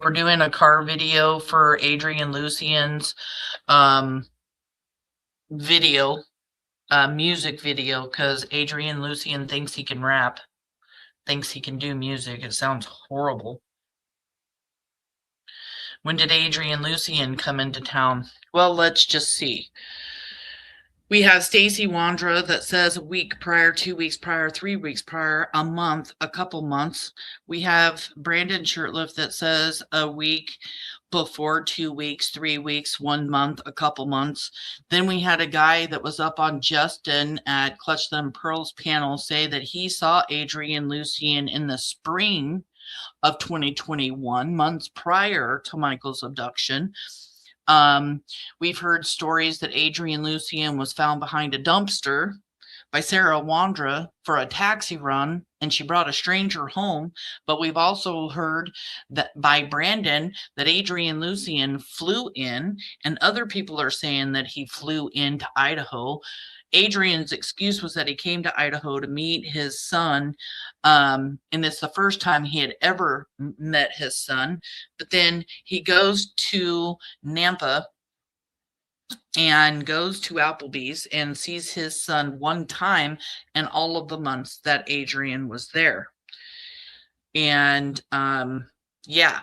We're doing a car video for Adrian Lucian's video, music video, because Adrian Lucian thinks he can rap, thinks he can do music. It sounds horrible. When did Adrian Lucian come into town? Well, let's just see. We have Stacey Wandra that says a week prior, 2 weeks prior, 3 weeks prior, a month, a couple months. We have Brandon Shirtliff that says a week before, 2 weeks, 3 weeks, 1 month, a couple months. Then we had a guy that was up on Justin at Clutch Them Pearls panel say that he saw Adrian Lucian in the spring of 2021, months prior to Michael's abduction. We've heard stories that Adrian Lucian was found behind a dumpster by Sarah Wandra for a taxi run, and she brought a stranger home. But we've also heard that by Brandon that Adrian Lucian flew in, and other people are saying that he flew into Idaho. Adrian's excuse was that he came to Idaho to meet his son, and it's the first time he had ever met his son. But then he goes to Nampa and goes to Applebee's and sees his son one time in all of the months that Adrian was there. And yeah.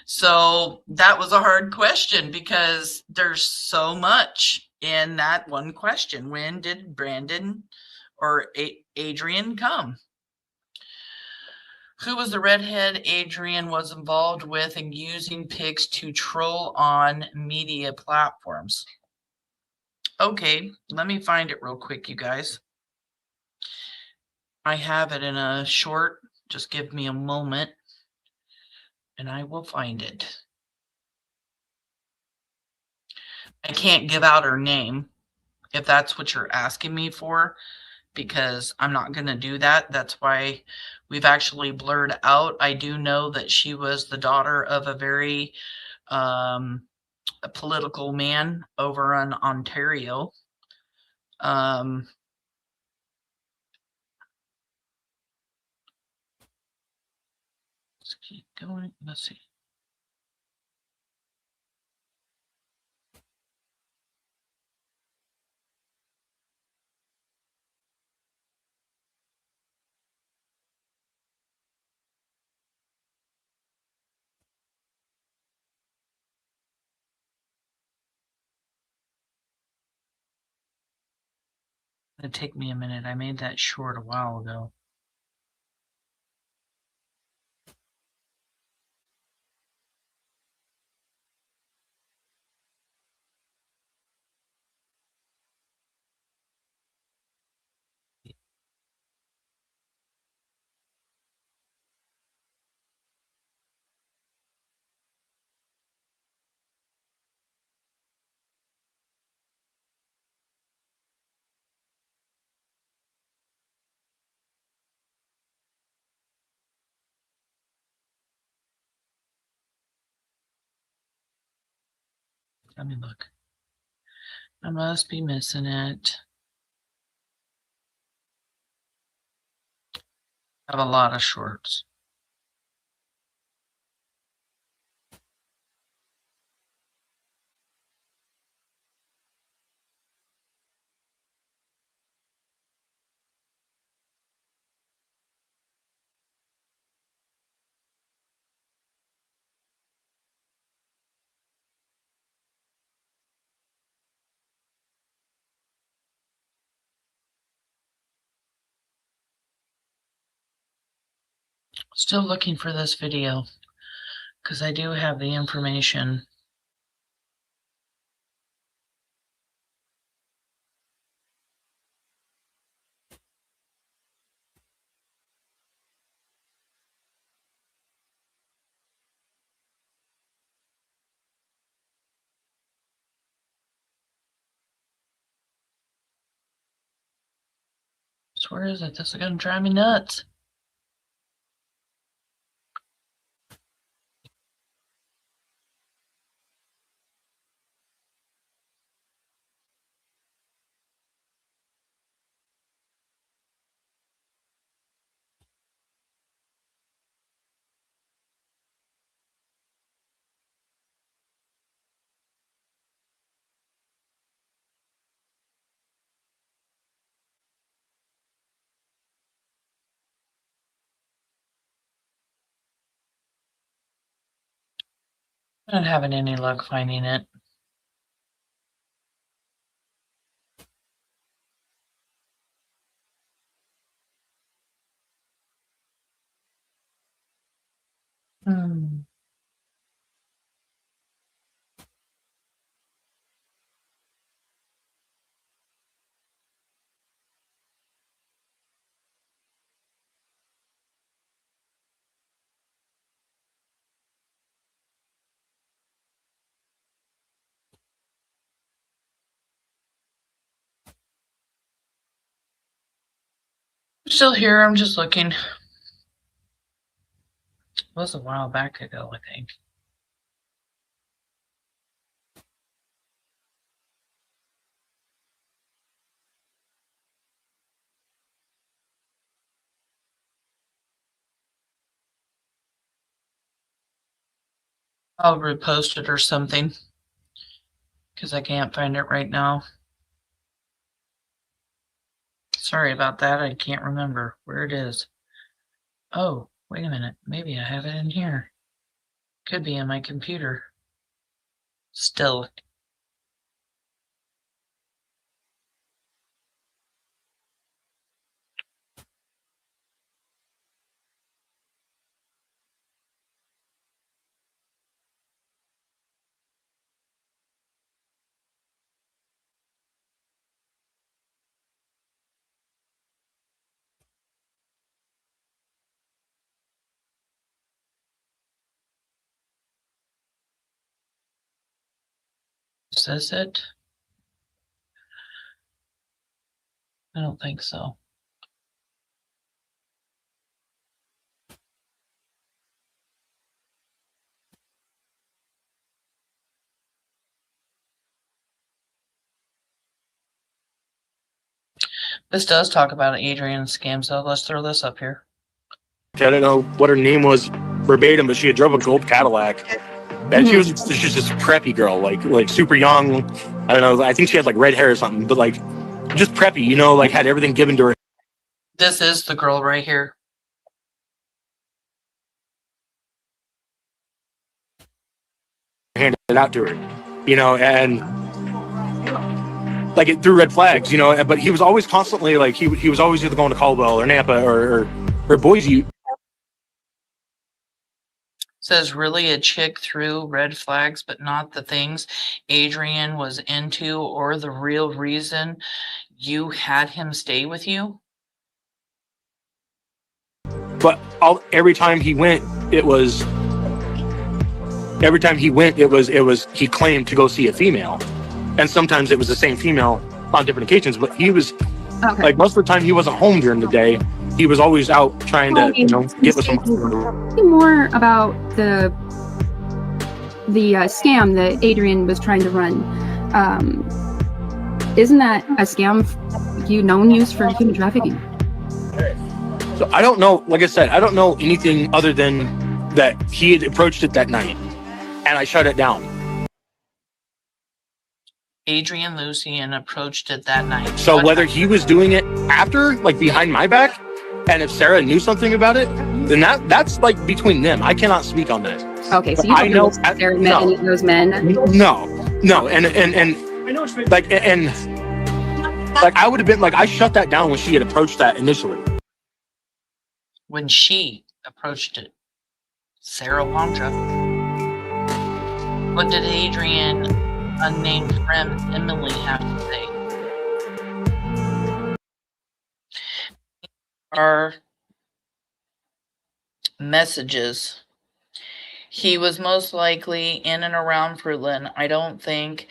So that was a hard question because there's so much in that one question. When did Brandon or Adrian come? Who was the redhead Adrian was involved with in using pics to troll on media platforms? Okay, let me find it real quick, you guys. I have it in a short. Just give me a moment and I will find it. I can't give out her name if that's what you're asking me for, because I'm not going to do that. That's why we've actually blurred out. I do know that she was the daughter of a very a political man over in Ontario. Let's keep going. Let's see. It'll take me a minute. I made that short a while ago. Let me look. I must be missing it. I have a lot of shorts. Still looking for this video because I do have the information. So where is it? This is going to drive me nuts. I'm not having any luck finding it. Still here. I'm just looking. It was a while back ago, I think. I'll repost it or something because I can't find it right now. Sorry about that. I can't remember where it is. Oh, wait a minute. Maybe I have it in here. Could be in my computer. Still. Is this it? I don't think so. This does talk about Adrian's scam, so let's throw this up here. I don't know what her name was verbatim, but she had drove a gold Cadillac. And she was just this preppy girl, like super young. I don't know. I think she had like red hair or something, but like just preppy, you know, like had everything given to her. This is the girl right here. Handed it out to her, you know, and like it threw red flags, you know. But he was always constantly like he was always either going to Caldwell or Nampa or Boise. Says really a chick threw red flags, but not the things Adrian was into or the real reason you had him stay with you. But every time he went, it was he claimed to go see a female, and sometimes it was the same female on different occasions. But he was like most of the time he wasn't home during the day. He was always out trying to, you know, get with someone. More about the scam that Adrian was trying to run, isn't that a scam known use for human trafficking? So I don't know, like I said, I don't know anything other than that he had approached it that night and I shut it down. Adrian Lucian approached it that night. So whether he was doing it after, like behind my back, and if Sarah knew something about it, then that's like between them. I cannot speak on that. Okay, so you don't know if Sarah met any of those men? No, and like I would have been like, I shut that down when she had approached that initially. When she approached it, Sarah Wandra. What did Adrian, unnamed friend Emily, have to say? Our messages. He was most likely in and around Fruitland. I don't think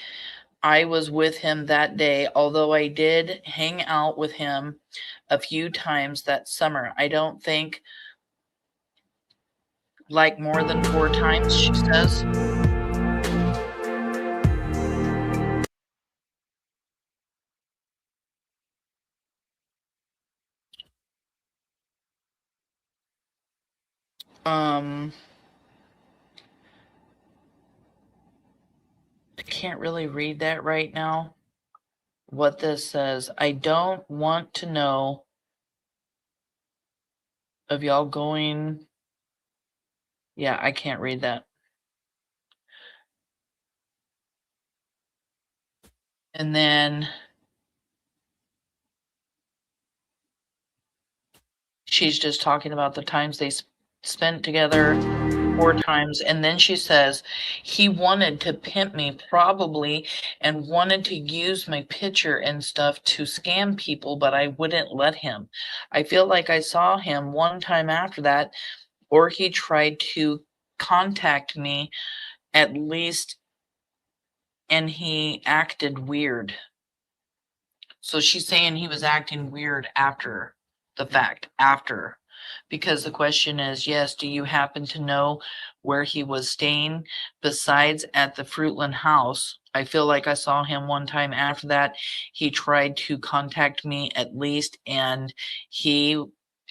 I was with him that day, although I did hang out with him a few times that summer. I don't think like more than 4 times, she says. I can't really read that right now. What this says, I don't want to know of y'all going. Yeah, I can't read that. And then she's just talking about the times they spent together, 4 times. And then she says, he wanted to pimp me probably and wanted to use my picture and stuff to scam people, but I wouldn't let him. I feel like I saw him one time after that, or he tried to contact me at least, and he acted weird. So she's saying he was acting weird after the fact, because the question is, yes, do you happen to know where he was staying besides at the Fruitland house? I feel like I saw him one time after that. He tried to contact me at least, and he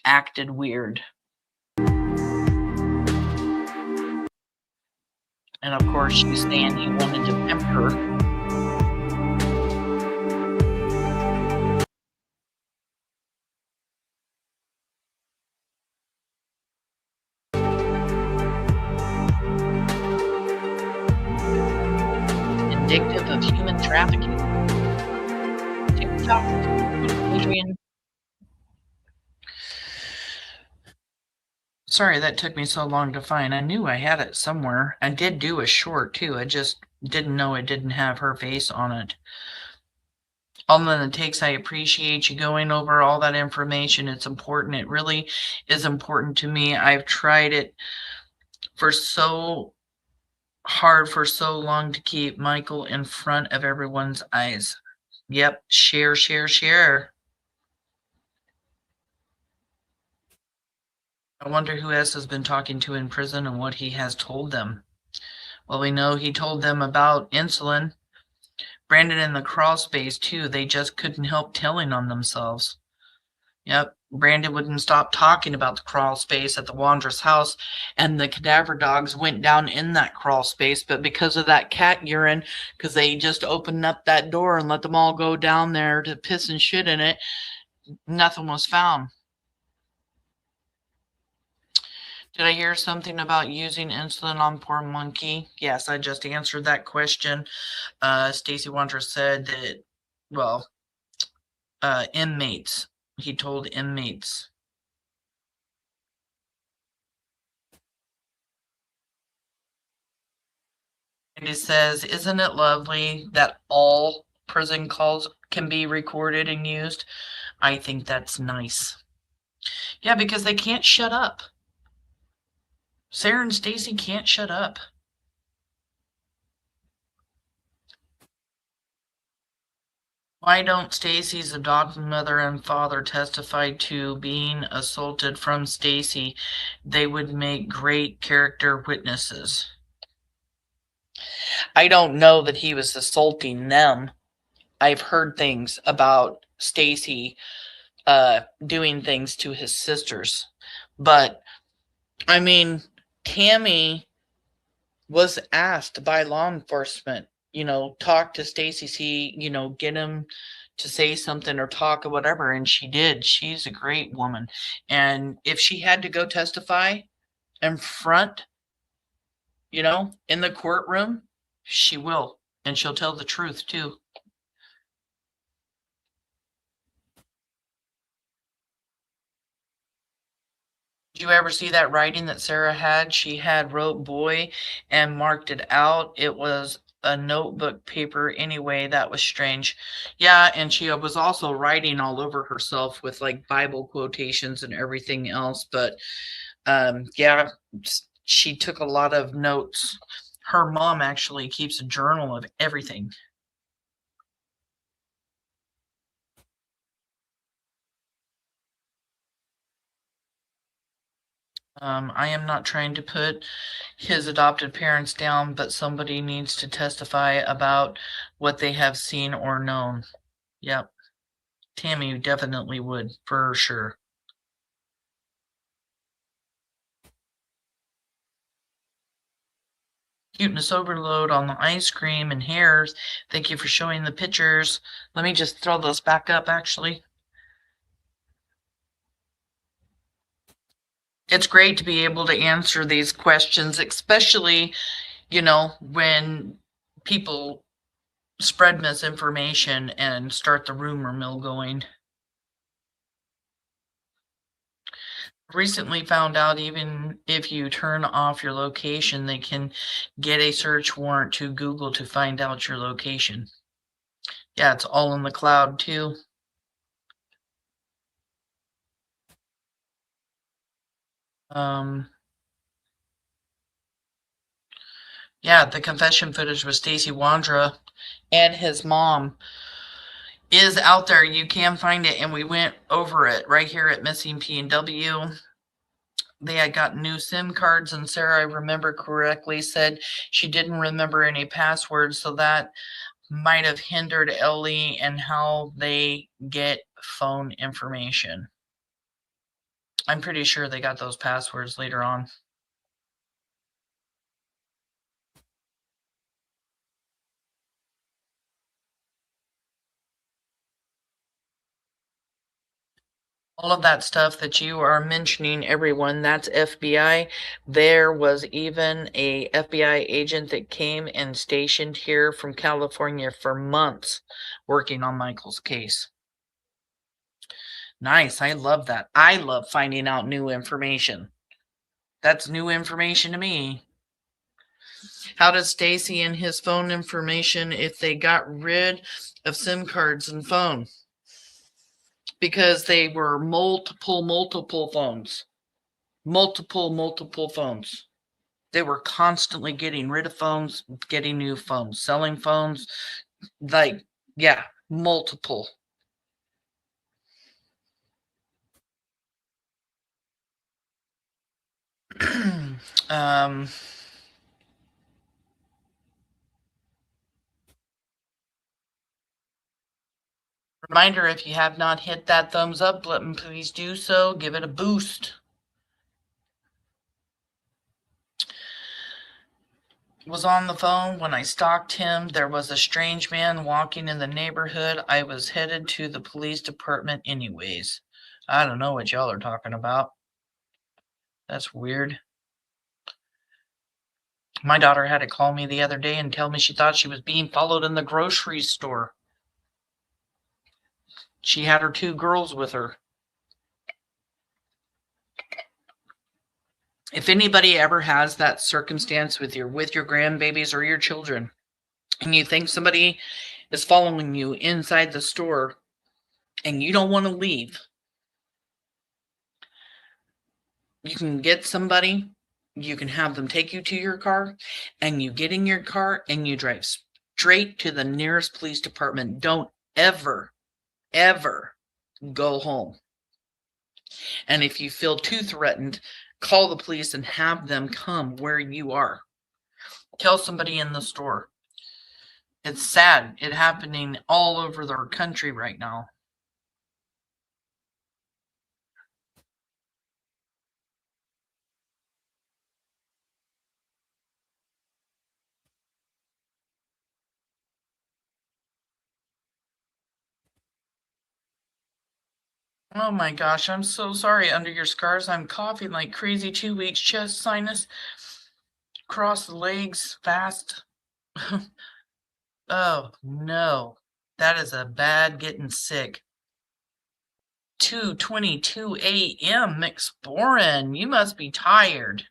acted weird. And of course, she's saying he wanted to pimp her. Indicative of human trafficking. TikTok, Adrian. Sorry that took me so long to find. I knew I had it somewhere. I did do a short too. I just didn't know it didn't have her face on it. All that it takes, I appreciate you going over all that information. It's important. It really is important to me. I've tried it for so hard for so long to keep Michael in front of everyone's eyes. Yep, share, share, share. I wonder who else has been talking to in prison and what he has told them. Well, we know he told them about insulin. Brandon in the crawl space too. They just couldn't help telling on themselves. Yep, Brandon wouldn't stop talking about the crawl space at the Wanderer's house, and the cadaver dogs went down in that crawl space, but because of that cat urine, because they just opened up that door and let them all go down there to piss and shit in it, nothing was found. Did I hear something about using insulin on poor monkey? Yes, I just answered that question. Stacey Wanderer said that, well, inmates. He told inmates. And he says, isn't it lovely that all prison calls can be recorded and used? I think that's nice. Yeah, because they can't shut up. Sarah and Stacey can't shut up. Why don't Stacey's adopted mother and father testify to being assaulted from Stacey? They would make great character witnesses. I don't know that he was assaulting them. I've heard things about Stacey doing things to his sisters. But I mean, Tammy was asked by law enforcement, talk to Stacey, see, get him to say something or talk or whatever, and she did. She's a great woman. And if she had to go testify in front, in the courtroom, she will. And she'll tell the truth too. Did you ever see that writing that Sarah had? She had wrote boy and marked it out. It was a notebook paper anyway. That was strange. Yeah, and she was also writing all over herself with like Bible quotations and everything else. But yeah, she took a lot of notes. Her mom actually keeps a journal of everything. I am not trying to put his adopted parents down, but somebody needs to testify about what they have seen or known. Yep. Tammy definitely would, for sure. Cuteness overload on the ice cream and hairs. Thank you for showing the pictures. Let me just throw those back up, actually. It's great to be able to answer these questions, especially, when people spread misinformation and start the rumor mill going. Recently found out even if you turn off your location, they can get a search warrant to Google to find out your location. Yeah, it's all in the cloud too. Yeah, the confession footage with Stacey Wandra and his mom is out there. You can find it, and we went over it right here at Missing PNW. They had gotten new SIM cards, and Sarah, I remember correctly, said she didn't remember any passwords, so that might have hindered Ellie and how they get phone information. I'm pretty sure they got those passwords later on. All of that stuff that you are mentioning, everyone, that's FBI. There was even a FBI agent that came and stationed here from California for months working on Michael's case. Nice. I love that. I love finding out new information. That's new information to me. How does Stacey and his phone information if they got rid of SIM cards and phone? Because they were multiple phones. Multiple phones. They were constantly getting rid of phones, getting new phones, selling phones. Like, yeah, multiple. Reminder, if you have not hit that thumbs up button, please do so. Give it a boost. Was on the phone when I stalked him. There was a strange man walking in the neighborhood. I was headed to the police department anyways. I don't know what y'all are talking about. That's weird. My daughter had to call me the other day and tell me she thought she was being followed in the grocery store. She had her 2 girls with her. If anybody ever has that circumstance with your grandbabies or your children, and you think somebody is following you inside the store and you don't want to leave, you can get somebody, you can have them take you to your car, and you get in your car and you drive straight to the nearest police department. Don't ever go home. And if you feel too threatened, call the police and have them come where you are. kill somebody in the store. It's sad. It's happening all over their country right now. Oh my gosh, I'm so sorry. Under your scars, I'm coughing like crazy. 2 weeks, chest, sinus, across the legs, fast. Oh no, that is a bad getting sick. 2:22 a.m. McSporin, you must be tired.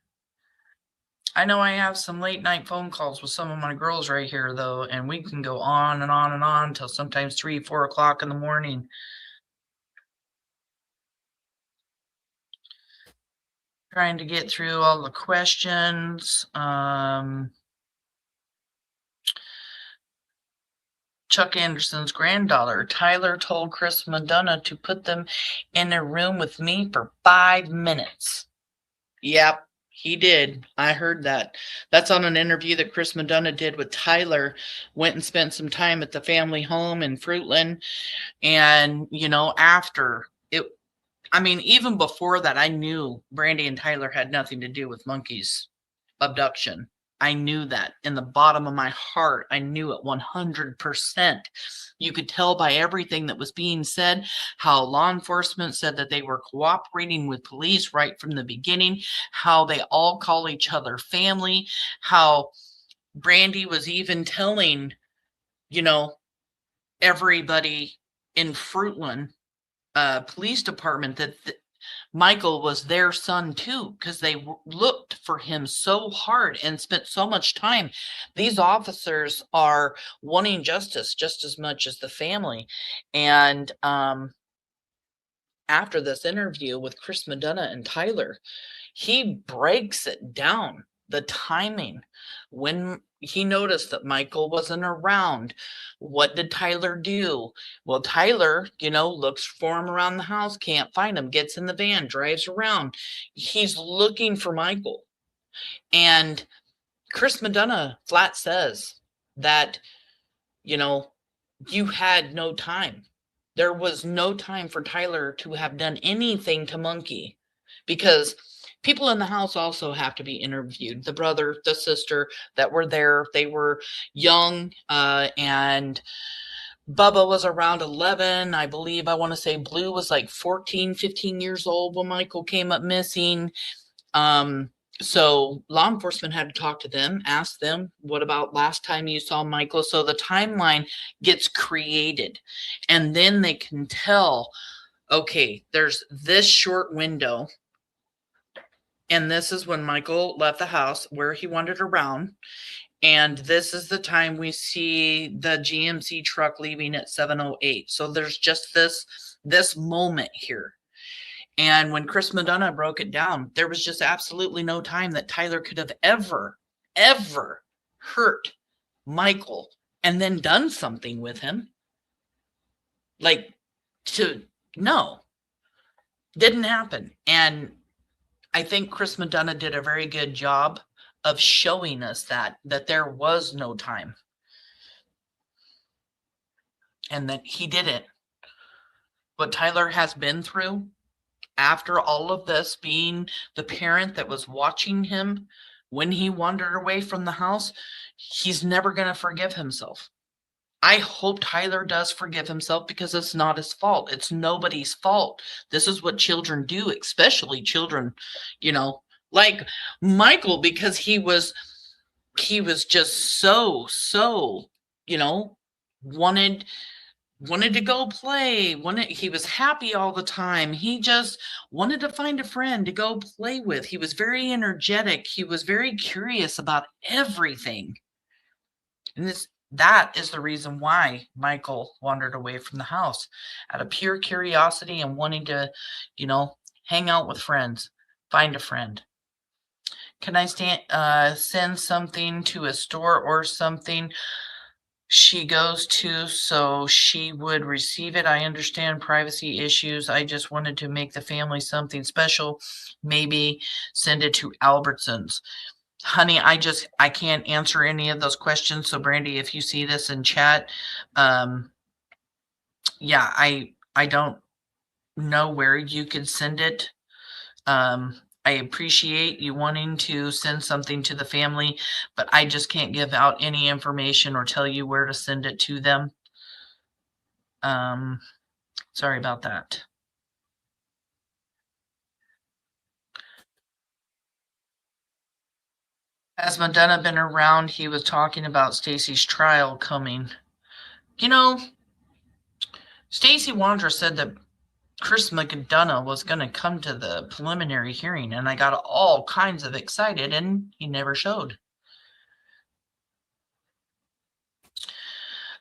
I know I have some late night phone calls with some of my girls right here though, and we can go on and on and on till sometimes 3, 4 o'clock in the morning. Trying to get through all the questions. Chuck Anderson's granddaughter, Tyler, told Chris Madonna to put them in a room with me for 5 minutes. Yep, he did. I heard that. That's on an interview that Chris Madonna did with Tyler. Went and spent some time at the family home in Fruitland. And, you know, after it, I mean, even before that, I knew Brandy and Tyler had nothing to do with Monkey's abduction. I knew that in the bottom of my heart. I knew it 100%. You could tell by everything that was being said, how law enforcement said that they were cooperating with police right from the beginning, how they all call each other family, how Brandy was even telling, you know, everybody in Fruitland police department that Michael was their son too, because they looked for him so hard and spent so much time. These officers are wanting justice just as much as the family. And after this interview with Chris Madonna and Tyler, he breaks it down, the timing. When he noticed that Michael wasn't around, what did Tyler do? Well, Tyler, you know, looks for him around the house, can't find him, gets in the van, drives around. He's looking for Michael. And Chris Madonna flat says that, you know, you had no time. There was no time for Tyler to have done anything to Monkey, because people in the house also have to be interviewed. The brother, the sister that were there, they were young, and Bubba was around 11. I believe, I want to say Blue was like 14, 15 years old when Michael came up missing. So law enforcement had to talk to them, ask them, what about last time you saw Michael? So the timeline gets created, and then they can tell, okay, there's this short window, and this is when Michael left the house, where he wandered around. And this is the time we see the GMC truck leaving at 7:08. So there's just this moment here. And when Chris Madonna broke it down, there was just absolutely no time that Tyler could have ever hurt Michael and then done something with him. Like, no, didn't happen. And I think Chris Madonna did a very good job of showing us that there was no time. And that he didn't. What Tyler has been through, after all of this, being the parent that was watching him when he wandered away from the house, he's never going to forgive himself. I hope Tyler does forgive himself, because it's not his fault. It's nobody's fault. This is what children do, especially children, you know, like Michael, because he was just so, you know, wanted to go play, he was happy all the time. He just wanted to find a friend to go play with. He was very energetic. He was very curious about everything. And that is the reason why Michael wandered away from the house, out of pure curiosity and wanting to, you know, hang out with friends, find a friend. Can I send something to a store or something she goes to so she would receive it? I understand privacy issues. I just wanted to make the family something special. Maybe send it to Albertsons. Honey, I can't answer any of those questions. So Brandy, if you see this in chat, yeah, I don't know where you could send it. I appreciate you wanting to send something to the family, but I just can't give out any information or tell you where to send it to them. Sorry about that. Has McDonough been around? He was talking about Stacey's trial coming. You know, Stacey Wandra said that Chris McDonough was going to come to the preliminary hearing, and I got all kinds of excited, and he never showed.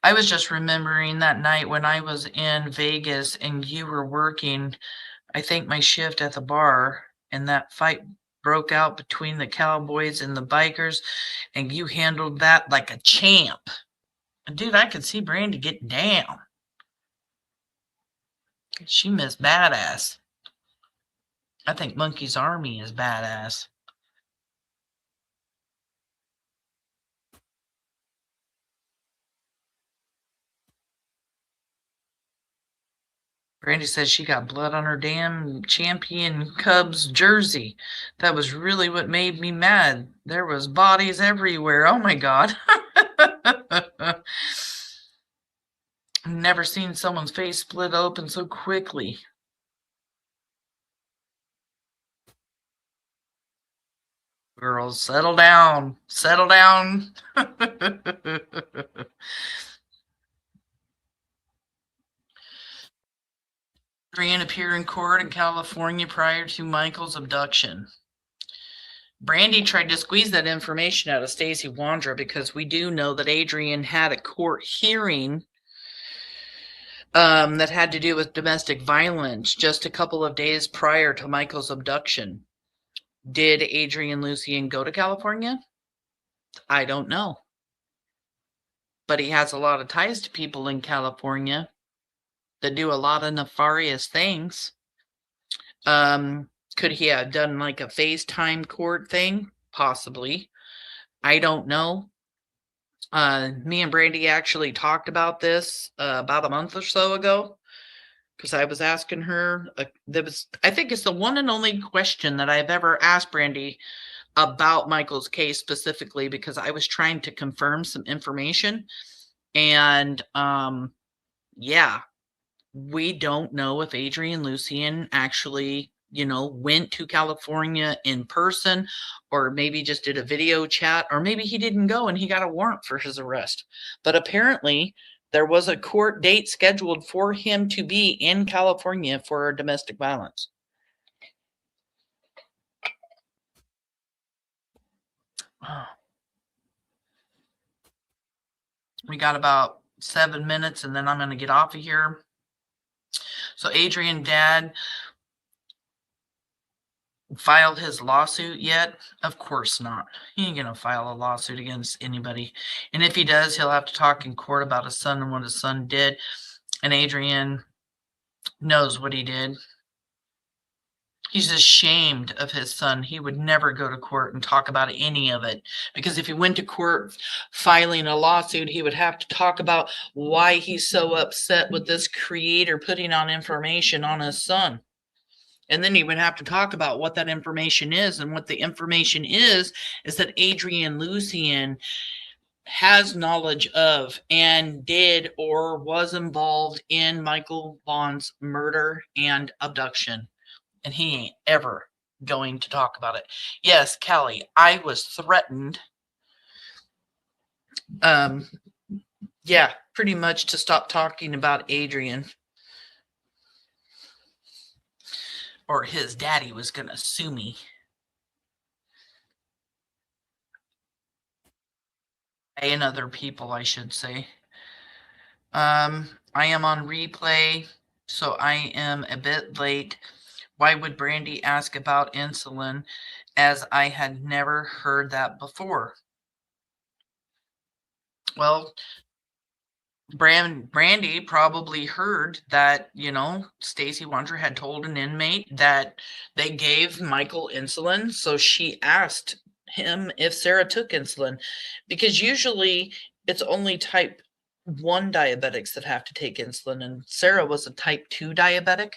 I was just remembering that night when I was in Vegas and you were working, I think my shift at the bar, and that fight broke out between the cowboys and the bikers, and you handled that like a champ. And dude, I could see Brandy getting down. She Miss Badass. I think Monkey's Army is badass. Brandy says she got blood on her damn champion Cubs jersey. That was really what made me mad. There was bodies everywhere. Oh my God. I've never seen someone's face split open so quickly. Girls, settle down. Settle down. Adrian appeared in court in California prior to Michael's abduction. Brandy tried to squeeze that information out of Stacey Wandra because we do know that Adrian had a court hearing that had to do with domestic violence just a couple of days prior to Michael's abduction. Did Adrian Lucien go to California? I don't know. But he has a lot of ties to people in California that do a lot of nefarious things. Could he have done like a FaceTime court thing? Possibly. I don't know. Me and Brandy actually talked about this about a month or so ago, because I was asking her. I think it's the one and only question that I've ever asked Brandy about Michael's case specifically, because I was trying to confirm some information. And yeah, we don't know if Adrian Lucien actually, went to California in person, or maybe just did a video chat, or maybe he didn't go and he got a warrant for his arrest. But apparently there was a court date scheduled for him to be in California for domestic violence. We got about 7 minutes and then I'm going to get off of here. So Adrian dad filed his lawsuit yet? Of course not. He ain't going to file a lawsuit against anybody. And if he does, he'll have to talk in court about his son and what his son did. And Adrian knows what he did. He's ashamed of his son. He would never go to court and talk about any of it, because if he went to court filing a lawsuit, he would have to talk about why he's so upset with this creator putting on information on his son. And then he would have to talk about what that information is. And what the information is that Adrian Lucien has knowledge of and did or was involved in Michael Vaughan's murder and abduction. And he ain't ever going to talk about it. Yes, Callie, I was threatened. Yeah, pretty much to stop talking about Adrian. Or his daddy was going to sue me. And other people, I should say. I am on replay, so I am a bit late. Why would Brandy ask about insulin, as I had never heard that before? Well, Brandy probably heard that, Stacey Wandra had told an inmate that they gave Michael insulin. So she asked him if Sarah took insulin, because usually it's only type 1 diabetics that have to take insulin, and Sarah was a type 2 diabetic.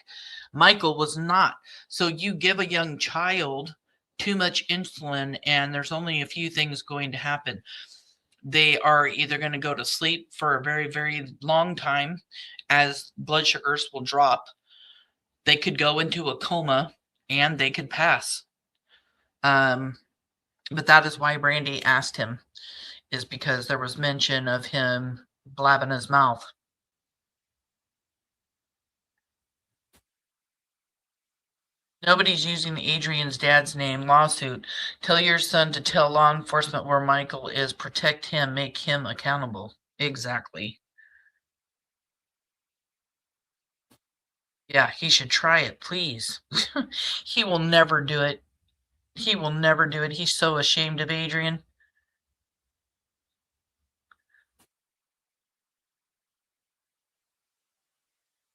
Michael was not. So you give a young child too much insulin, and there's only a few things going to happen. They are either going to go to sleep for a very, very long time as blood sugars will drop. They could go into a coma, and they could pass. But that is why Brandy asked him, is because there was mention of him blabbing his mouth. Nobody's using Adrian's dad's name. Lawsuit. Tell your son to tell law enforcement where Michael is. Protect him. Make him accountable. Exactly. Yeah, he should try it, please. He will never do it. He will never do it. He's so ashamed of Adrian.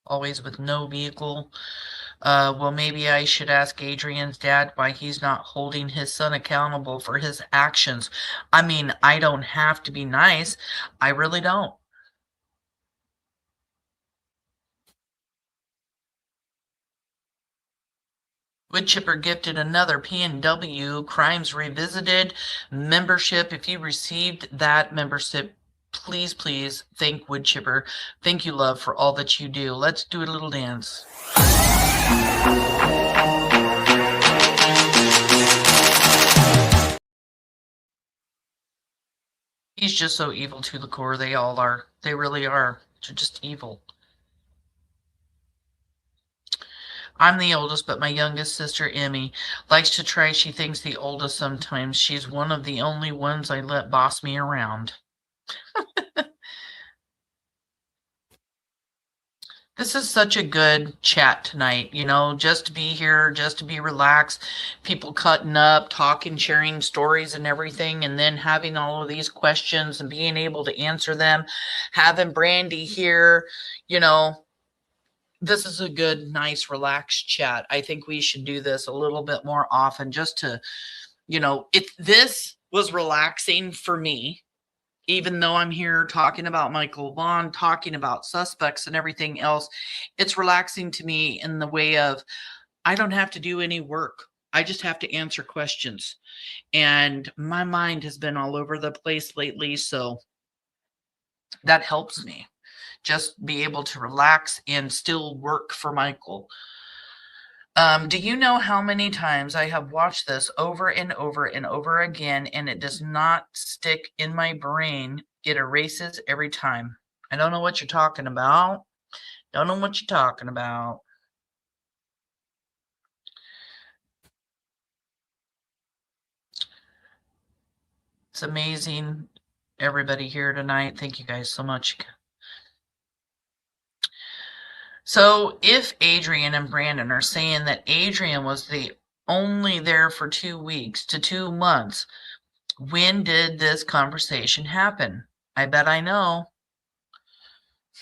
Always with no vehicle. Well, maybe I should ask Adrian's dad why he's not holding his son accountable for his actions. I mean, I don't have to be nice. I really don't. Woodchipper gifted another PNW Crimes Revisited membership. If you received that membership, please, please thank Woodchipper. Thank you, love, for all that you do. Let's do a little dance. He's just so evil to the core. They all are. They really are. They're just evil. I'm the oldest, but my youngest sister, Emmy, likes to try. She thinks the oldest sometimes. She's one of the only ones I let boss me around. This is such a good chat tonight, you know, just to be here, just to be relaxed, people cutting up, talking, sharing stories and everything, and then having all of these questions and being able to answer them, having Brandy here, you know, this is a good, nice, relaxed chat. I think we should do this a little bit more often just to, you know, this was relaxing for me. Even though I'm here talking about Michael Vaughan, talking about suspects and everything else, it's relaxing to me in the way of I don't have to do any work. I just have to answer questions. And my mind has been all over the place lately, so that helps me just be able to relax and still work for Michael. Do you know how many times I have watched this over and over and over again, and it does not stick in my brain? It erases every time. I don't know what you're talking about. Don't know what you're talking about. It's amazing, everybody here tonight. Thank you guys so much. So if Adrian and Brandon are saying that Adrian was only there for 2 weeks to 2 months, when did this conversation happen? I bet I know.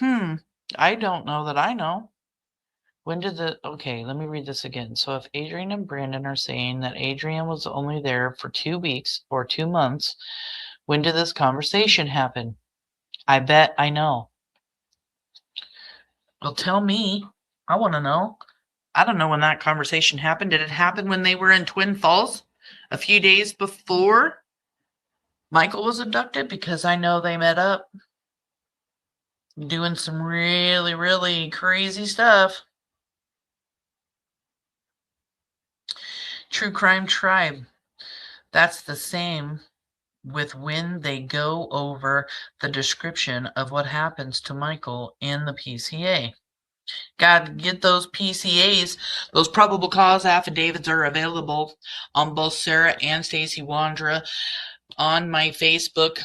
I don't know that I know. Okay, let me read this again. So if Adrian and Brandon are saying that Adrian was only there for 2 weeks or 2 months, when did this conversation happen? I bet I know. Well, tell me. I want to know. I don't know when that conversation happened. Did it happen when they were in Twin Falls a few days before Michael was abducted? Because I know they met up doing some really, really crazy stuff. True Crime Tribe. That's the same with when they go over the description of what happens to Michael in the PCA. Got to get those PCAs. Those probable cause affidavits are available on both Sarah and Stacey Wandra on my Facebook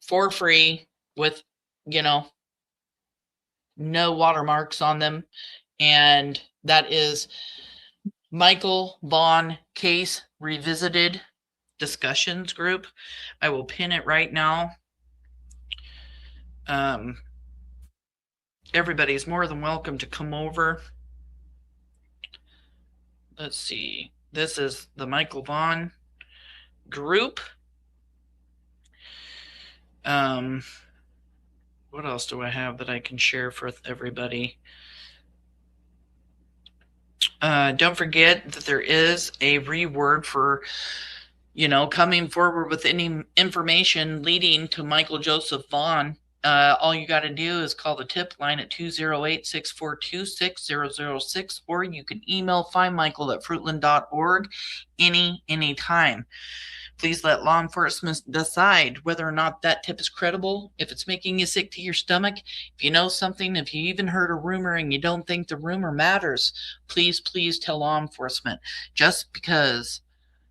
for free with, you know, no watermarks on them. And that is Michael Vaughan Case Revisited Discussions Group. I will pin it right now. Everybody's more than welcome to come over. Let's see. This is the Michael Vaughan group. What else do I have that I can share for everybody? Don't forget that there is a reward for, coming forward with any information leading to Michael Joseph Vaughan. All you got to do is call the tip line at 208-642-6006, or you can email findmichael@fruitland.org anytime. Please let law enforcement decide whether or not that tip is credible, if it's making you sick to your stomach. If you know something, if you even heard a rumor and you don't think the rumor matters, please tell law enforcement. Just because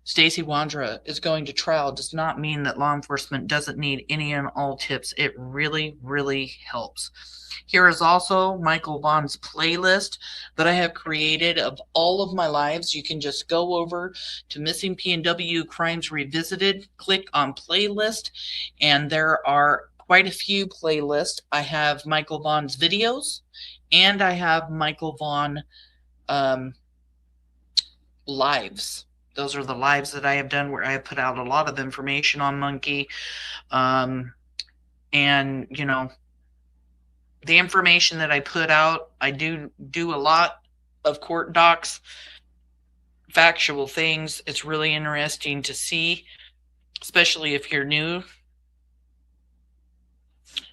Stacey Wandra is going to trial does not mean that law enforcement doesn't need any and all tips. It really helps. Here is also Michael Vaughan's playlist that I have created of all of my lives. You can just go over to Missing PNW Crimes Revisited, click on playlist, and there are quite a few playlists. I have Michael Vaughan's videos, and I have Michael Vaughan lives. Those are the lives that I have done where I have put out a lot of information on Monkey. And, the information that I put out, I do a lot of court docs, factual things. It's really interesting to see, especially if you're new.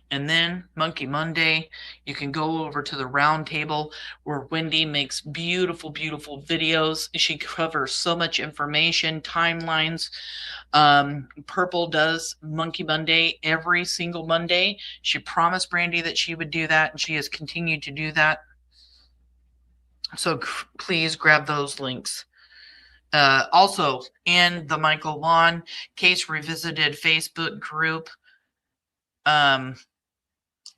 And then Monkey Monday, you can go over to the round table where Wendy makes beautiful videos. She covers so much information, timelines. Purple does Monkey Monday every single Monday. She promised Brandy that she would do that, and she has continued to do that. So please grab those links. Also, in the Michael Vaughan Case Revisited Facebook group,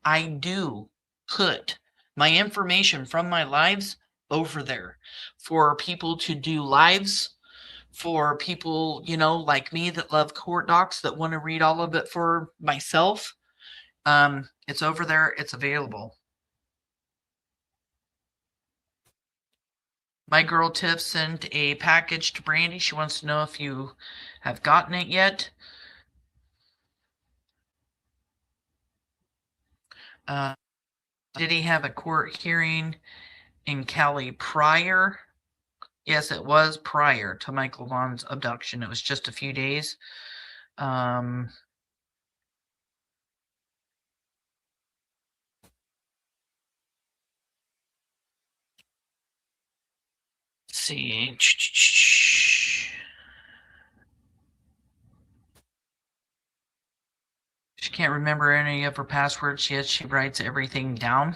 I do put my information from my lives over there for people to do lives, for people, like me that love court docs that want to read all of it for myself. It's over there. It's available. My girl Tiff sent a package to Brandy. She wants to know if you have gotten it yet. Did he have a court hearing in Cali prior? Yes, it was prior to Michael Vaughan's abduction. It was just a few days. Let's see. She can't remember any of her passwords yet. She writes everything down.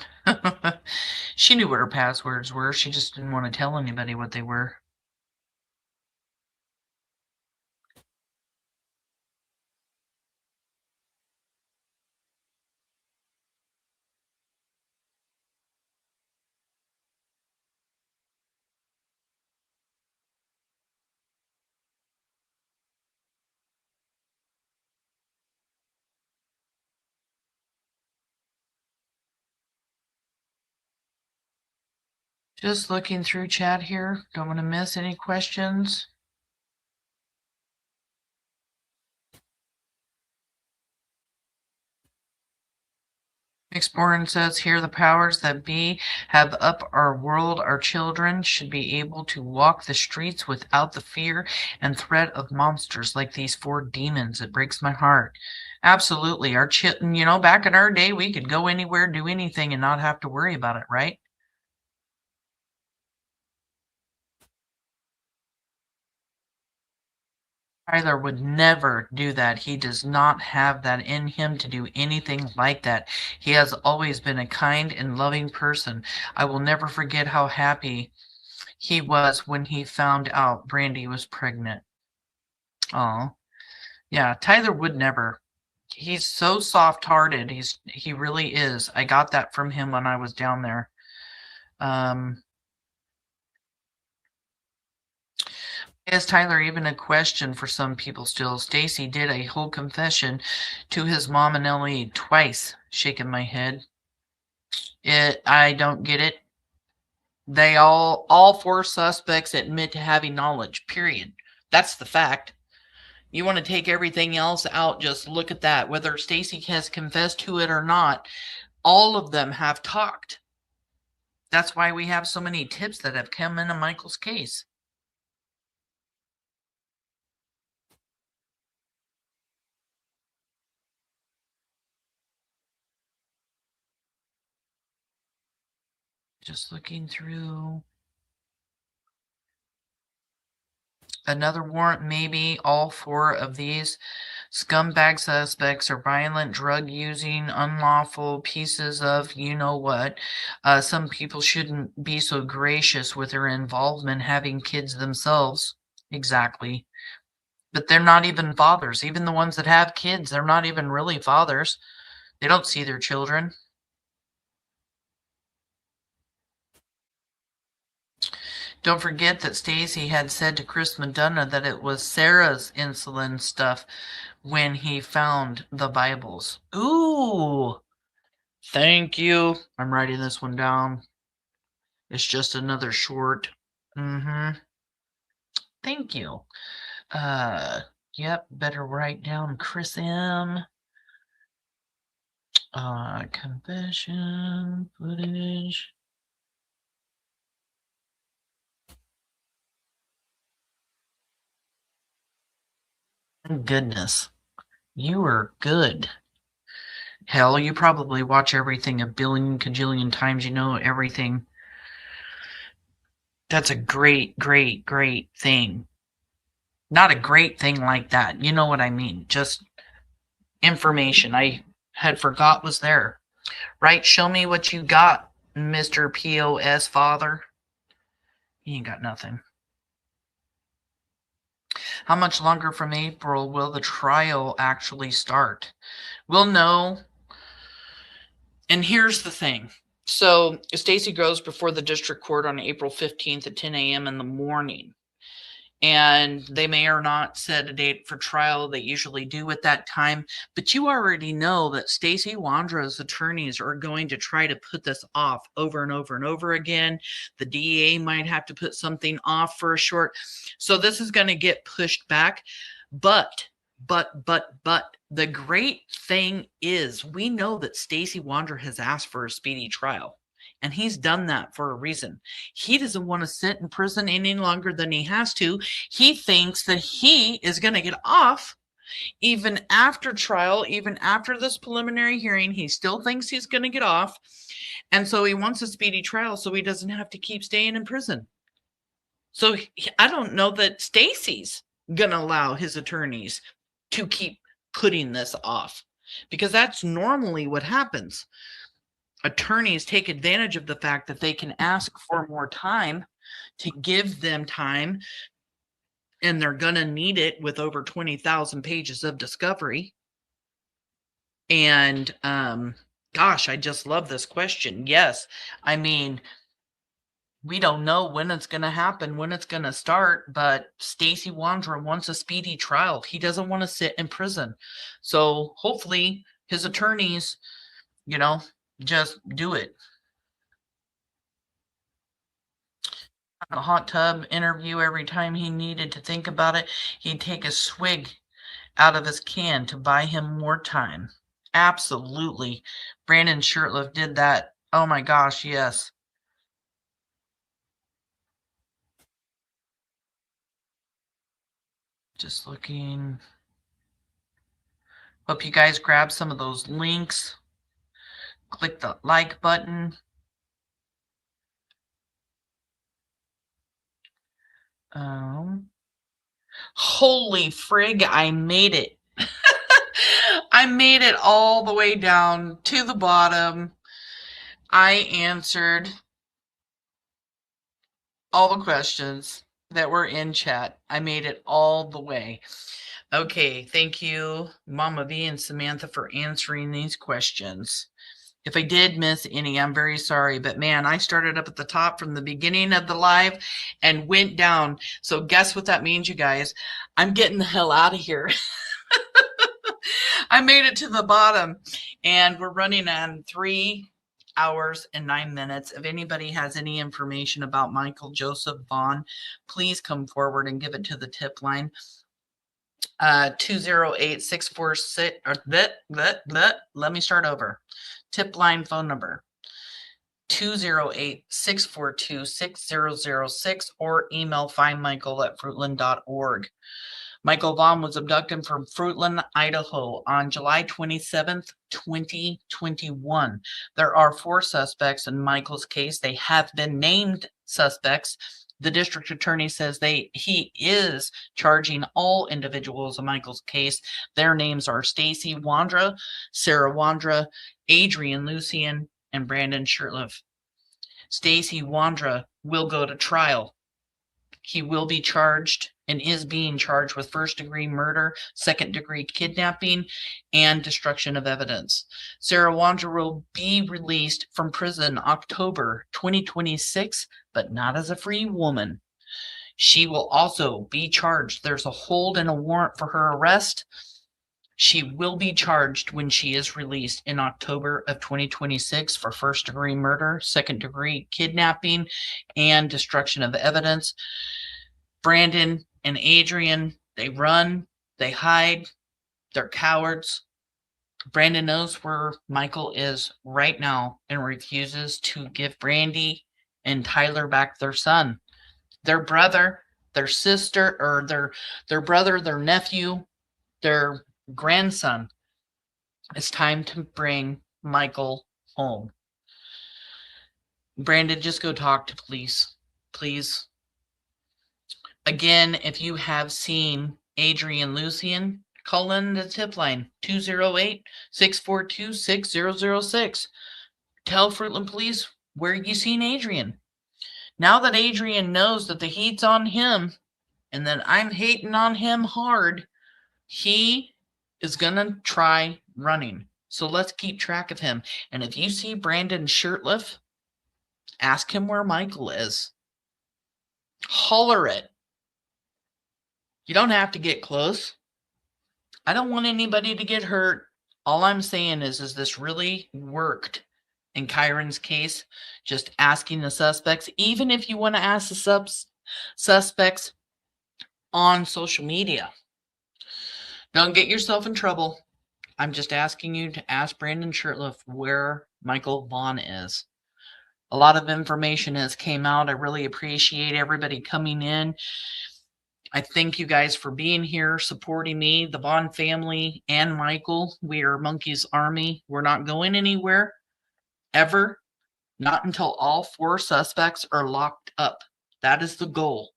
She knew what her passwords were. She just didn't want to tell anybody what they were. Just looking through chat here. Don't want to miss any questions. Mixborn says here, the powers that be have up our world. Our children should be able to walk the streets without the fear and threat of monsters like these 4 demons. It breaks my heart. Absolutely. Our back in our day, we could go anywhere, do anything, and not have to worry about it, right? Tyler would never do that. He does not have that in him to do anything like that. He has always been a kind and loving person. I will never forget how happy he was when he found out Brandy was pregnant. Oh, yeah, Tyler would never. He's so soft-hearted. He really is. I got that from him when I was down there. Is Tyler even a question for some people still? Stacey did a whole confession to his mom and Ellie twice, shaking my head. I don't get it. They all 4 suspects admit to having knowledge, period. That's the fact. You want to take everything else out, just look at that. Whether Stacey has confessed to it or not, all of them have talked. That's why we have so many tips that have come into Michael's case. Just looking through. Another warrant, maybe. All 4 of these scumbag suspects are violent, drug-using, unlawful pieces of you-know-what. Some people shouldn't be so gracious with their involvement having kids themselves. Exactly. But they're not even fathers. Even the ones that have kids, they're not even really fathers. They don't see their children. Don't forget that Stacey had said to Chris McDonough that it was Sarah's insulin stuff when he found the Bibles. Ooh, thank you. I'm writing this one down. It's just another short. Thank you. Yep, better write down Chris M. Confession footage. Goodness, you are good. Hell, you probably watch everything a billion cajillion times. You know everything. That's a great, great, great thing. Not a great thing like that. You know what I mean. Just information I had forgot was there. Right? Show me what you got, Mr. POS father. He ain't got nothing. How much longer from April will the trial actually start? We'll know. And here's the thing. So Stacey goes before the district court on April 15th at 10 a.m. in the morning. And they may or not set a date for trial. They usually do at that time. But you already know that Stacey Wandra's attorneys are going to try to put this off over and over and over again. The DEA might have to put something off for a short. So this is going to get pushed back. But the great thing is we know that Stacey Wandra has asked for a speedy trial. And he's done that for a reason. He doesn't want to sit in prison any longer than he has to. He thinks that he is going to get off even after trial, even after this preliminary hearing. He still thinks he's going to get off. And so he wants a speedy trial so he doesn't have to keep staying in prison. So I don't know that Stacey's going to allow his attorneys to keep putting this off, because that's normally what happens. Attorneys take advantage of the fact that they can ask for more time to give them time, and they're going to need it with over 20,000 pages of discovery. And gosh, I just love this question. Yes, I mean, we don't know when it's going to happen, when it's going to start, but Stacey Wandra wants a speedy trial. He doesn't want to sit in prison. So hopefully his attorneys, just do it. A hot tub interview every time he needed to think about it. He'd take a swig out of his can to buy him more time. Absolutely. Brandon Shirtliff did that. Oh my gosh, yes. Just looking. Hope you guys grab some of those links. Click the like button. Holy frig, I made it. I made it all the way down to the bottom. I answered all the questions that were in chat. I made it all the way. Okay, thank you, Mama V and Samantha, for answering these questions. If I did miss any, I'm very sorry. But man, I started up at the top from the beginning of the live and went down. So guess what that means, you guys? I'm getting the hell out of here. I made it to the bottom, and we're running on 3 hours and 9 minutes. If anybody has any information about Michael Joseph Vaughan, please come forward and give it to the tip line. 208-646, or let me start over. Tip line phone number 208-642-6006, or email findmichael@fruitland.org. Michael Vaughan was abducted from Fruitland, Idaho on July 27th, 2021. There are 4 suspects in Michael's case. They have been named suspects. The district attorney says he is charging all individuals in Michael's case. Their names are Stacey Wandra, Sarah Wandra, Adrian Lucian, and Brandon Shirtliff. Stacey Wandra will go to trial. He will be charged and is being charged with first-degree murder, second-degree kidnapping, and destruction of evidence. Sarah Wandra will be released from prison October 2026, but not as a free woman. She will also be charged. There's a hold and a warrant for her arrest. She will be charged when she is released in October of 2026 for first-degree murder, second-degree kidnapping, and destruction of evidence. Brandon and Adrian, they run, they hide, they're cowards. Brandon knows where Michael is right now and refuses to give Brandy and Tyler back their son. Their brother, their sister, or their brother, their nephew, their grandson. It's time to bring Michael home. Brandon, just go talk to police, please. Again, if you have seen Adrian Lucian, call in the tip line 208-642-6006. Tell Fruitland Police where you seen Adrian. Now that Adrian knows that the heat's on him and that I'm hating on him hard, he is going to try running. So let's keep track of him. And if you see Brandon Shirtliff, ask him where Michael is. Holler it. You don't have to get close. I don't want anybody to get hurt. All I'm saying is this really worked in Kyron's case? Just asking the suspects, even if you want to ask the suspects on social media. Don't get yourself in trouble. I'm just asking you to ask Brandon Shirtliff where Michael Vaughan is. A lot of information has came out. I really appreciate everybody coming in. I thank you guys for being here, supporting me, the Vaughan family, and Michael. We are Monkey's Army. We're not going anywhere, ever. Not until all 4 suspects are locked up. That is the goal.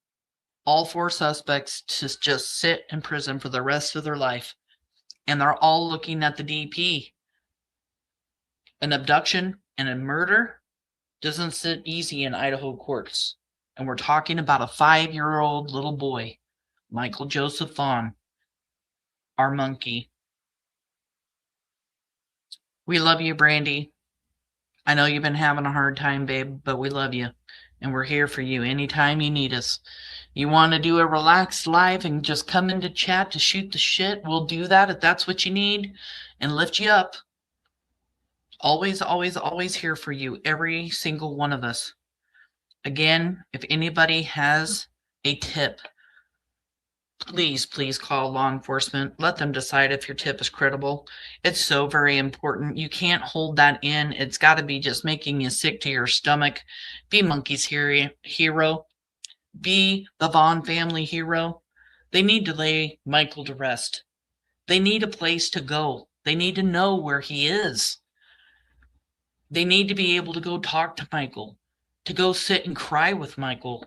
All 4 suspects to just sit in prison for the rest of their life. And they're all looking at the DP. An abduction and a murder doesn't sit easy in Idaho courts. And we're talking about a 5-year-old little boy. Michael Joseph Vaughan, our monkey. We love you, Brandy. I know you've been having a hard time, babe, but we love you. And we're here for you anytime you need us. You want to do a relaxed live and just come into chat to shoot the shit? We'll do that if that's what you need and lift you up. Always, always, always here for you, every single one of us. Again, if anybody has a tip, please call law enforcement. Let them decide if your tip is credible. It's so very important. You can't hold that in. It's got to be just making you sick to your stomach. Be Monkey's hero. Be the Vaughan family hero. They need to lay Michael to rest. They need a place to go. They need to know where he is. They need to be able to go talk to Michael, to go sit and cry with Michael.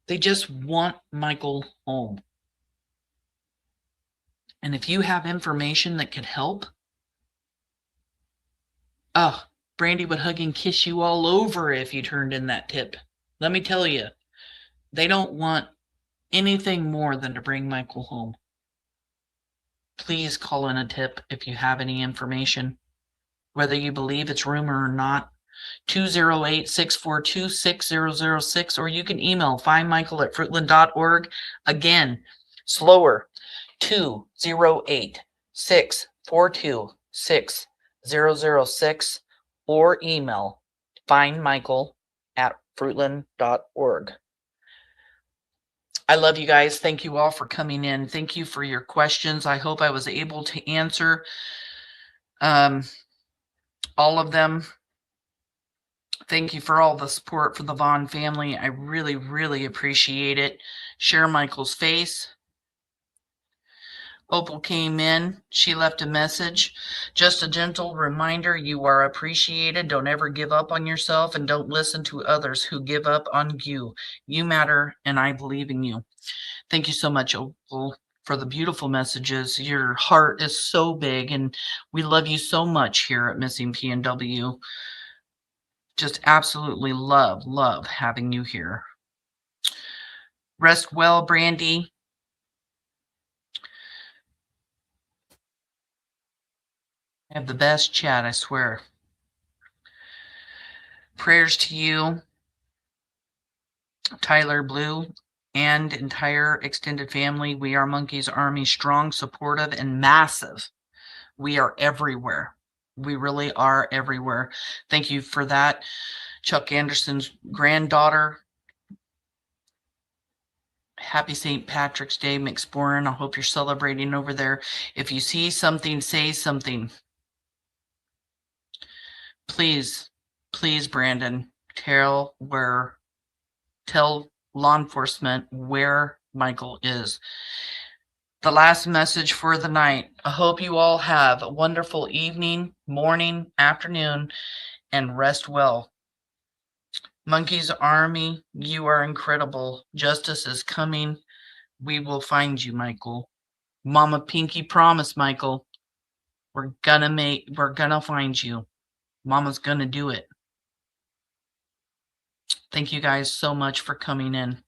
They just want Michael home. And if you have information that could help, Brandy would hug and kiss you all over if you turned in that tip. Let me tell you, they don't want anything more than to bring Michael home. Please call in a tip if you have any information, whether you believe it's rumor or not. 208-642-6006, or you can email findmichael@fruitland.org. Again, slower, 208-642-6006, or email findmichael@fruitland.org. I love you guys. Thank you all for coming in. Thank you for your questions. I hope I was able to answer all of them. Thank you for all the support for the Vaughan family. I really, really appreciate it. Share Michael's face. Opal came in. She left a message. Just a gentle reminder, you are appreciated. Don't ever give up on yourself, and don't listen to others who give up on you. You matter, and I believe in you. Thank you so much, Opal, for the beautiful messages. Your heart is so big, and we love you so much here at Missing PNW. Just absolutely love having you here. Rest well, Brandy. Have the best chat, I swear. Prayers to you, Tyler Blue, and entire extended family. We are Monkeys Army, strong, supportive, and massive. We are everywhere. We really are everywhere. Thank you for that. Chuck Anderson's granddaughter. Happy St. Patrick's Day, McSporn. I hope you're celebrating over there. If you see something, say something. Please, Brandon, tell law enforcement where Michael is. The last message for the night. I hope you all have a wonderful evening, morning, afternoon, and rest well. Monkeys Army, you are incredible. Justice is coming. We will find you, Michael. Mama Pinky promised, Michael. We're gonna find you. Mama's gonna do it. Thank you guys so much for coming in.